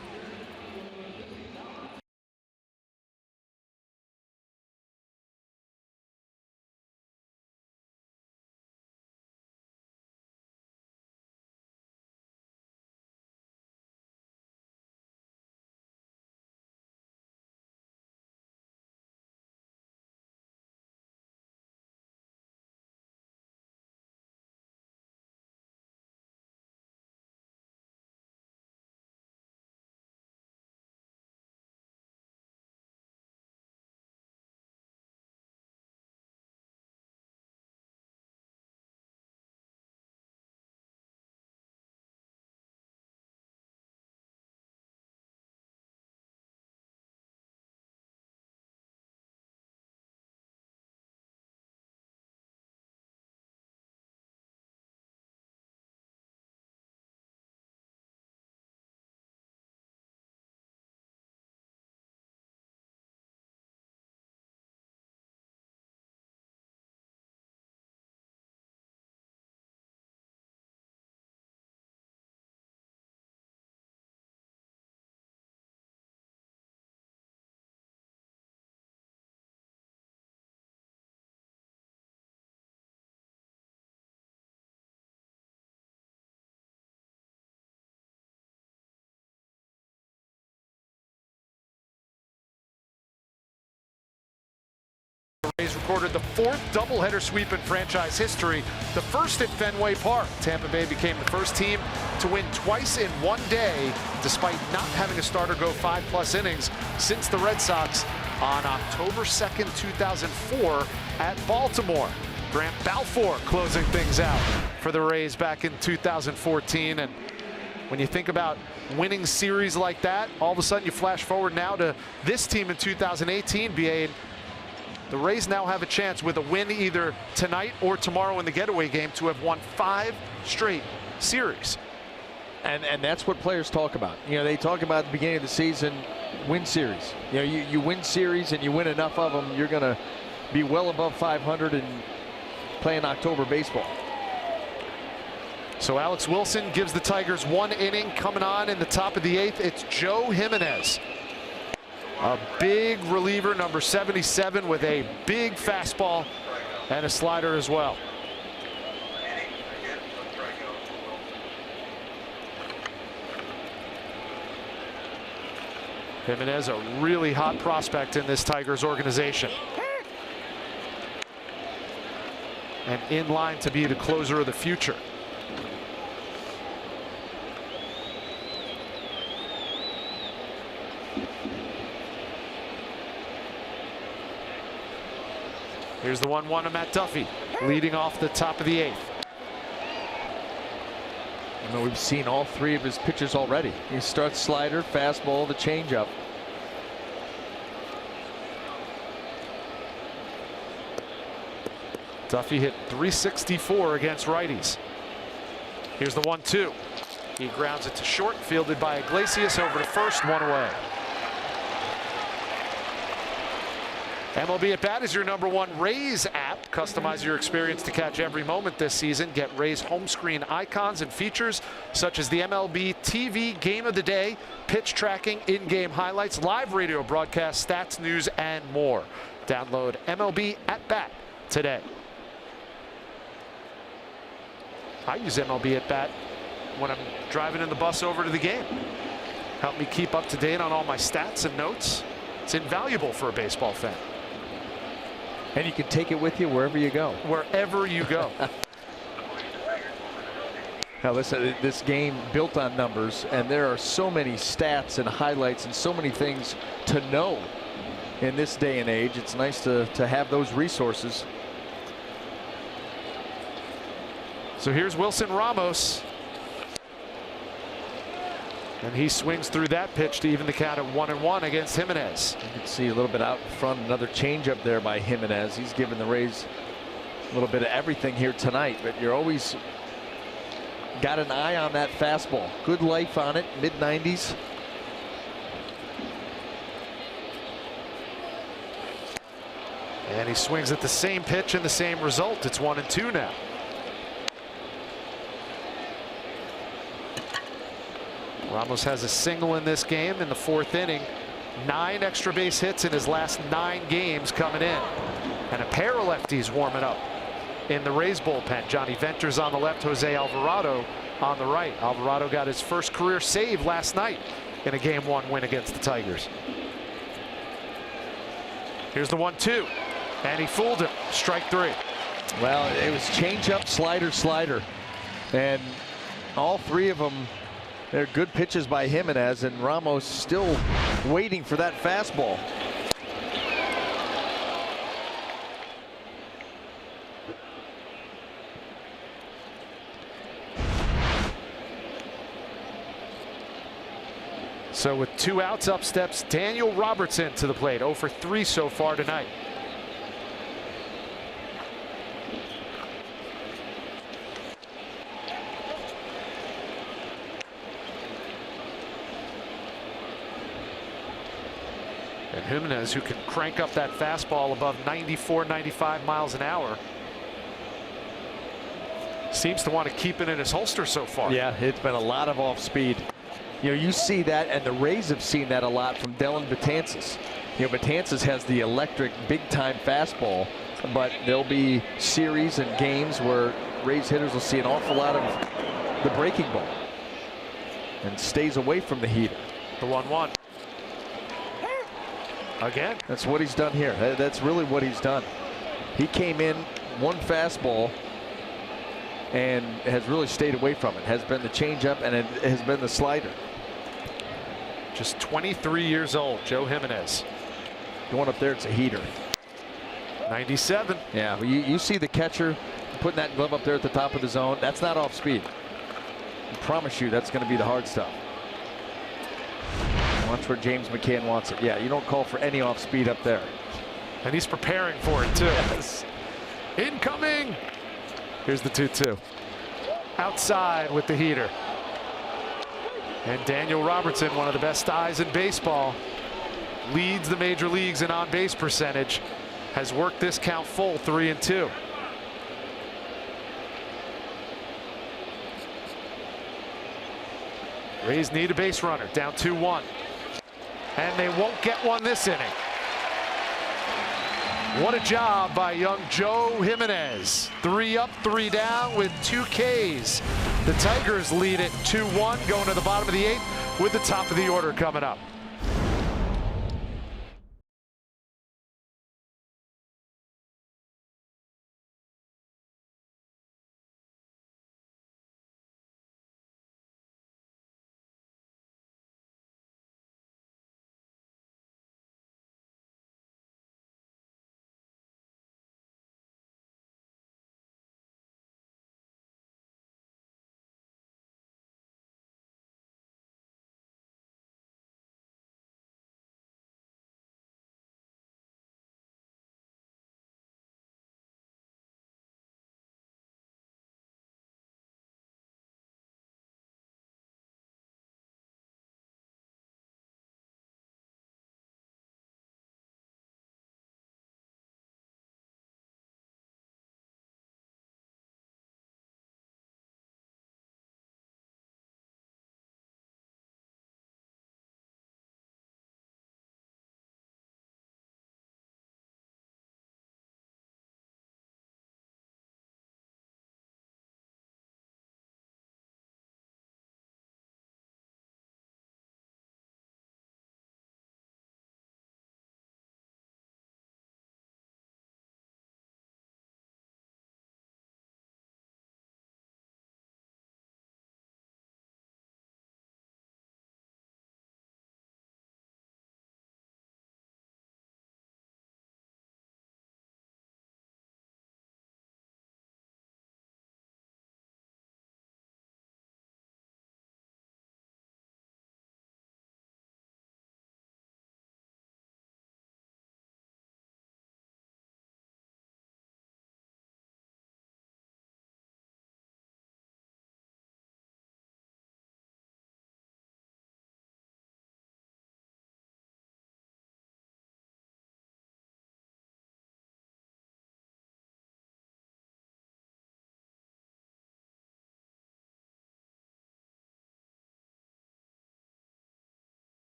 Rays recorded the 4th doubleheader sweep in franchise history, the first at Fenway Park. Tampa Bay became the first team to win twice in one day, despite not having a starter go 5+ innings since the Red Sox on October 2nd, 2004 at Baltimore. Grant Balfour closing things out for the Rays back in 2014. And when you think about winning series like that, all of a sudden you flash forward now to this team in 2018, BA. The Rays now have a chance with a win either tonight or tomorrow in the getaway game to have won 5 straight series. And that's what players talk about. You know, they talk about at the beginning of the season, win series. You know, you win series and you win enough of them, you're going to be well above 500 and playing October baseball. So Alex Wilson gives the Tigers 1 inning. Coming on in the top of the 8th, it's Joe Jimenez. A big reliever, number 77, with a big fastball and a slider as well. Jimenez, a really hot prospect in this Tigers organization. And in line to be the closer of the future. Here's the 1-1 of Matt Duffy, leading off the top of the 8th. You know, we've seen all 3 of his pitches already. He starts slider, fastball, the changeup. Duffy hit .364 against righties. Here's the 1-2. He grounds it to short, fielded by Iglesias over to first, 1 away. MLB at Bat is your #1 Rays app. Customize your experience to catch every moment this season. Get Rays home screen icons and features such as the MLB TV Game of the Day, pitch tracking, in-game highlights, live radio broadcast, stats, news, and more. Download MLB at Bat today. I use MLB at Bat when I'm driving in the bus over to the game. Help me keep up to date on all my stats and notes. It's invaluable for a baseball fan. And you can take it with you wherever you go. Wherever you go. Now listen, this game built on numbers, and there are so many stats and highlights and so many things to know in this day and age. It's nice to have those resources. So here's Wilson Ramos. And he swings through that pitch to even the count at 1-1 against Jimenez. You can see a little bit out in front, another changeup there by Jimenez. He's given the Rays a little bit of everything here tonight, but you're always got an eye on that fastball. Good life on it, mid-90s. And he swings at the same pitch and the same result. It's 1-2 now. Ramos has a single in this game in the 4th inning. 9 extra base hits in his last 9 games coming in. And a pair of lefties warming up in the Rays bullpen. Johnny Venter's on the left, Jose Alvarado on the right. Alvarado got his first career save last night in a Game 1 win against the Tigers. Here's the 1-2, and he fooled him. Strike 3. Well, it was changeup, slider, slider, and all 3 of them, they're good pitches by Jimenez, and Ramos still waiting for that fastball. So with 2 outs, up steps Daniel Robertson to the plate. 0 for 3 so far tonight. And Jimenez, who can crank up that fastball above 94, 95 miles an hour, seems to want to keep it in his holster so far. Yeah, it's been a lot of off speed. You know, you see that, and the Rays have seen that a lot from Dellin Betances. You know, Betances has the electric big-time fastball, but there'll be series and games where Rays hitters will see an awful lot of the breaking ball and stays away from the heater. The 1-1. Again. That's what he's done here. That's really what he's done. He came in 1 fastball and has really stayed away from it. Has been the changeup, and it has been the slider. Just 23 years old, Joe Jimenez. Going up there, it's a heater. 97. Yeah, but you see the catcher putting that glove up there at the top of the zone. That's not off speed. I promise you that's going to be the hard stuff. Watch where James McCann wants it. Yeah, you don't call for any off speed up there. And he's preparing for it, too. Yes. Incoming. Here's the 2-2. Outside with the heater. And Daniel Robertson, one of the best eyes in baseball, leads the major leagues in on-base percentage, has worked this count full, 3-2. Rays need a base runner, down 2-1. And they won't get one this inning. What a job by young Joe Jimenez. 3 up, 3 down with 2 Ks. The Tigers lead it 2-1 going to the bottom of the 8th with the top of the order coming up.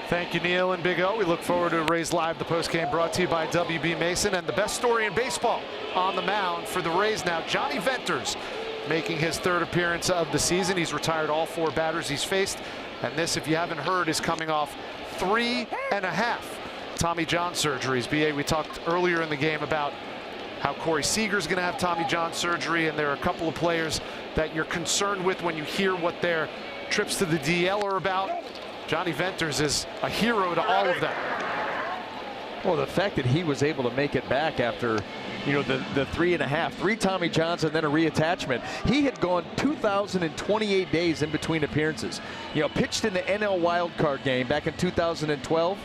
Thank you, Neil and Big O. We look forward to Rays Live, the postgame brought to you by WB Mason. And the best story in baseball on the mound for the Rays now, Johnny Venters, making his 3rd appearance of the season. He's retired all 4 batters he's faced. And this, if you haven't heard, is coming off 3.5 Tommy John surgeries. BA, we talked earlier in the game about how Corey Seager's going to have Tommy John surgery, and there are a couple of players that you're concerned with when you hear what their trips to the DL are about. Johnny Venters is a hero to all of them. Well, the fact that he was able to make it back after, you know, the 3.5, 3 Tommy Johns and then a reattachment. He had gone 2,028 days in between appearances. You know, pitched in the NL wildcard game back in 2012,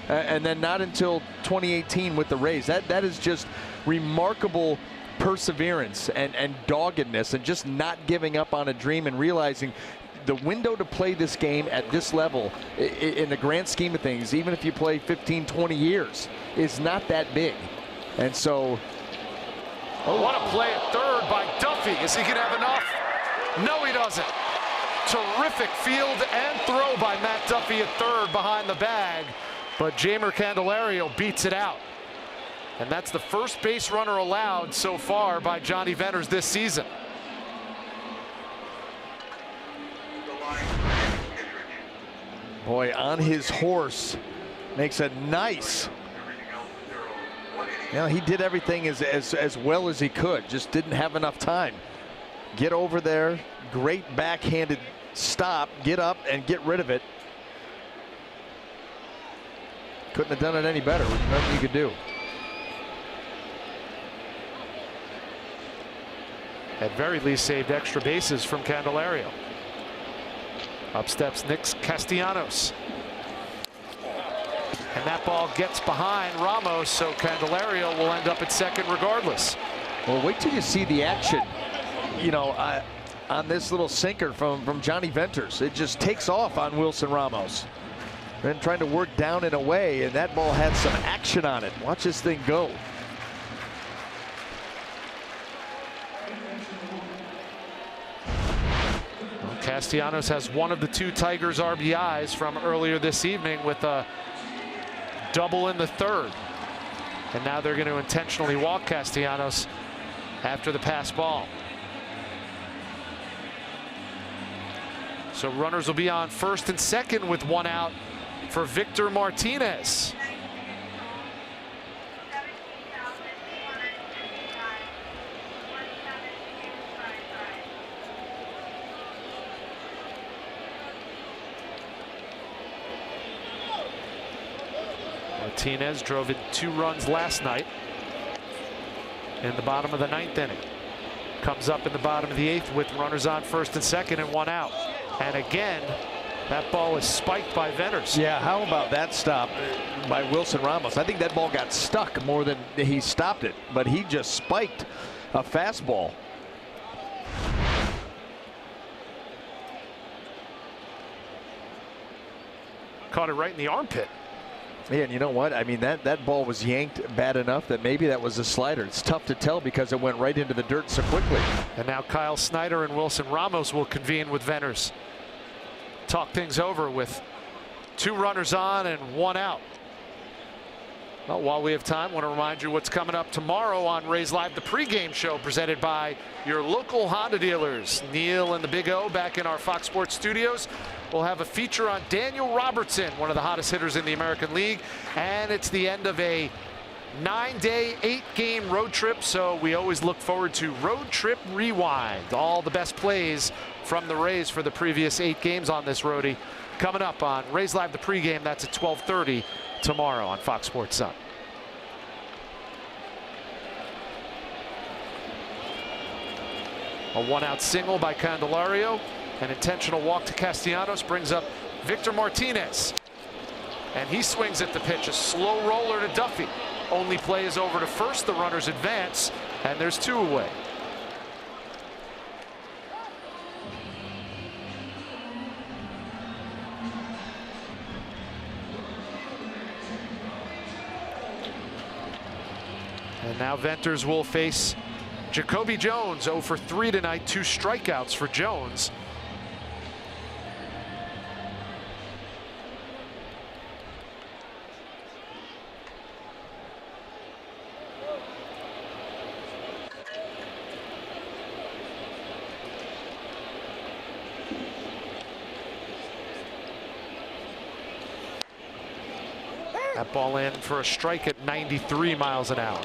and then not until 2018 with the Rays. That is just remarkable perseverance and doggedness, and just not giving up on a dream and realizing the window to play this game at this level, in the grand scheme of things, even if you play 15, 20 years, is not that big. And so... What a play at third by Duffy. Is he going to have enough? No, he doesn't. Terrific field and throw by Matt Duffy at third behind the bag. But Jeimer Candelario beats it out. And that's the first base runner allowed so far by Johnny Venters this season. Boy, on his horse, makes a nice. You know, he did everything as well as he could, just didn't have enough time. Get over there, great backhanded stop, get up and get rid of it. Couldn't have done it any better. Nothing you could do. At very least saved extra bases from Candelario. Up steps Nick Castellanos. And that ball gets behind Ramos, so Candelario will end up at second regardless. Well, wait till you see the action, you know, on this little sinker from Johnny Venters. It just takes off on Wilson Ramos. Then trying to work down and away, and that ball had some action on it. Watch this thing go. Castellanos has one of the 2 Tigers RBIs from earlier this evening with a double in the 3rd. And now they're going to intentionally walk Castellanos after the pass ball. So runners will be on first and second with 1 out for Victor Martinez. Martinez drove in 2 runs last night in the bottom of the 9th inning. Comes up in the bottom of the 8th with runners on first and second and 1 out. And again, that ball is spiked by Venters. Yeah, how about that stop by Wilson Ramos? I think that ball got stuck more than he stopped it, but he just spiked a fastball. Caught it right in the armpit. Yeah, and you know what? I mean, that ball was yanked bad enough that maybe that was a slider. It's tough to tell because it went right into the dirt so quickly. And now Kyle Snyder and Wilson Ramos will convene with Venters. Talk things over with 2 runners on and 1 out. Well, while we have time, I want to remind you what's coming up tomorrow on Rays Live, the pregame show presented by your local Honda dealers. Neil and the Big O back in our Fox Sports studios. We'll have a feature on Daniel Robertson, one of the hottest hitters in the American League. And it's the end of a 9-day, 8-game road trip. So we always look forward to Road Trip Rewind. All the best plays from the Rays for the previous 8 games on this roadie. Coming up on Rays Live, the pregame. That's at 12:30 tomorrow on Fox Sports Sun. A 1-out single by Candelario. An intentional walk to Castellanos brings up Victor Martinez. And he swings at the pitch. A slow roller to Duffy. Only play is over to first. The runners advance. And there's 2 away. And now Venters will face Jacoby Jones. 0 for 3 tonight. 2 strikeouts for Jones. That ball in for a strike at 93 miles an hour.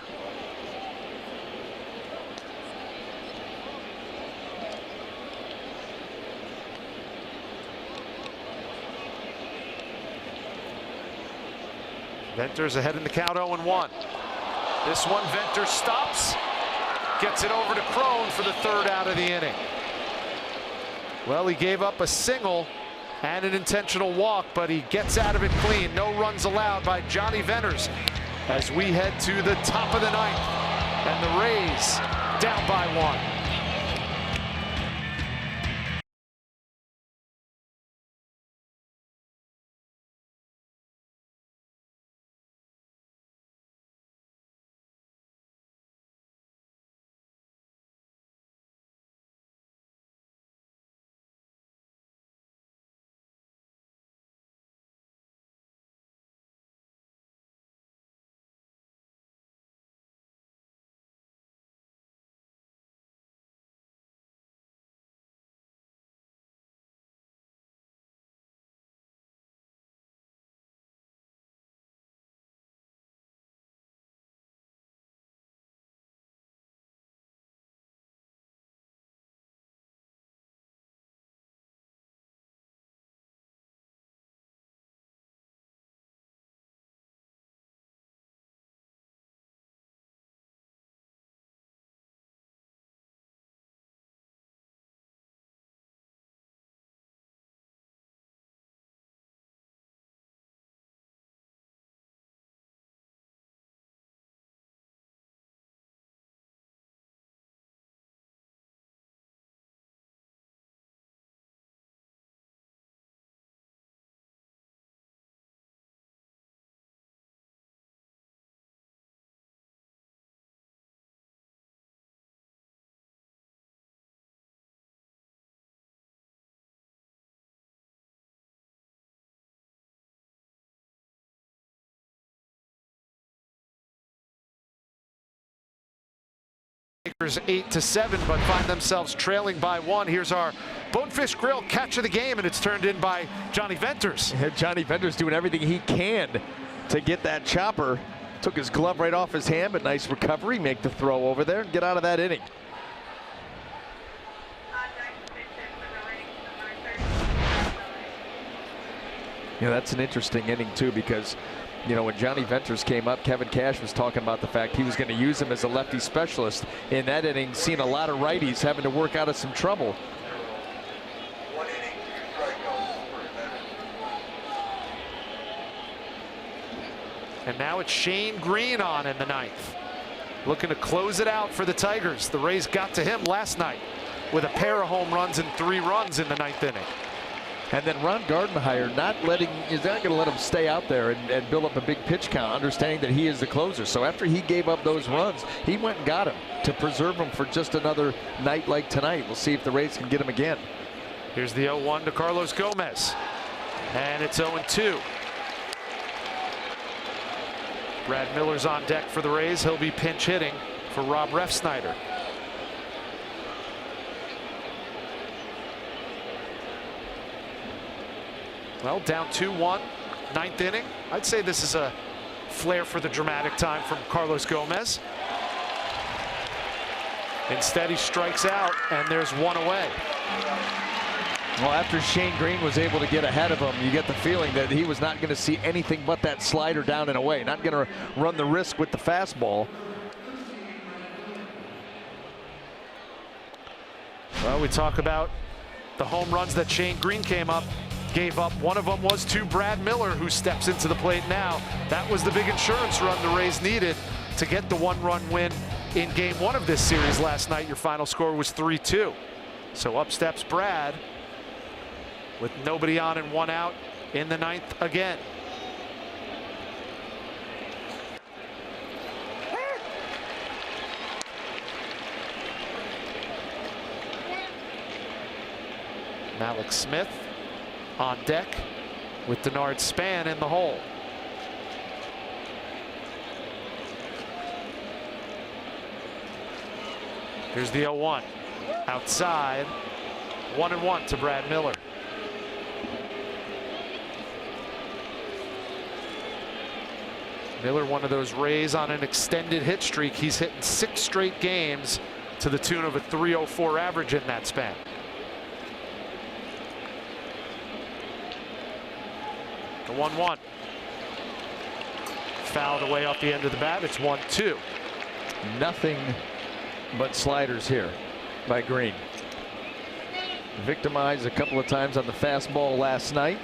Venter's ahead in the count, 0-1. This one, Venter stops, gets it over to Crone for the third out of the inning. Well, he gave up a single and an intentional walk, but he gets out of it clean. No runs allowed by Johnny Venters as we head to the top of the ninth, and the Rays down by 1. Tigers 8-7, but find themselves trailing by 1. Here's our Bonefish Grill catch of the game, and it's turned in by Johnny Venters. Johnny Venters doing everything he can to get that chopper. Took his glove right off his hand, but nice recovery. Make the throw over there and get out of that inning. You know, that's an interesting inning too, because you know, when Johnny Venters came up, Kevin Cash was talking about the fact he was going to use him as a lefty specialist. In that inning, seen a lot of righties having to work out of some trouble. And now it's Shane Green on in the ninth, looking to close it out for the Tigers. The Rays got to him last night with a pair of home runs and 3 runs in the ninth inning. And then Ron Gardenhire is not going to let him stay out there and build up a big pitch count, understanding that he is the closer. So after he gave up those runs, he went and got him to preserve him for just another night like tonight. We'll see if the Rays can get him again. Here's the 0-1 to Carlos Gomez, and it's 0-2. Brad Miller's on deck for the Rays. He'll be pinch hitting for Rob Refsnyder. Well, down 2-1, ninth inning. I'd say this is a flair for the dramatic time from Carlos Gomez. Instead, he strikes out, and there's one away. Well, after Shane Green was able to get ahead of him, you get the feeling that he was not going to see anything but that slider down and away. Not going to run the risk with the fastball. Well, we talk about the home runs that Shane Green gave up. One of them was to Brad Miller, who steps into the plate now. That was the big insurance run the Rays needed to get the 1-run win in game 1 of this series last night. Your final score was 3-2. So up steps Brad with nobody on and 1 out in the ninth again. Malik Smith on deck with Denard Span in the hole. Here's the 0-1 outside, 1-1 to Brad Miller. Miller, one of those Rays on an extended hit streak. He's hitting 6 straight games to the tune of a .304 average in that span. The 1-1. Fouled away off the end of the bat. It's 1-2. Nothing but sliders here by Green. Victimized a couple of times on the fastball last night.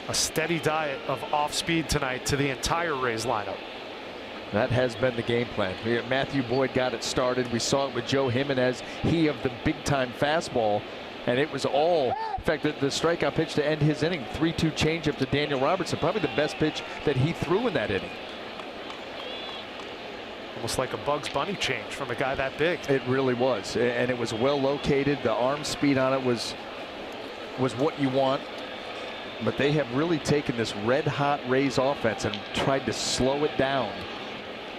A steady diet of off speed tonight to the entire Rays lineup. That has been the game plan. Matthew Boyd got it started. We saw it with Joe Jimenez, he of the big time fastball, and it was all, in fact, the strikeout pitch to end his inning, 3-2 changeup to Daniel Robertson, probably the best pitch that he threw in that inning. Almost like a Bugs Bunny change from a guy that big. It really was, and it was well located. The arm speed on it was what you want. But they have really taken this red-hot Rays offense and tried to slow it down.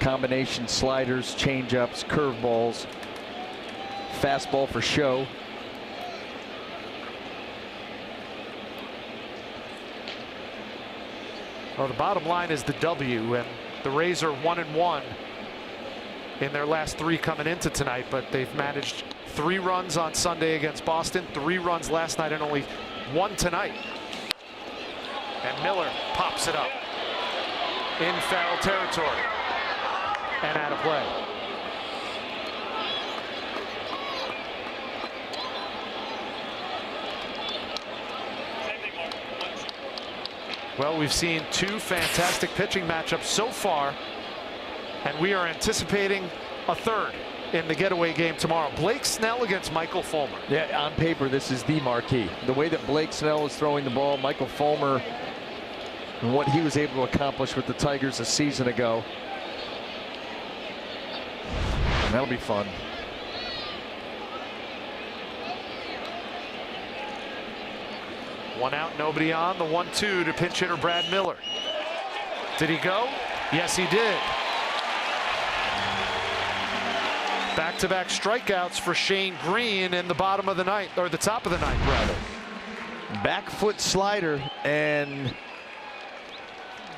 Combination sliders, changeups, curveballs, fastball for show. Well, the bottom line is the W, and the Rays are 1-1 in their last 3 coming into tonight, but they've managed 3 runs on Sunday against Boston, 3 runs last night, and only 1 tonight. And Miller pops it up in foul territory and out of play. Well, we've seen 2 fantastic pitching matchups so far, and we are anticipating a third in the getaway game tomorrow. Blake Snell against Michael Fulmer. Yeah, on paper, this is the marquee. The way that Blake Snell is throwing the ball, Michael Fulmer, and what he was able to accomplish with the Tigers a season ago. And that'll be fun. One out, nobody on. The 1-2 to pinch hitter Brad Miller. Did he go? Yes, he did. Back-to-back strikeouts for Shane Green in the bottom of the ninth, or the top of the ninth, rather. Back foot slider, and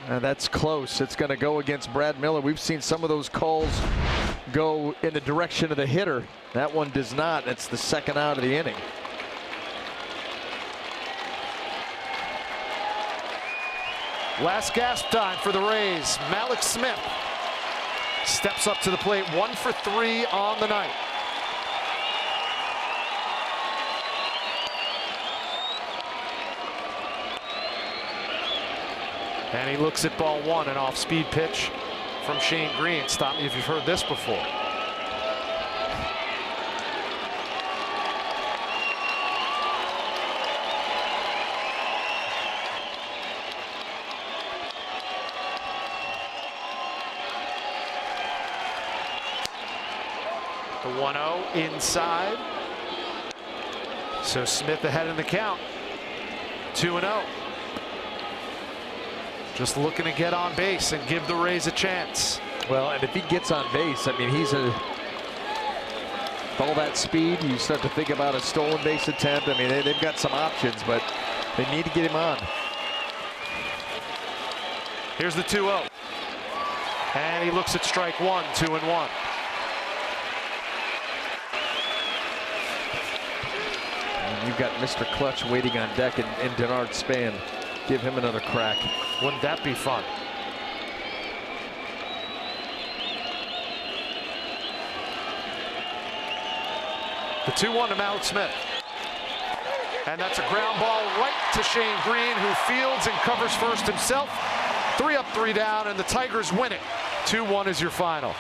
that's close. It's going to go against Brad Miller. We've seen some of those calls go in the direction of the hitter. That one does not. It's the second out of the inning. Last gasp time for the Rays. Malik Smith steps up to the plate, 1 for 3 on the night. And he looks at ball 1, an off-speed pitch from Shane Green. Stop me if you've heard this before. The 1-0 inside. So Smith ahead in the count. 2-0. Just looking to get on base and give the Rays a chance. Well, and if he gets on base, I mean, with all that speed, you start to think about a stolen base attempt. I mean, they've got some options, but they need to get him on. Here's the 2-0. And he looks at strike 1, 2-1. And you've got Mr. Clutch waiting on deck in Denard Span. Give him another crack. Wouldn't that be fun? The 2-1 to Malik Smith. And that's a ground ball right to Shane Green, who fields and covers first himself. 3 up, 3 down, and the Tigers win it. 2-1 is your final.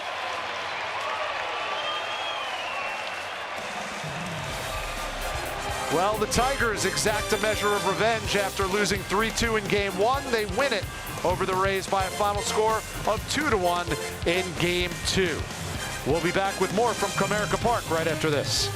Well, the Tigers exact a measure of revenge after losing 3-2 in Game 1. They win it over the Rays by a final score of 2-1 in Game 2. We'll be back with more from Comerica Park right after this.